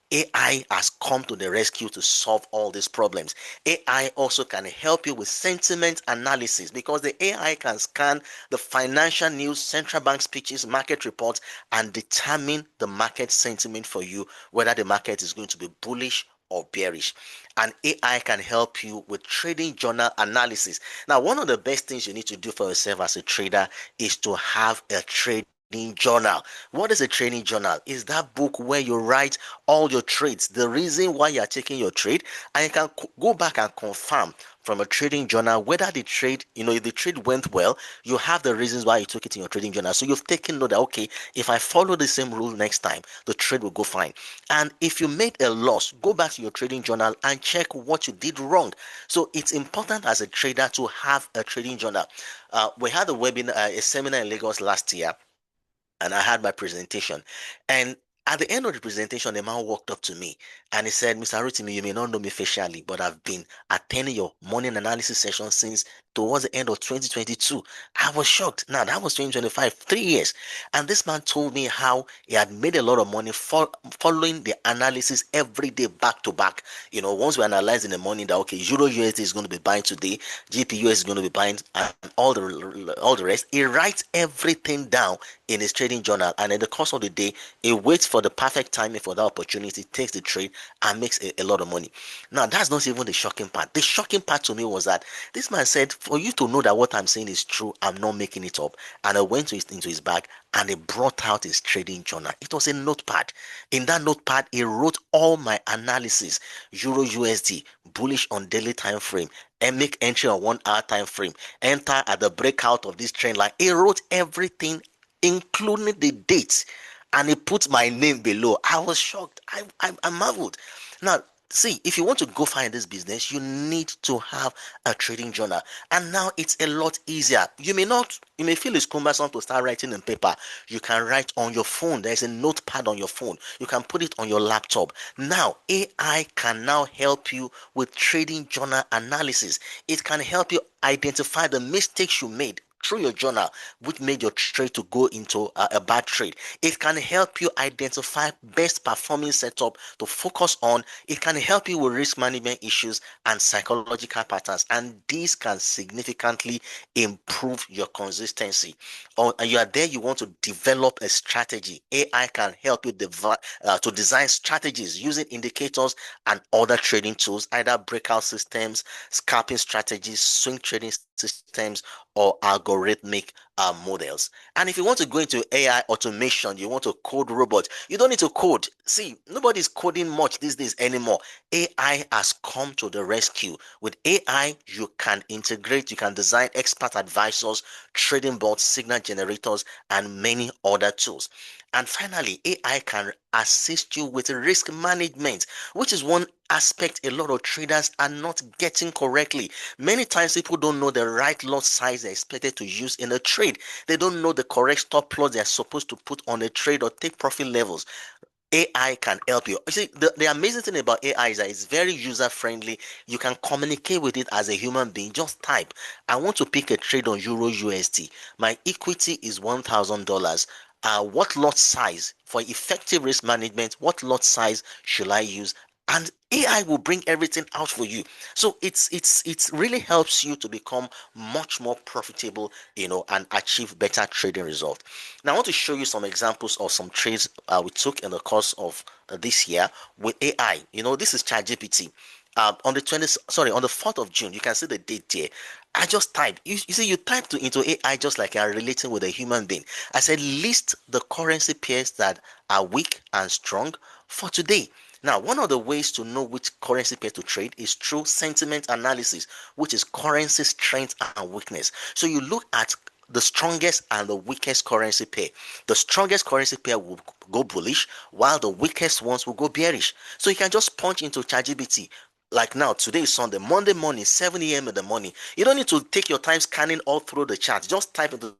[SPEAKER 1] AI has come to the rescue to solve all these problems. AI also can help you with sentiment analysis because the AI can scan the financial news, central bank speeches, market reports, and determine the market sentiment for you, whether the market is going to be bullish or bearish. And AI can help you with trading journal analysis. Now, one of the best things you need to do for yourself as a trader is to have a trading journal. What is a trading journal? Is that book where you write all your trades, the reason why you are taking your trade, and you can go back and confirm from a trading journal whether the trade, if the trade went well, you have the reasons why you took it in your trading journal. So you've taken note that okay, if I follow the same rule next time, the trade will go fine. And if you made a loss, go back to your trading journal and check what you did wrong. So it's important as a trader to have a trading journal. We had a webinar, a seminar in Lagos last year, and I had my presentation. And at the end of the presentation, a man walked up to me and he said, Mr. Rotimi, you may not know me facially, but I've been attending your morning analysis session since towards the end of 2022. I was shocked. Now, that was 2025, 3 years. And this man told me how he had made a lot of money following the analysis every day back to back. Once we analyze in the morning that, okay, Euro USD is going to be buying today, GPUS is going to be buying, and all the rest, he writes everything down in his trading journal, and in the course of the day he waits for the perfect timing for that opportunity, takes the trade and makes a lot of money. Now, that's not even the shocking part. The shocking part to me was that this man said, for you to know that what I'm saying is true, I'm not making it up. And I went into his bag and he brought out his trading journal. It was a notepad. In that notepad, he wrote all my analysis: Euro USD, bullish on daily time frame, and make entry on 1 hour time frame, enter at the breakout of this trend line. He wrote everything, including the dates, and he put my name below. I was shocked. I marveled. Now, see, if you want to go far in this business, you need to have a trading journal. And now it's a lot easier. You may feel it's cumbersome to start writing in paper. You can write on your phone. There's a notepad on your phone. You can put it on your laptop. Now, AI can now help you with trading journal analysis. It can help you identify the mistakes you made through your journal, which made your trade to go into a bad trade. It can help you identify best performing setup to focus on. It can help you with risk management issues and psychological patterns, and these can significantly improve your consistency. Or you are there, you want to develop a strategy. AI can help you to design strategies using indicators and other trading tools, either breakout systems, scalping strategies, swing trading systems, or algorithmic models. And if you want to go into AI automation, you want to code robots, you don't need to code. See, nobody's coding much these days anymore. AI has come to the rescue. With AI, you can integrate, you can design expert advisors, trading bots, signal generators, and many other tools. And finally, AI can assist you with risk management, which is one aspect a lot of traders are not getting correctly. Many times people don't know the right lot size they're expected to use in a trade. They don't know the correct stop loss they're supposed to put on a trade or take profit levels. AI can help you. You see, the amazing thing about AI is that it's very user friendly. You can communicate with it as a human being. Just type, I want to pick a trade on Euro USD. My equity is $1,000. What lot size for effective risk management? What lot size should I use? and AI will bring everything out for you. So it really helps you to become much more profitable, and achieve better trading result. Now I want to show you some examples of some trades we took in the course of this year with AI. This is ChatGPT. On the 20th, sorry, on the 4th of June, you can see the date there. I just typed. You see, you type into AI just like you're relating with a human being. I said, list the currency pairs that are weak and strong for today. Now, one of the ways to know which currency pair to trade is through sentiment analysis, which is currency strength and weakness. So you look at the strongest and the weakest currency pair. The strongest currency pair will go bullish, while the weakest ones will go bearish. So you can just punch into ChatGPT. Like now, today is Sunday, Monday morning, 7 a.m. in the morning. You don't need to take your time scanning all through the chart. Just type into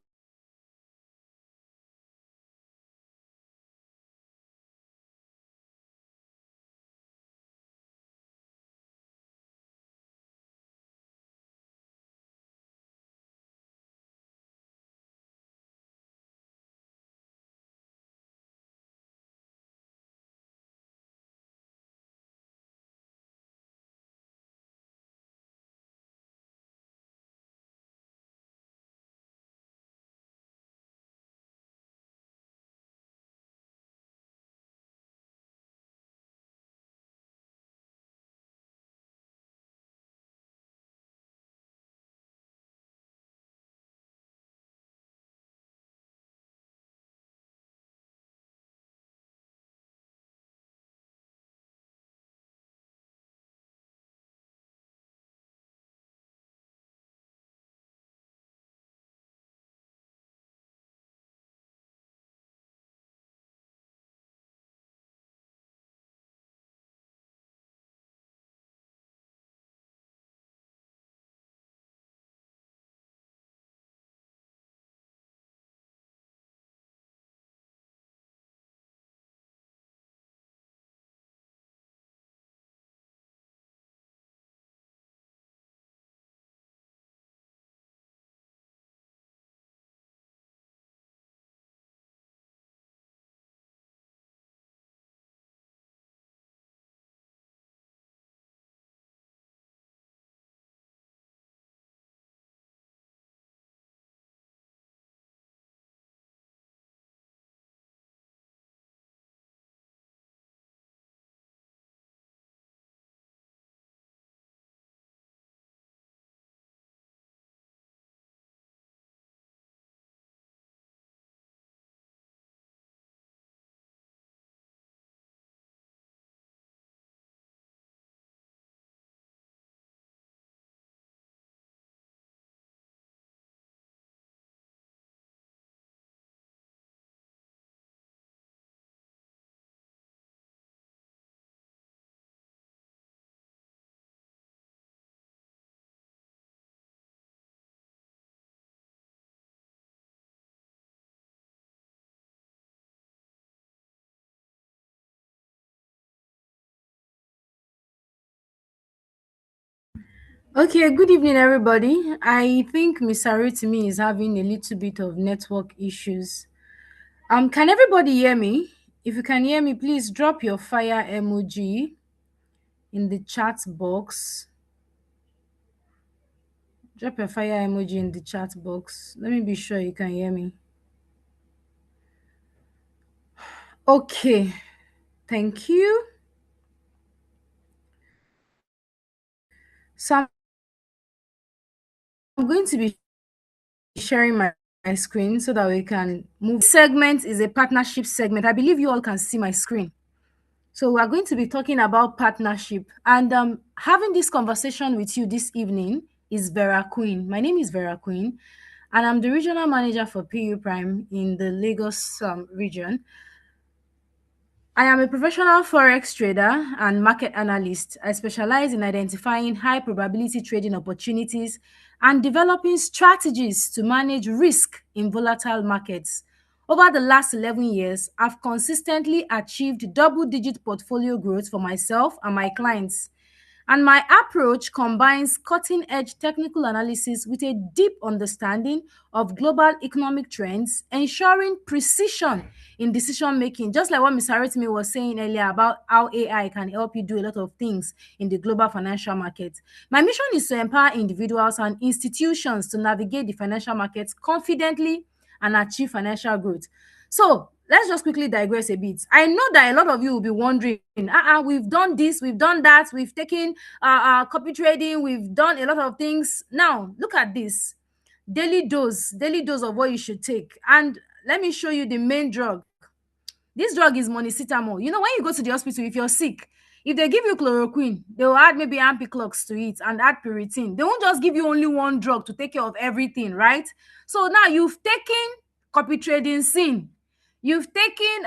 [SPEAKER 3] Okay, good evening, everybody. I think Miss Arutimi is having a little bit of network issues. Can everybody hear me? If you can hear me, please drop your fire emoji in the chat box. Drop your fire emoji in the chat box. Let me be sure you can hear me. Okay, thank you. So I'm going to be sharing my screen so that we can move. This segment is a partnership segment. I believe you all can see my screen. So we're going to be talking about partnership, and having this conversation with you this evening is Vera Queen. My name is Vera Queen, and I'm the regional manager for PU Prime in the Lagos region. I am a professional forex trader and market analyst. I specialize in identifying high probability trading opportunities and developing strategies to manage risk in volatile markets. Over the last 11 years, I've consistently achieved double-digit portfolio growth for myself and my clients. And my approach combines cutting-edge technical analysis with a deep understanding of global economic trends, ensuring precision in decision making. Just like what Ms. Aritimi was saying earlier about how AI can help you do a lot of things in the global financial market. My mission is to empower individuals and institutions to navigate the financial markets confidently and achieve financial growth. So let's just quickly digress a bit. I know that a lot of you will be wondering, we've done this, we've done that, we've taken copy trading, we've done a lot of things. Now look at this daily dose of what you should take. And let me show you the main drug. This drug is monocetamol. You know, when you go to the hospital, if you're sick, if they give you chloroquine, they will add maybe ampiclox to it and add Piriton. They won't just give you only one drug to take care of everything, right? So now you've taken copy trading sin, you've taken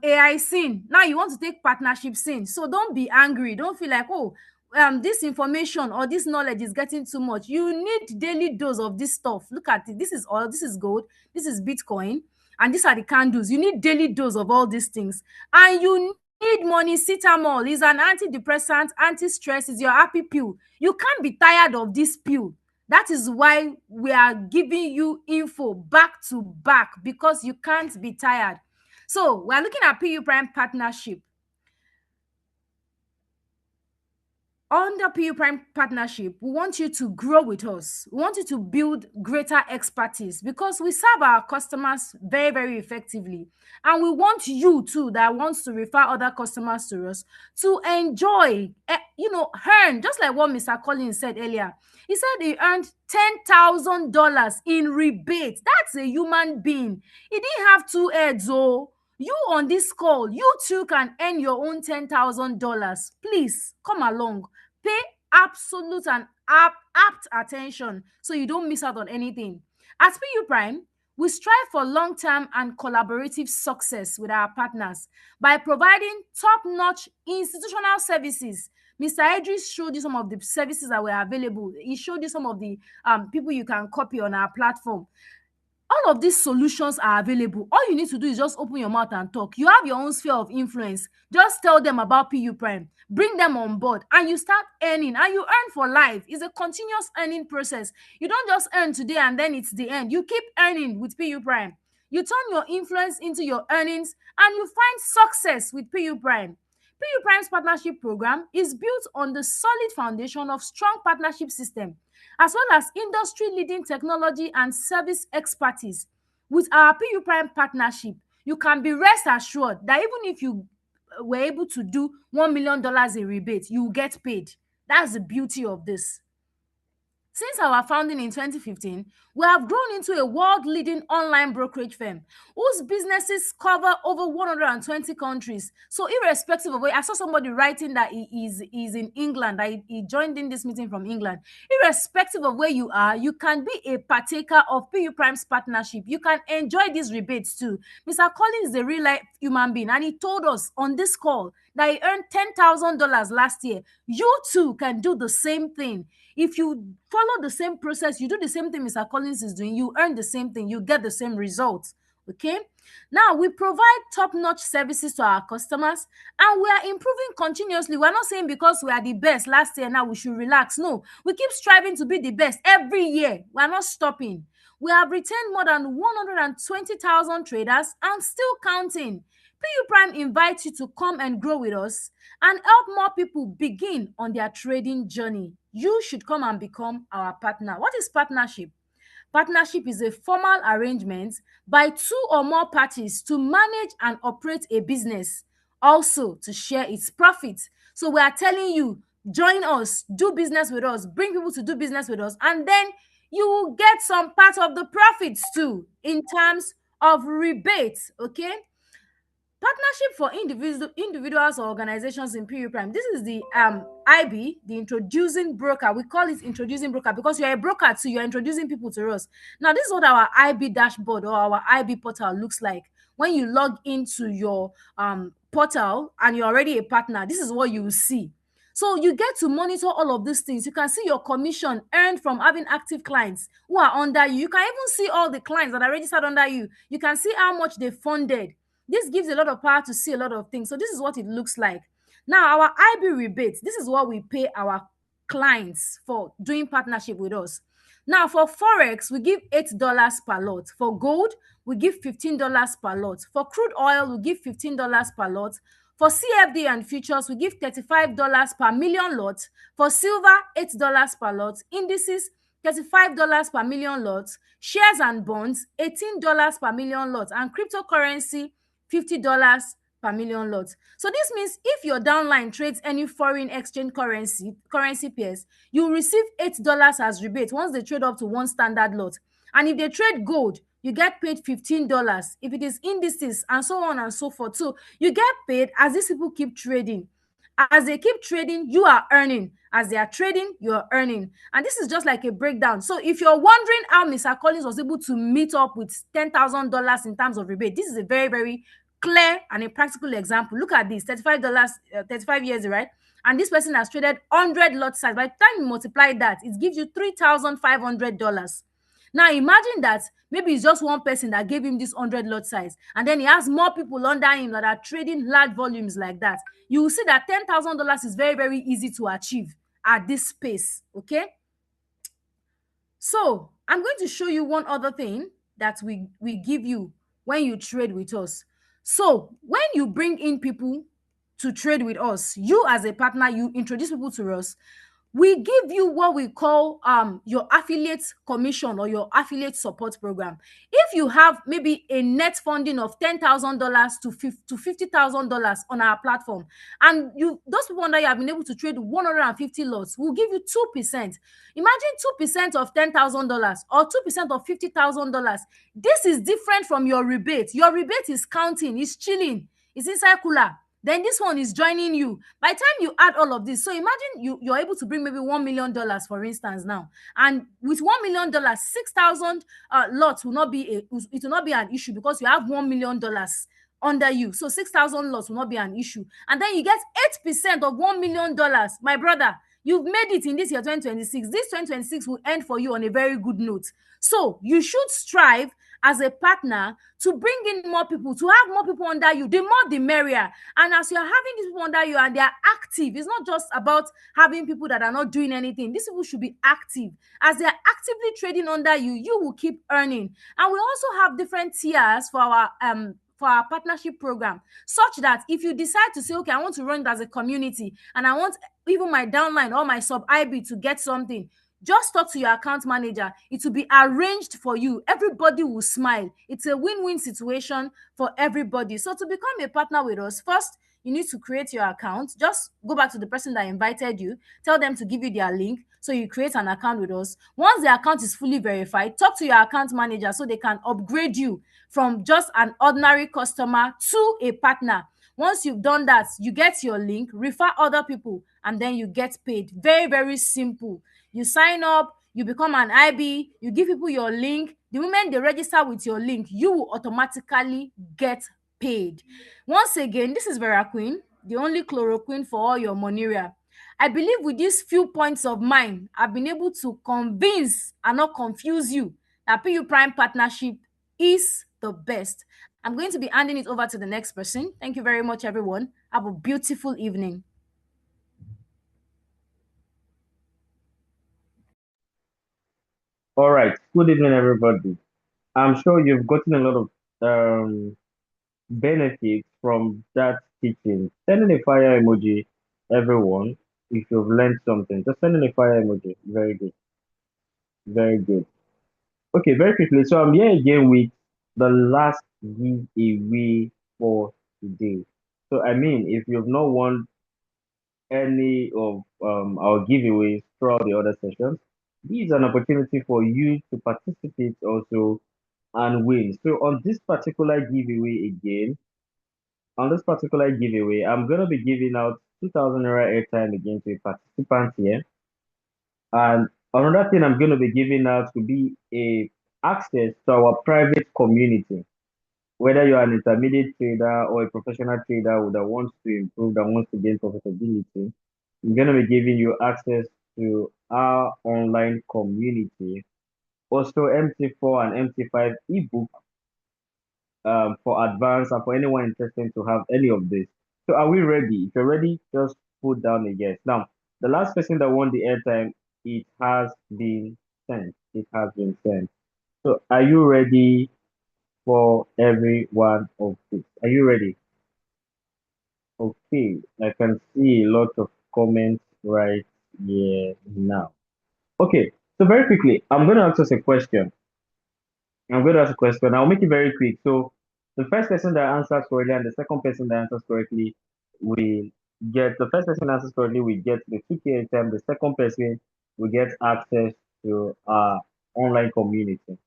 [SPEAKER 3] AI sin. Now you want to take partnership sin. So don't be angry. Don't feel like, oh, this information or this knowledge is getting too much. You need daily dose of this stuff. Look at it. This is oil, this is gold, this is Bitcoin, and these are the candles. You need daily dose of all these things. And you need monocetamol. It's an antidepressant, anti-stress, is your happy pill. You can't be tired of this pill. That is why we are giving you info back to back, because you can't be tired. So we're looking at PU Prime partnership. Under PU Prime partnership, we want you to grow with us. We want you to build greater expertise, because we serve our customers very, very effectively. And we want you too, that wants to refer other customers to us, to enjoy, earn, just like what Mr. Collins said earlier. He said he earned $10,000 in rebate. That's a human being. He didn't have two heads, oh. You on this call, you too can earn your own $10,000. Please come along. Pay absolute and apt attention so you don't miss out on anything. At PU Prime, we strive for long-term and collaborative success with our partners by providing top-notch institutional services. Mr. Idris showed you some of the services that were available. He showed you some of the people you can copy on our platform. All of these solutions are available. All you need to do is just open your mouth and talk. You have your own sphere of influence. Just tell them about PU Prime. Bring them on board and you start earning, and you earn for life. It's a continuous earning process. You don't just earn today and then it's the end. You keep earning with PU Prime. You turn your influence into your earnings and you find success with PU Prime. PU Prime's partnership program is built on the solid foundation of strong partnership system, as well as industry-leading technology and service expertise. With our PU Prime partnership, you can be rest assured that even if you were able to do $1 million in rebate, you will get paid. That's the beauty of this. Since our founding in 2015, we have grown into a world-leading online brokerage firm whose businesses cover over 120 countries. So irrespective of where, I saw somebody writing that he is in England, that he joined in this meeting from England. Irrespective of where you are, you can be a partaker of PU Prime's partnership. You can enjoy these rebates too. Mr. Collins is a real-life human being, and he told us on this call that he earned $10,000 last year. You too can do the same thing. If you follow the same process, you do the same thing Mr. Collins is doing, you earn the same thing, you get the same results. Okay? Now, we provide top-notch services to our customers, and we are improving continuously. We're not saying because we are the best last year, now we should relax. No, we keep striving to be the best every year. We're not stopping. We have retained more than 120,000 traders and still counting. PU Prime invites you to come and grow with us and help more people begin on their trading journey. You should come and become our partner. What is partnership? Partnership is a formal arrangement by two or more parties to manage and operate a business, also to share its profits. So we are telling you, join us, do business with us, bring people to do business with us, and then you will get some part of the profits too in terms of rebates, okay? Partnership for individuals or organizations in PU Prime. This is the IB, the introducing broker. We call it introducing broker because you're a broker too. You're introducing people to us. Now, this is what our IB dashboard or our IB portal looks like. When you log into your portal and you're already a partner, this is what you will see. So you get to monitor all of these things. You can see your commission earned from having active clients who are under you. You can even see all the clients that are registered under you. You can see how much they funded. This gives a lot of power to see a lot of things. So this is what it looks like. Now, our IB rebate, this is what we pay our clients for doing partnership with us. Now, for Forex, we give $8 per lot. For gold, we give $15 per lot. For crude oil, we give $15 per lot. For CFD and futures, we give $35 per million lot. For silver, $8 per lot. Indices, $35 per million lot. Shares and bonds, $18 per million lot. And cryptocurrency, $50 per million lot. So this means if your downline trades any foreign exchange currency pairs, you receive $8 as rebate once they trade up to one standard lot. And if they trade gold, you get paid $15. If it is indices and so on and so forth. So you get paid as these people keep trading. As they keep trading, you are earning. As they are trading, you are earning. And this is just like a breakdown. So if you're wondering how Mr. Collins was able to meet up with $10,000 in terms of rebate, this is a very, very clear and a practical example. Look at this, $35, 35 years, right? And this person has traded 100 lot size. By the time you multiply that, it gives you $3,500. Now imagine that maybe it's just one person that gave him this 100 lot size, and then he has more people under him that are trading large volumes like that. You will see that $10,000 is very, very easy to achieve at this pace. Okay. So I'm going to show you one other thing that we give you when you trade with us. So when you bring in people to trade with us, you as a partner, you introduce people to us, we give you what we call your affiliate commission or your affiliate support program. If you have maybe a net funding of $10,000 to $50,000 on our platform, and those people under you have been able to trade 150 lots, we'll give you 2%. Imagine 2% of $10,000 or 2% of $50,000. This is different from your rebate. Your rebate is counting, it's chilling, it's inside cooler. Then this one is joining you. By the time you add all of this, so imagine you're able to bring maybe $1 million, for instance, now. And with $1 million, 6,000 lots will not be it will not be an issue because you have $1 million under you. So 6,000 lots will not be an issue. And then you get 8% of $1 million. My brother, you've made it in this year 2026. This 2026 will end for you on a very good note. So you should strive as a partner to bring in more people, to have more people under you. The more the merrier. And as you're having these people under you and they are active, it's not just about having people that are not doing anything. These people should be active. As they are actively trading under you, you will keep earning. And we also have different tiers for our partnership program, such that if you decide to say, okay, I want to run it as a community and I want even my downline or my sub IB to get something, just talk to your account manager. It will be arranged for you. Everybody will smile. It's a win-win situation for everybody. So to become a partner with us, first, you need to create your account. Just go back to the person that invited you, tell them to give you their link, so you create an account with us. Once the account is fully verified, talk to your account manager so they can upgrade you from just an ordinary customer to a partner. Once you've done that, you get your link, refer other people, and then you get paid. Very, very simple. You sign up, you become an IB, you give people your link. The moment they register with your link, you will automatically get paid. Once again, this is Vera Queen, the only chloroquine for all your moneria. I believe with these few points of mine, I've been able to convince and not confuse you that PU Prime Partnership is the best. I'm going to be handing it over to the next person. Thank you very much, everyone. Have a beautiful evening.
[SPEAKER 4] All right. Good evening, everybody. I'm sure you've gotten a lot of benefits from that teaching. Send in a fire emoji, everyone. If you've learned something, just send in a fire emoji. Very good. Very good. Okay, very quickly. So I'm here again with the last giveaway for today. So I mean, if you've not won any of our giveaways throughout the other sessions, this is an opportunity for you to participate also and win. So on this particular giveaway again, I'm gonna be giving out 2,000 naira airtime again to a participant here. And another thing I'm gonna be giving out will be a access to our private community. Whether you're an intermediate trader or a professional trader that wants to improve, that wants to gain profitability, I'm gonna be giving you access to our online community. Also, MT4 and MT5 ebook for advance and for anyone interested to have any of this.
[SPEAKER 9] So are we ready? If you're ready, just put down a yes. Now, the last person that won the airtime, it has been sent. It has been sent. So are you ready for every one of this? Are you ready? Okay, I can see a lot of comments right here now. Okay, so very quickly, I'm going to ask us a question. I'm going to ask a question. I'll make it very quick. So the first person that answers correctly and the second person that answers correctly will get the first person that answers correctly will get the 2K time. The second person will get access to our online community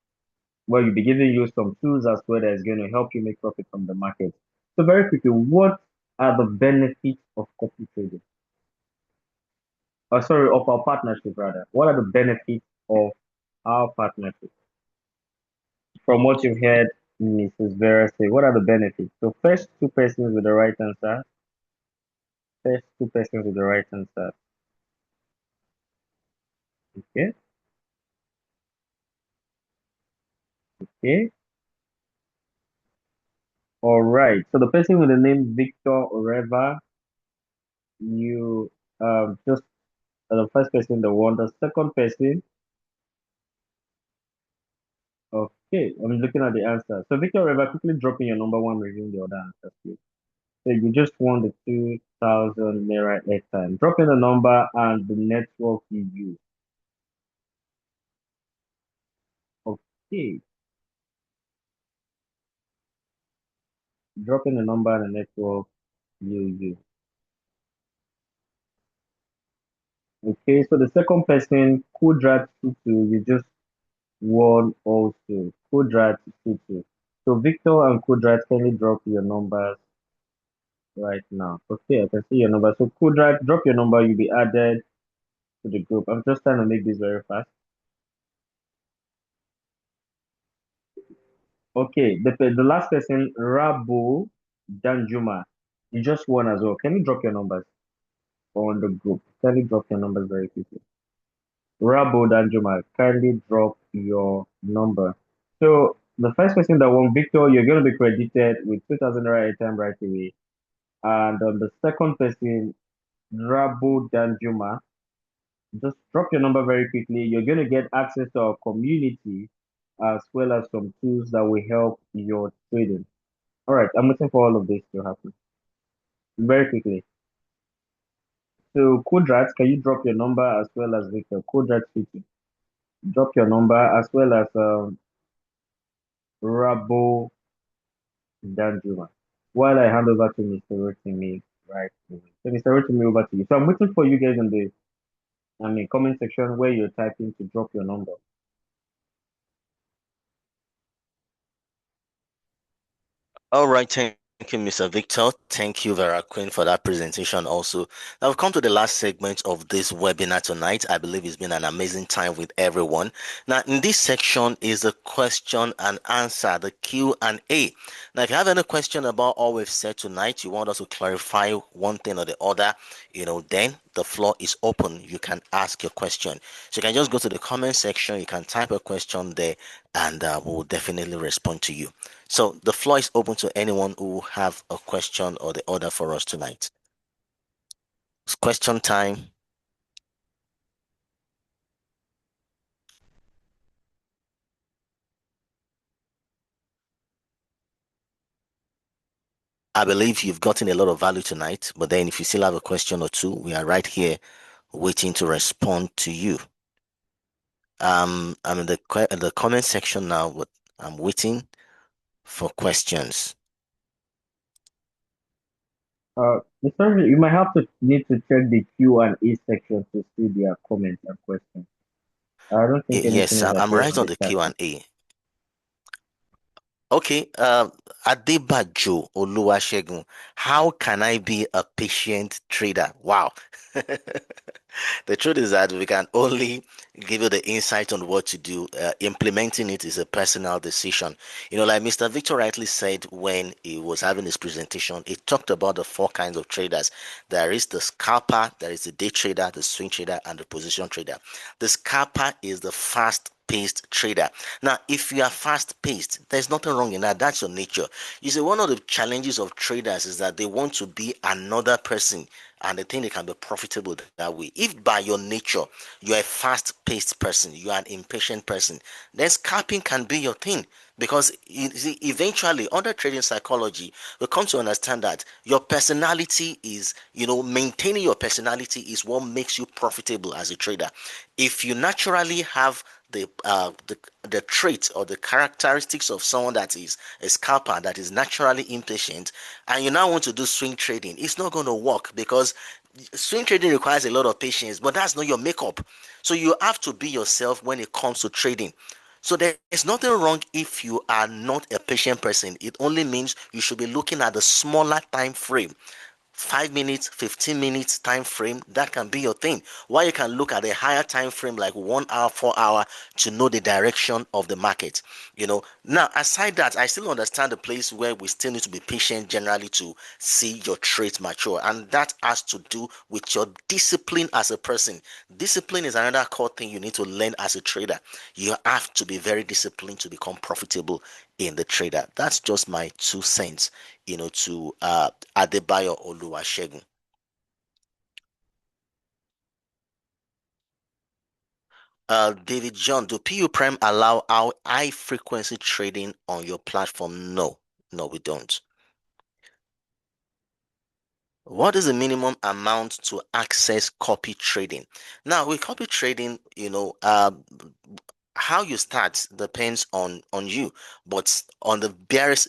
[SPEAKER 9] where you'll be giving you some tools as well that is going to help you make profit from the market. So very quickly, what are the benefits of copy trading? Sorry, of our partnership rather. What are the benefits of our partnership? From what you've heard Mrs. Vera say, what are the benefits? So first two persons with the right answer. First two persons with the right answer. Okay. Okay. All right. So the person with the name Victor Oreva, you just the first person that won. The second person. Okay. I'm looking at the answer. So Victor Oreva, quickly dropping your number one, reviewing the other answers, please. So you just won the 2,000 Naira airtime. Drop in the number and the network you use. Okay. Drop in the number and the network you use. Okay, so the second person, Kudrat Tutu, you just won also. Kudrat Tutu. So Victor and Kudrat, can you drop your numbers right now? Okay, I can see your number. So Kudrat, drop your number, you'll be added to the group. I'm just trying to make this very fast. Okay, the last person, Rabu Danjuma, you just won as well. Can you drop your numbers on the group? Can you drop your numbers very quickly? Rabu Danjuma, kindly drop your number. So the first person that won, Victor, you're going to be credited with 2,000 Naira airtime right away. And the second person, Rabu Danjuma, just drop your number very quickly. You're going to get access to our community as well as some tools that will help your trading. All right, I'm waiting for all of this to happen very quickly. So Kudrat, can you drop your number as well as Victor? Kudrat speaking. Drop your number as well as Rabo Danjuma. While I hand over to Mr. Rotimi right away. So Mr. Rotimi, over to you. So I'm waiting for you guys in the comment section where you're typing to drop your number.
[SPEAKER 1] All right, thank you, Mr. Victor. Thank you, Vera Queen, for that presentation also. Now we've come to the last segment of this webinar tonight. I believe it's been an amazing time with everyone. Now, in this section is the question and answer, the Q&A. Now, if you have any question about all we've said tonight, you want us to clarify one thing or the other, then the floor is open. You can ask your question. So you can just go to the comment section. You can type a question there, and we'll definitely respond to you. So the floor is open to anyone who have a question or the other for us tonight. It's question time. I believe you've gotten a lot of value tonight, but then if you still have a question or two, we are right here waiting to respond to you. I'm in the comment section now, but I'm waiting for questions.
[SPEAKER 9] Mr. You might have to need to check the Q&A section to see their comments and questions. I don't think
[SPEAKER 1] Yes,
[SPEAKER 9] anything is
[SPEAKER 1] I'm right on the Q&A. Okay, Adebajo Oluwasegun, how can I be a patient trader? Wow. The truth is that we can only give you the insight on what to do. Implementing it is a personal decision. Like Mr. Victor rightly said when he was having his presentation, he talked about the four kinds of traders. There is the scalper, there is the day trader, the swing trader, and the position trader. The scalper is the fast-paced trader. Now, if you are fast-paced, there's nothing wrong in that. That's your nature. You see, one of the challenges of traders is that they want to be another person, and they think they can be profitable that way. If by your nature you're a fast-paced person, you are an impatient person, then scalping can be your thing. Because you see, eventually, under trading psychology, we come to understand that your personality is, maintaining your personality is what makes you profitable as a trader. If you naturally have the trait or the characteristics of someone that is a scalper, that is naturally impatient, and you now want to do swing trading, it's not going to work, because swing trading requires a lot of patience, but that's not your makeup. So you have to be yourself when it comes to trading. So there's nothing wrong if you are not a patient person. It only means you should be looking at the smaller time frame. 5 minutes, 15 minutes time frame, that can be your thing. While you can look at a higher time frame like 1 hour, 4 hour, to know the direction of the market. Now, aside that, I still understand the place where we still need to be patient generally to see your trades mature, and that has to do with your discipline as a person. Discipline is another core thing you need to learn as a trader. You have to be very disciplined to become profitable in the trader. That's just my 2 cents, to Adebayo Oluwasegun. David John, do PU Prime allow our high frequency trading on your platform? No, we don't. What is the minimum amount to access copy trading? Now, with copy trading, how you start depends on you, but on the bearish,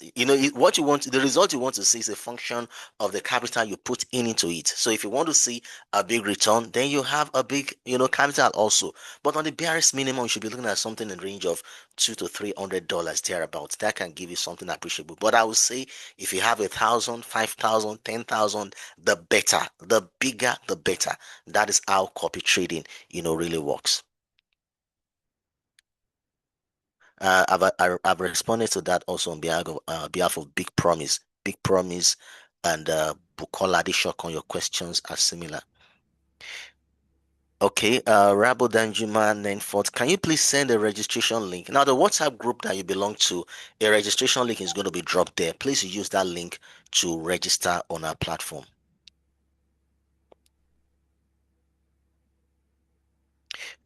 [SPEAKER 1] what you want, the result you want to see is a function of the capital you put into it. So if you want to see a big return, then you have a big capital also. But on the bearish minimum, you should be looking at something in the range of $200 to $300 thereabouts. That can give you something appreciable. But I would say if you have 1,000, 5,000, 10,000, the better, the bigger the better. That is how copy trading really works. I've responded to that also on behalf of Big Promise. Big Promise and Bukola Adishok, your questions are similar. Okay, Rabo Danjuma Nenfort, can you please send a registration link? Now, the WhatsApp group that you belong to, a registration link is going to be dropped there. Please use that link to register on our platform.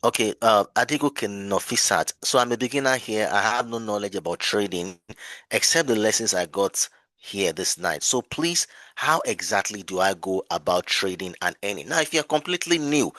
[SPEAKER 1] Okay, Adigo Kenofisat. So I'm a beginner here. I have no knowledge about trading except the lessons I got here this night. So please, how exactly do I go about trading and earning? Now, if you're completely new,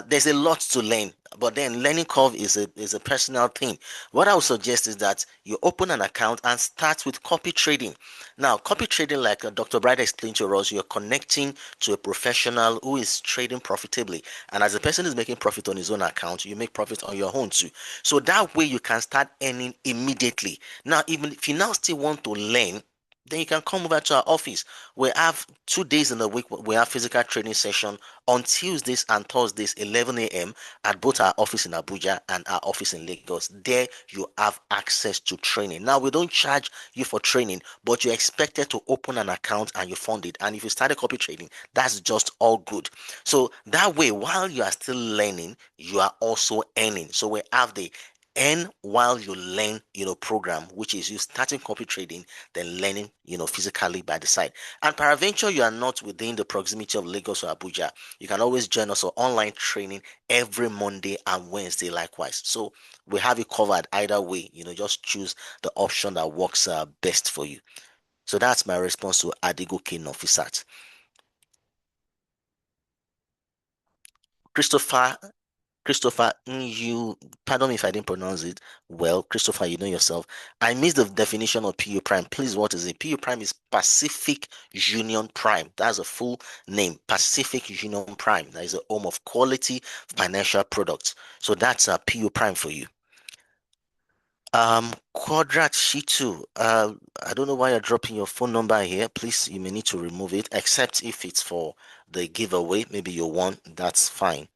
[SPEAKER 1] there's a lot to learn, but then learning curve is a personal thing. What I would suggest is that you open an account and start with copy trading. Now, copy trading, like Dr. Bright explained to us, you're connecting to a professional who is trading profitably. And as a person is making profit on his own account, you make profit on your own too. So that way you can start earning immediately. Now, even if you now still want to learn, then you can come over to our office. We have 2 days in the week. We have physical training session on Tuesdays and Thursdays, 11 a.m. at both our office in Abuja and our office in Lagos. There you have access to training. Now, we don't charge you for training, but you're expected to open an account and you fund it. And if you started copy trading, that's just all good. So that way, while you are still learning, you are also earning. So we have the earn while you learn program, which is you starting copy trading, then learning physically by the side. And peradventure you are not within the proximity of Lagos or Abuja, you can always join us for online training every Monday and Wednesday likewise. So we have it covered either way. Just choose the option that works best for you. So that's my response to Adigo K Nofisat. Christopher, you pardon me if I didn't pronounce it well. Christopher, you know yourself. I missed the definition of PU Prime. Please, what is it? PU Prime is Pacific Union Prime. That's a full name. Pacific Union Prime. That is a home of quality financial products. So that's a PU Prime for you. Quadrat Shitu. I don't know why you're dropping your phone number here. Please, you may need to remove it, except if it's for the giveaway. Maybe you won. That's fine.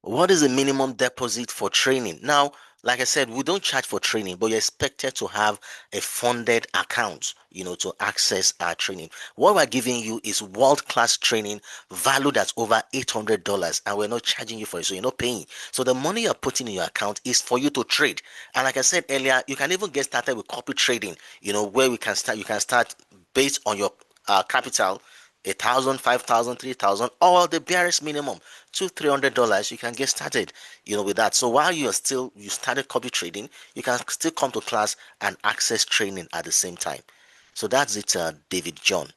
[SPEAKER 1] What is the minimum deposit for training? Now, like I said, we don't charge for training, but you're expected to have a funded account, to access our training. What we're giving you is world-class training valued at over $800, and we're not charging you for it, so you're not paying. So the money you're putting in your account is for you to trade. And like I said earlier, you can even get started with copy trading, where we can start. You can start based on your capital, 1,000, 5,000, 3,000, or the barest minimum, $200-300. You can get started, with that. So while you started copy trading, you can still come to class and access training at the same time. So that's it, David John.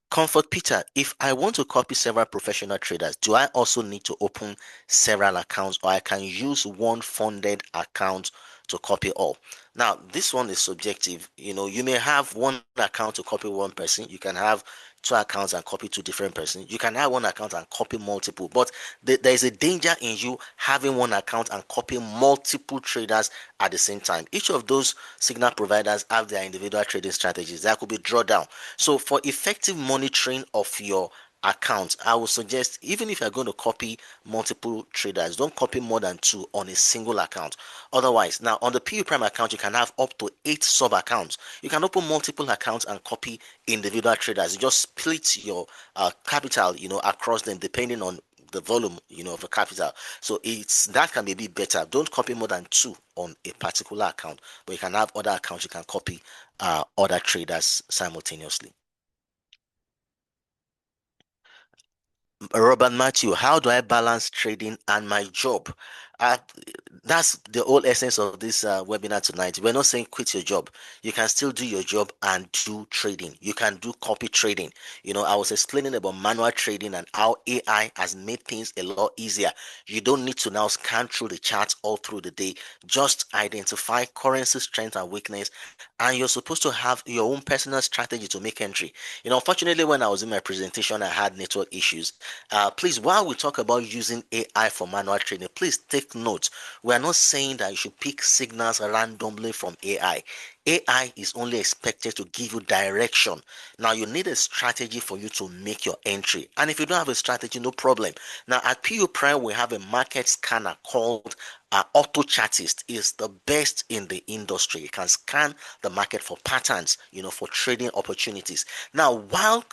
[SPEAKER 1] Comfort Peter, if I want to copy several professional traders, do I also need to open several accounts, or I can use one funded account to copy all? Now, this one is subjective. You may have one account to copy one person. You can have two accounts and copy two different persons. You can have one account and copy multiple, but there is a danger in you having one account and copying multiple traders at the same time. Each of those signal providers have their individual trading strategies. That could be drawdown. So for effective monitoring of your account, I would suggest, even if you're going to copy multiple traders, don't copy more than two on a single account. Otherwise, now on the PU Prime account, you can have up to 8 sub accounts. You can open multiple accounts and copy individual traders. You just split your capital, across them depending on the volume, of the capital. So that can be a bit better. Don't copy more than 2 on a particular account, but you can have other accounts. You can copy other traders simultaneously. Robert Matthew, how do I balance trading and my job? Uh, that's the whole essence of this webinar tonight. We're not saying quit your job. You can still do your job and do trading. You can do copy trading. I was explaining about manual trading and how AI has made things a lot easier. You don't need to now scan through the charts all through the day. Just identify currency strength and weakness, and you're supposed to have your own personal strategy to make entry. Unfortunately, when I was in my presentation, I had network issues. Please, while we talk about using AI for manual trading, please take note. We are not saying that you should pick signals randomly from AI. AI is only expected to give you direction. Now, you need a strategy for you to make your entry. And if you don't have a strategy, no problem. Now, at PU Prime, we have a market scanner called Auto Chartist. Is the best in the industry. It can scan the market for patterns, for trading opportunities. Now, while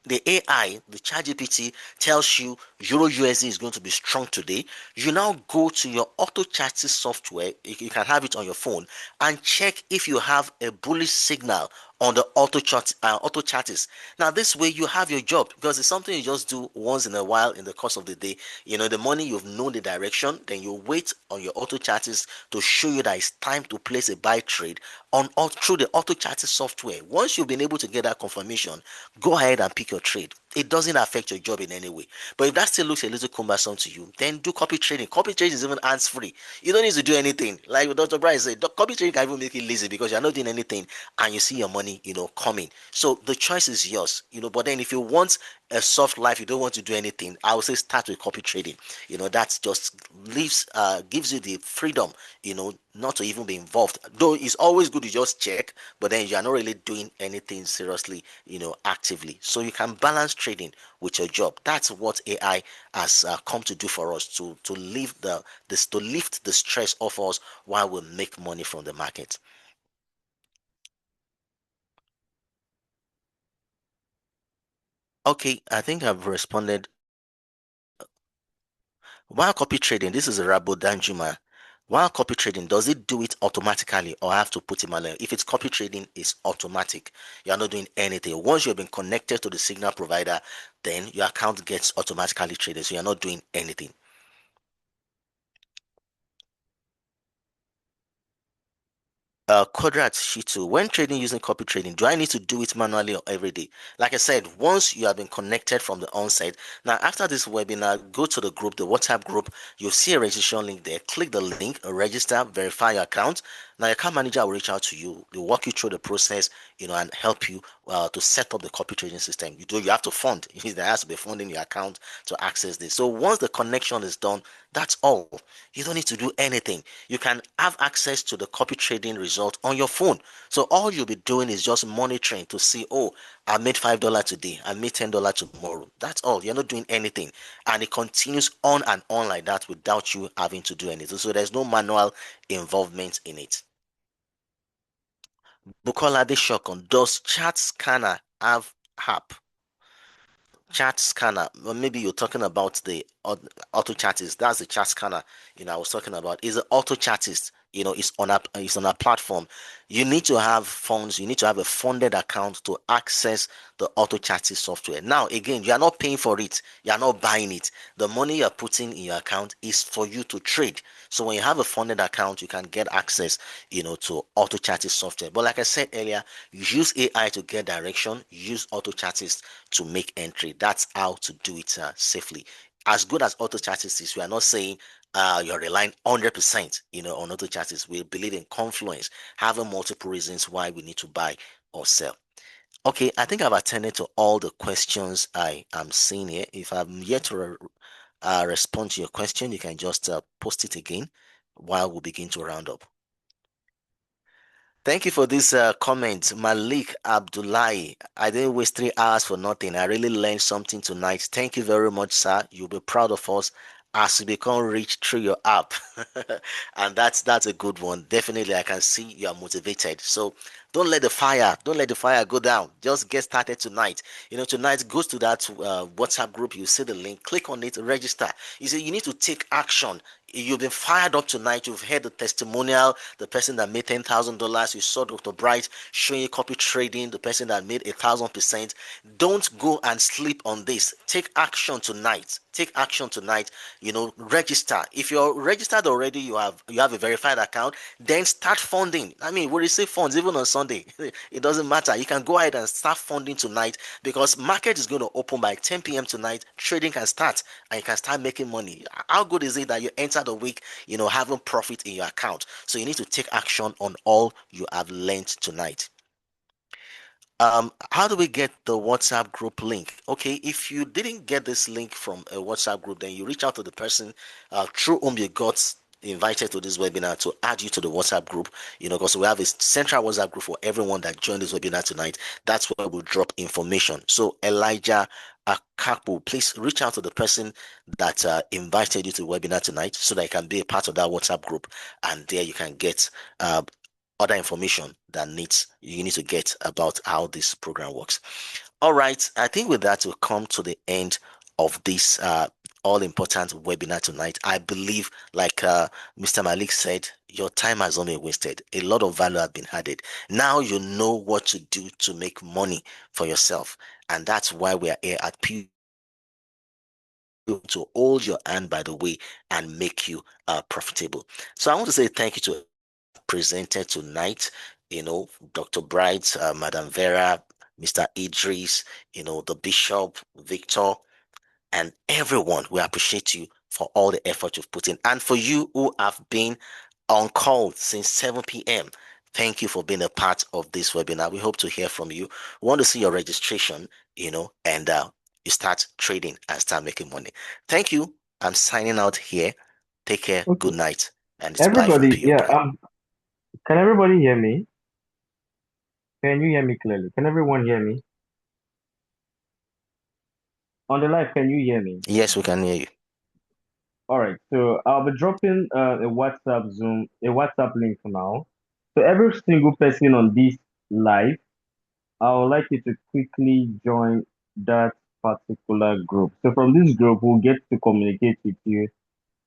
[SPEAKER 1] the AI, the ChatGPT, tells you Euro USD is going to be strong today, you now go to your auto charting software. You can have it on your phone and check if you have a bullish signal on the auto chartist. Now this way you have your job, because it's something you just do once in a while in the course of the day. The morning you've known the direction, then you wait on your auto chartist to show you that it's time to place a buy trade on through the auto chartist software. Once you've been able to get that confirmation, go ahead and pick your trade. It doesn't affect your job in any way. But if that still looks a little cumbersome to you, then do copy trading. Copy trading is even hands free. You don't need to do anything. Like Dr. Bryce said, copy trading can even make it lazy because you're not doing anything and you see your money, coming. So the choice is yours, but then if you want a soft life, you don't want to do anything, I would say start with copy trading. That just gives you the freedom, not to even be involved. Though it's always good to just check, but then you're not really doing anything seriously, actively. So you can balance trading with your job. That's what AI has come to do for us, to lift the stress off us while we make money from the market. Okay, I think I've responded. While copy trading, this is a Rabo Danjuma. While copy trading, does it do it automatically or I have to put it manually? If it's copy trading, it's automatic. You're not doing anything. Once you've been connected to the signal provider, then your account gets automatically traded. So you're not doing anything. Quadrat Shitu, when trading using copy trading, do I need to do it manually or every day? Like I said, once you have been connected from the onset, now after this webinar, go to the group, the WhatsApp group. You'll see a registration link there. Click the link, register, verify your account. Now, your account manager will reach out to you. They'll walk you through the process, and help you to set up the copy trading system. You have to fund. There has to be funding your account to access this. So once the connection is done, that's all. You don't need to do anything. You can have access to the copy trading result on your phone. So all you'll be doing is just monitoring to see, oh, I made $5 today, I made $10 tomorrow. That's all. You're not doing anything. And it continues on and on like that without you having to do anything. So there's no manual involvement in it. Bukola Adeshokon, does Chat Scanner have app? Chat Scanner, or maybe you're talking about the auto chatist. That's the Chat Scanner. I was talking about is the auto chatist. It's on a platform. You need to have funds. You need to have a funded account to access the auto chatting software. Now, again, you are not paying for it. You are not buying it. The money you are putting in your account is for you to trade. So when you have a funded account, you can get access, to auto chatting software. But like I said earlier, use AI to get direction. Use auto chattist to make entry. That's how to do it safely. As good as auto chattist is, we are not saying you're relying 100%, on auto chattist. We believe in confluence, having multiple reasons why we need to buy or sell. Okay, I think I've attended to all the questions I am seeing here. If I'm yet to respond to your question, you can just post it again while we begin to round up. Thank you for this comment, Malik Abdullahi. I didn't waste 3 hours for nothing. I really learned something tonight. Thank you very much, sir. You'll be proud of us as we become rich through your app. And that's a good one. Definitely, I can see you are motivated. So don't let the fire go down. Just get started tonight. Tonight goes to that WhatsApp group. You see the link, click on it, register. You see, you need to take action. You've been fired up tonight. You've heard the testimonial, the person that made $10,000. You saw Dr. Bright showing you copy trading, the person that made 1,000%. Don't go and sleep on this. Take action tonight. Take action tonight. Register. If you're registered already, you have a verified account. Then start funding. I mean, we receive funds even on Sunday. It doesn't matter. You can go ahead and start funding tonight because market is going to open by 10 p.m. tonight. Trading can start and you can start making money. How good is it that you enter the week, having profit in your account? So you need to take action on all you have learned tonight. How do we get the WhatsApp group link? Okay, if you didn't get this link from a WhatsApp group, then you reach out to the person through whom you got invited to this webinar to add you to the WhatsApp group, because we have a central WhatsApp group for everyone that joined this webinar tonight. That's where we'll drop information. So Elijah Akapu, please reach out to the person that invited you to the webinar tonight so that you can be a part of that WhatsApp group, and there you can get other information that you need to get about how this program works. All right, I think with that we'll come to the end of this all-important webinar tonight. I believe, like Mr. Malik said, your time has not been wasted. A lot of value has been added. Now you know what to do to make money for yourself, and that's why we are here at PU to hold your hand by the way and make you profitable. So I want to say thank you to presented tonight, Dr. Bright, Madam Vera, Mr. Idris, the Bishop, Victor, and everyone. We appreciate you for all the effort you've put in. And for you who have been on call since 7 p.m., thank you for being a part of this webinar. We hope to hear from you. We want to see your registration, and you start trading and start making money. Thank you. I'm signing out here. Take care.
[SPEAKER 9] Okay.
[SPEAKER 1] Good night. And it's bye from
[SPEAKER 9] Everybody,
[SPEAKER 1] PU Prime.
[SPEAKER 9] can everybody hear me? Can you hear me clearly? Can everyone hear me? On the live, can you hear me?
[SPEAKER 1] Yes, we can hear you.
[SPEAKER 9] All right, so I'll be dropping a WhatsApp link now. So every single person on this live, I would like you to quickly join that particular group. So from this group, we'll get to communicate with you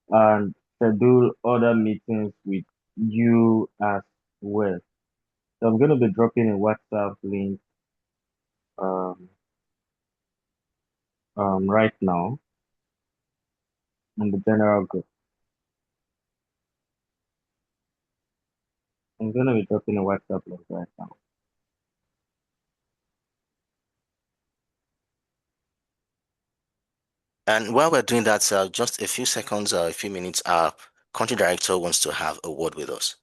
[SPEAKER 9] and schedule other meetings with you as well. So I'm going to be dropping a WhatsApp link right now in the general group. I'm going to be dropping a WhatsApp link right now.
[SPEAKER 1] And while we're doing that, just a few seconds, a few minutes, our country director wants to have a word with us.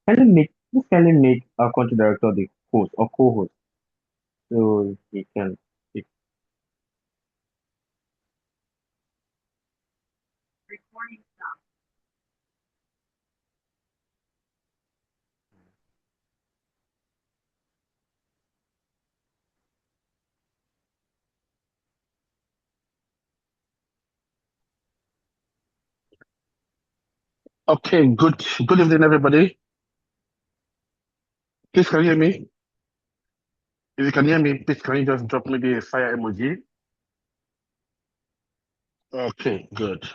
[SPEAKER 9] please kindly make our country director the host or co-host so he can speak.
[SPEAKER 10] Okay, good evening, everybody. Please, can you hear me? If you can hear me, please can you just drop me the fire emoji? Okay, good.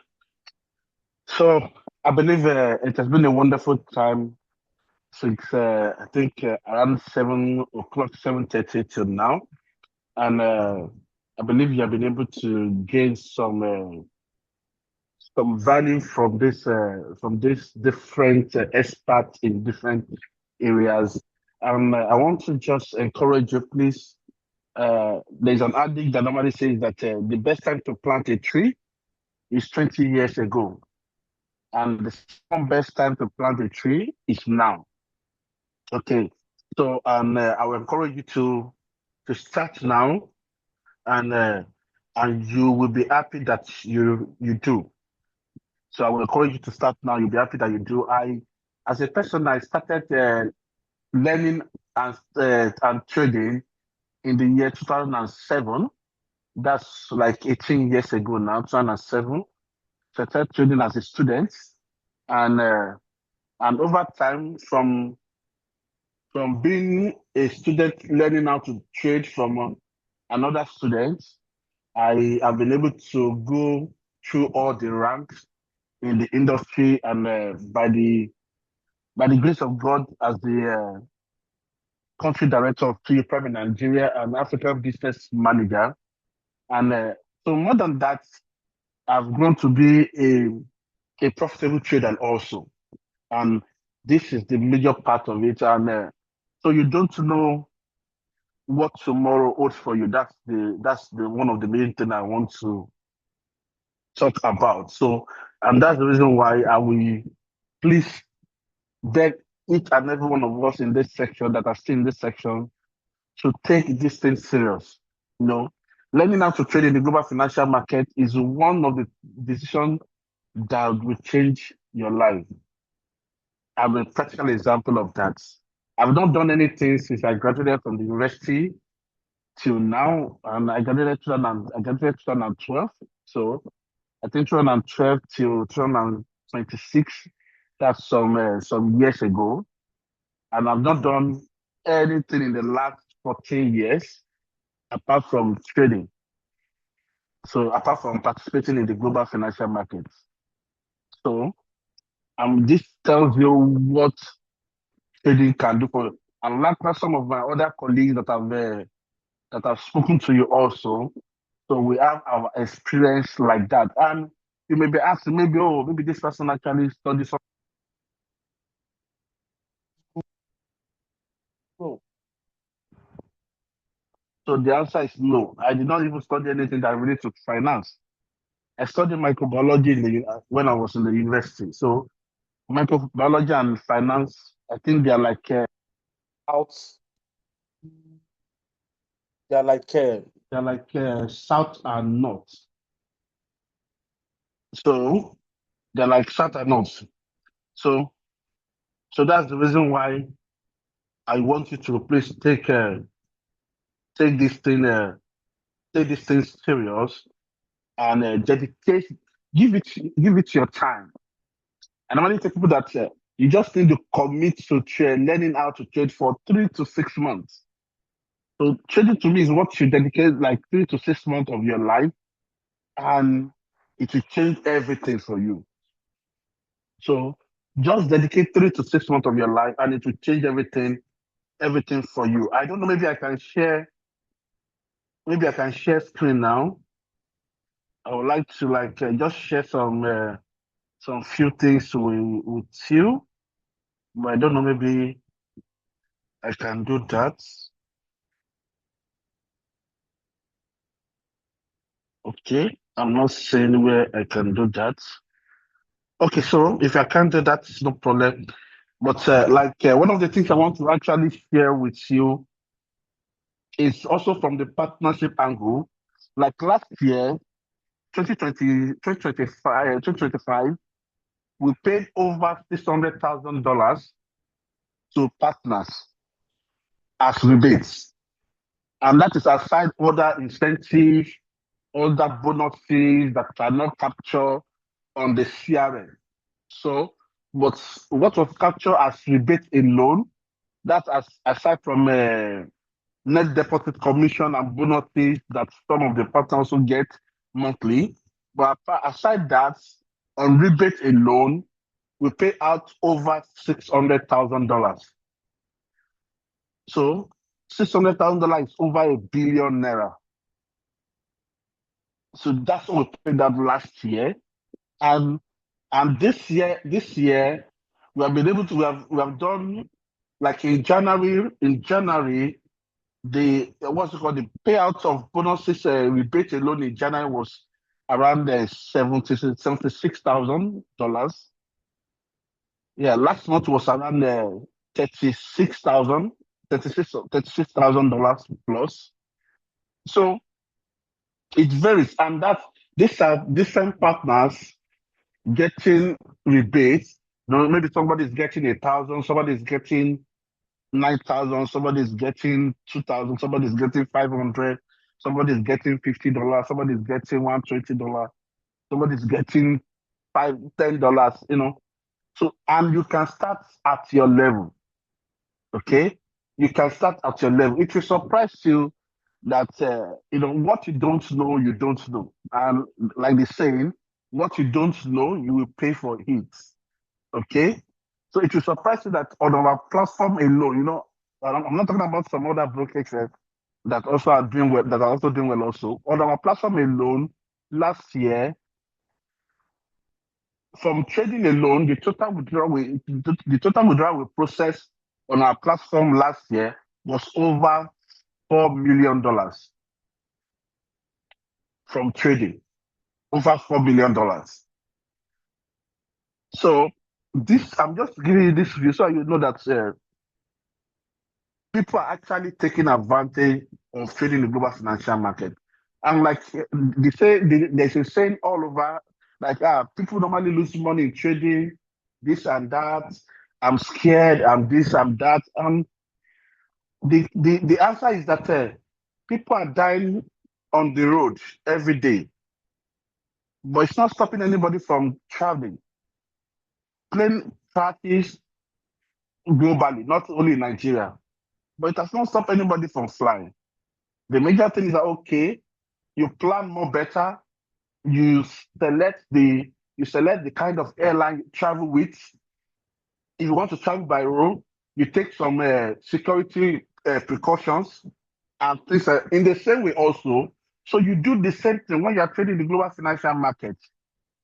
[SPEAKER 10] So I believe it has been a wonderful time since I think around 7 o'clock, 7:30 till now, and I believe you have been able to gain some value from this different experts in different areas. And I want to just encourage you, please. There's an adage that normally says that the best time to plant a tree is 20 years ago, and the second best time to plant a tree is now. Okay, so I will encourage you to start now, and you will be happy that you do. So I will encourage you to start now. You'll be happy that you do. As a person, I started learning and trading in the year 2007. That's like 18 years ago now, 2007. So I started trading as a student, and over time, from being a student learning how to trade from another student, I have been able to go through all the ranks in the industry, and by the grace of God, as the country director of PU Prime in Nigeria and African business manager. And so more than that, I've grown to be a profitable trader also. And this is the major part of it. And so you don't know what tomorrow holds for you. That's the one of the main thing I want to talk about. So, and that's the reason why I will please beg each and every one of us in this section that are still in this section to take this thing serious. You know, learning how to trade in the global financial market is one of the decisions that will change your life. I'm a practical example of that. I've not done anything since I graduated from the university till now, and I graduated 2012. So I think 2012 till 2026. That's some years ago, and I've not done anything in the last 14 years apart from trading. So apart from participating in the global financial markets. So this tells you what trading can do for you. And like some of my other colleagues that have spoken to you also. So we have our experience like that. And you may be asking, maybe this person actually studied something. So the answer is no. I did not even study anything that related to finance. I studied microbiology when I was in the university. So microbiology and finance, I think they are like out. They're like south and north. So they're like south and north. So that's the reason why I want you to please take this thing uh, take this thing serious, and dedicate give it your time. And I want to tell people that you just need to commit to learning how to trade for 3 to 6 months. So trading to me is what you dedicate like 3 to 6 months of your life, and it will change everything for you. So just dedicate 3 to 6 months of your life, and it will change everything for you. I don't know. Maybe I can share. Maybe I can share screen now. I would like to just share some few things with you, but I don't know. Maybe I can do that. Okay, I'm not saying where I can do that. Okay, so if I can't do that, it's no problem. But one of the things I want to actually share with you is also from the partnership angle. Like last year, 2025, we paid over $600,000 to partners as rebates. And that is aside other incentives, other bonuses that are not captured on the CRM. So, but what was captured as rebate alone, that's aside from net deposit commission and bonuses that some of the partners also get monthly. But aside that, on rebate alone, we pay out over $600,000. So $600,000 is over ₦1 billion. So that's what we paid out last year. And this year, we have been able to we have done like in January, the what's it called, the payouts of bonuses rebate alone in January was around $76,000. Yeah, last month was around $36,000 plus. So it varies, and these are different partners getting rebates. You know, maybe somebody's getting 1,000, somebody's getting 9,000, somebody's getting 2,000, somebody's getting 500, somebody's getting $50, somebody's getting $120, somebody's getting $10. You know, so and you can start at your level. Okay, you can start at your level. It will surprise you that what you don't know, you don't know, and like the saying, what you don't know, you will pay for it. Okay, so it will surprise you that on our platform alone, I'm not talking about some other brokerages that also are doing well, that are also doing well also. On our platform alone, last year, from trading alone, the total withdrawal we processed on our platform last year was over $4 million from trading. Over $4 million. So I'm just giving you this view so you know that people are actually taking advantage of trading the global financial market. And like there's a saying all over, like people normally lose money in trading, this and that. I'm scared, I'm this, I'm that. And the answer is that people are dying on the road every day, but it's not stopping anybody from traveling. Plane practice globally, not only in Nigeria, but it has not stopped anybody from flying. The major thing is that you plan more better, you select the kind of airline you travel with. If you want to travel by road, you take some security precautions and things in the same way also. So you do the same thing when you are trading the global financial market.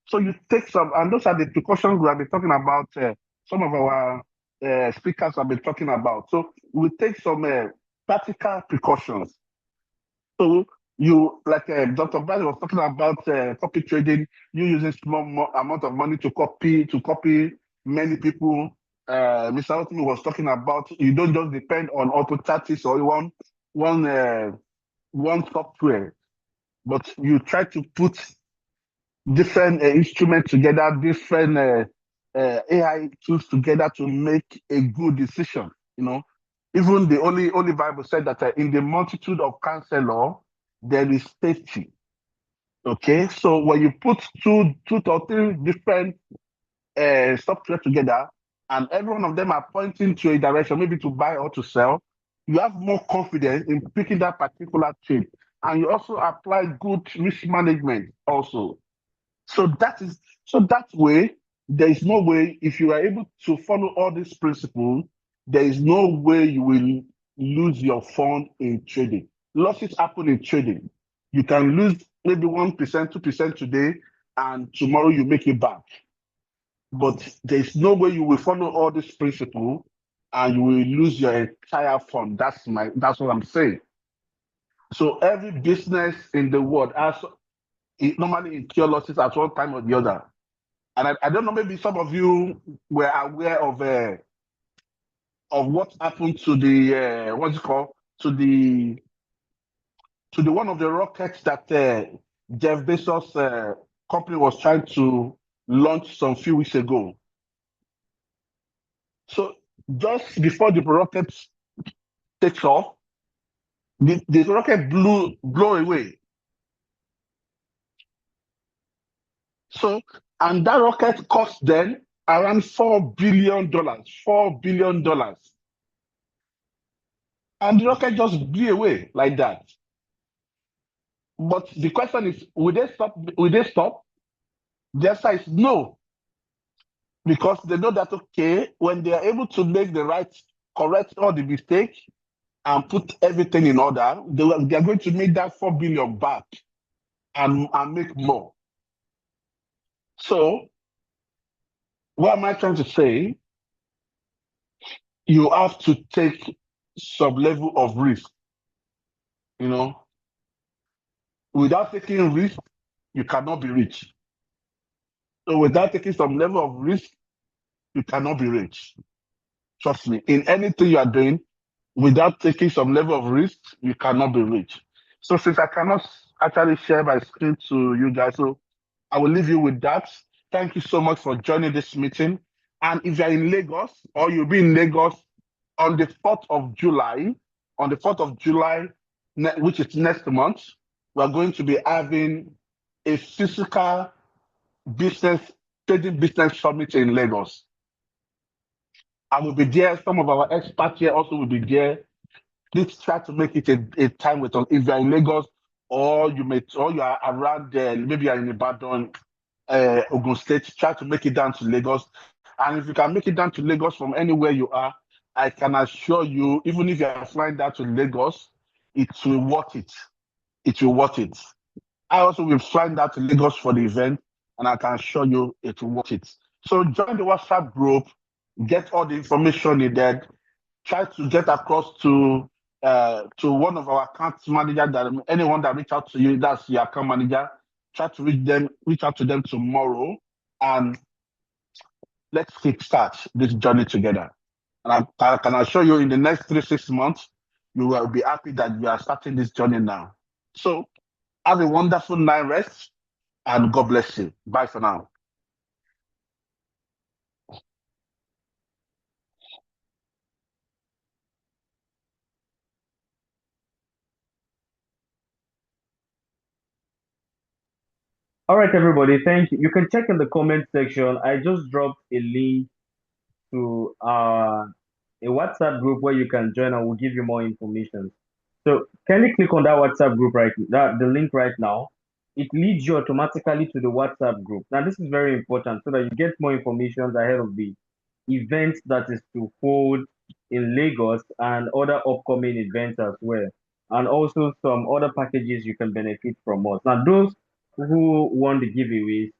[SPEAKER 10] So you take some, and those are the precautions we have been talking about. Some of our speakers have been talking about. So we take some practical precautions. So you, like Dr. Bradley was talking about copy trading, you using small amount of money to copy many people. Mr. Otimi was talking about you don't just depend on AutoChartist or one software, but you try to put different instruments together, different AI tools together to make a good decision. Even the Holy Bible said that in the multitude of counselor, there is safety. Okay, so when you put two or three different software together, and every one of them are pointing to a direction, maybe to buy or to sell, you have more confidence in picking that particular trade, and you also apply good risk management also. So that way, there is no way, if you are able to follow all these principles, there is no way you will lose your fund in trading. Losses happen in trading. You can lose maybe 1%, 2% today, and tomorrow you make it back. But there's no way you will follow all these principles and you will lose your entire fund. That's what I'm saying. So every business in the world it normally incur losses at one time or the other. And I don't know, maybe some of you were aware of of what happened to the what's it called, to the one of the rockets that Jeff Bezos' company was trying to launch some few weeks ago. So just before the rocket takes off, the rocket blew away. So, and that rocket cost them around $4 billion. $4 billion. And the rocket just blew away like that. But the question is, will they stop? Will they stop? The answer is no. Because they know that, okay, when they are able to make the right, correct all the mistakes and put everything in order, they are going to make that 4 billion back and make more. So, what am I trying to say? You have to take some level of risk. You know, without taking risk, you cannot be rich. So without taking some level of risk, you cannot be rich. Trust me, in anything you are doing, without taking some level of risk, you cannot be rich. So since I cannot actually share my screen to you guys, so I will leave you with that. Thank you so much for joining this meeting. And if you're in Lagos or you'll be in Lagos on the 4th of July, which is next month, we're going to be having a physical trading business summit in Lagos. I will be there. Some of our experts here also will be there. Please try to make it a time with us. If you're in Lagos or you are around there, maybe you're in Ibadan, Ogun State, try to make it down to Lagos. And if you can make it down to Lagos from anywhere you are, I can assure you, even if you are flying down to Lagos, it will worth it. It will worth it. I also will fly down to Lagos for the event, and I can assure you it will worth it. So join the WhatsApp group, get all the information needed, try to get across to one of our account managers, that anyone that reach out to you, that's your account manager, try to reach out to them tomorrow, and let's kickstart this journey together. And I can assure you, in the next 3-6 months, you will be happy that we are starting this journey now. So have a wonderful night rest, and God bless you. Bye for now.
[SPEAKER 9] All right, everybody. Thank you. You can check in the comment section. I just dropped a link to a WhatsApp group where you can join and we'll give you more information. So can you click on that WhatsApp group the link right now? It leads you automatically to the WhatsApp group. Now, this is very important so that you get more information ahead of the event that is to hold in Lagos and other upcoming events as well. And also some other packages you can benefit from us. Now, those who want the giveaways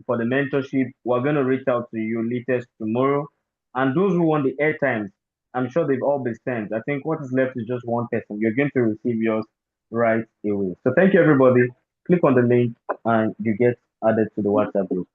[SPEAKER 9] for the mentorship, we're going to reach out to you latest tomorrow. And those who want the airtime, I'm sure they've all been sent. I think what is left is just one person. You're going to receive yours right away. So thank you, everybody. Click on the link and you get added to the WhatsApp group.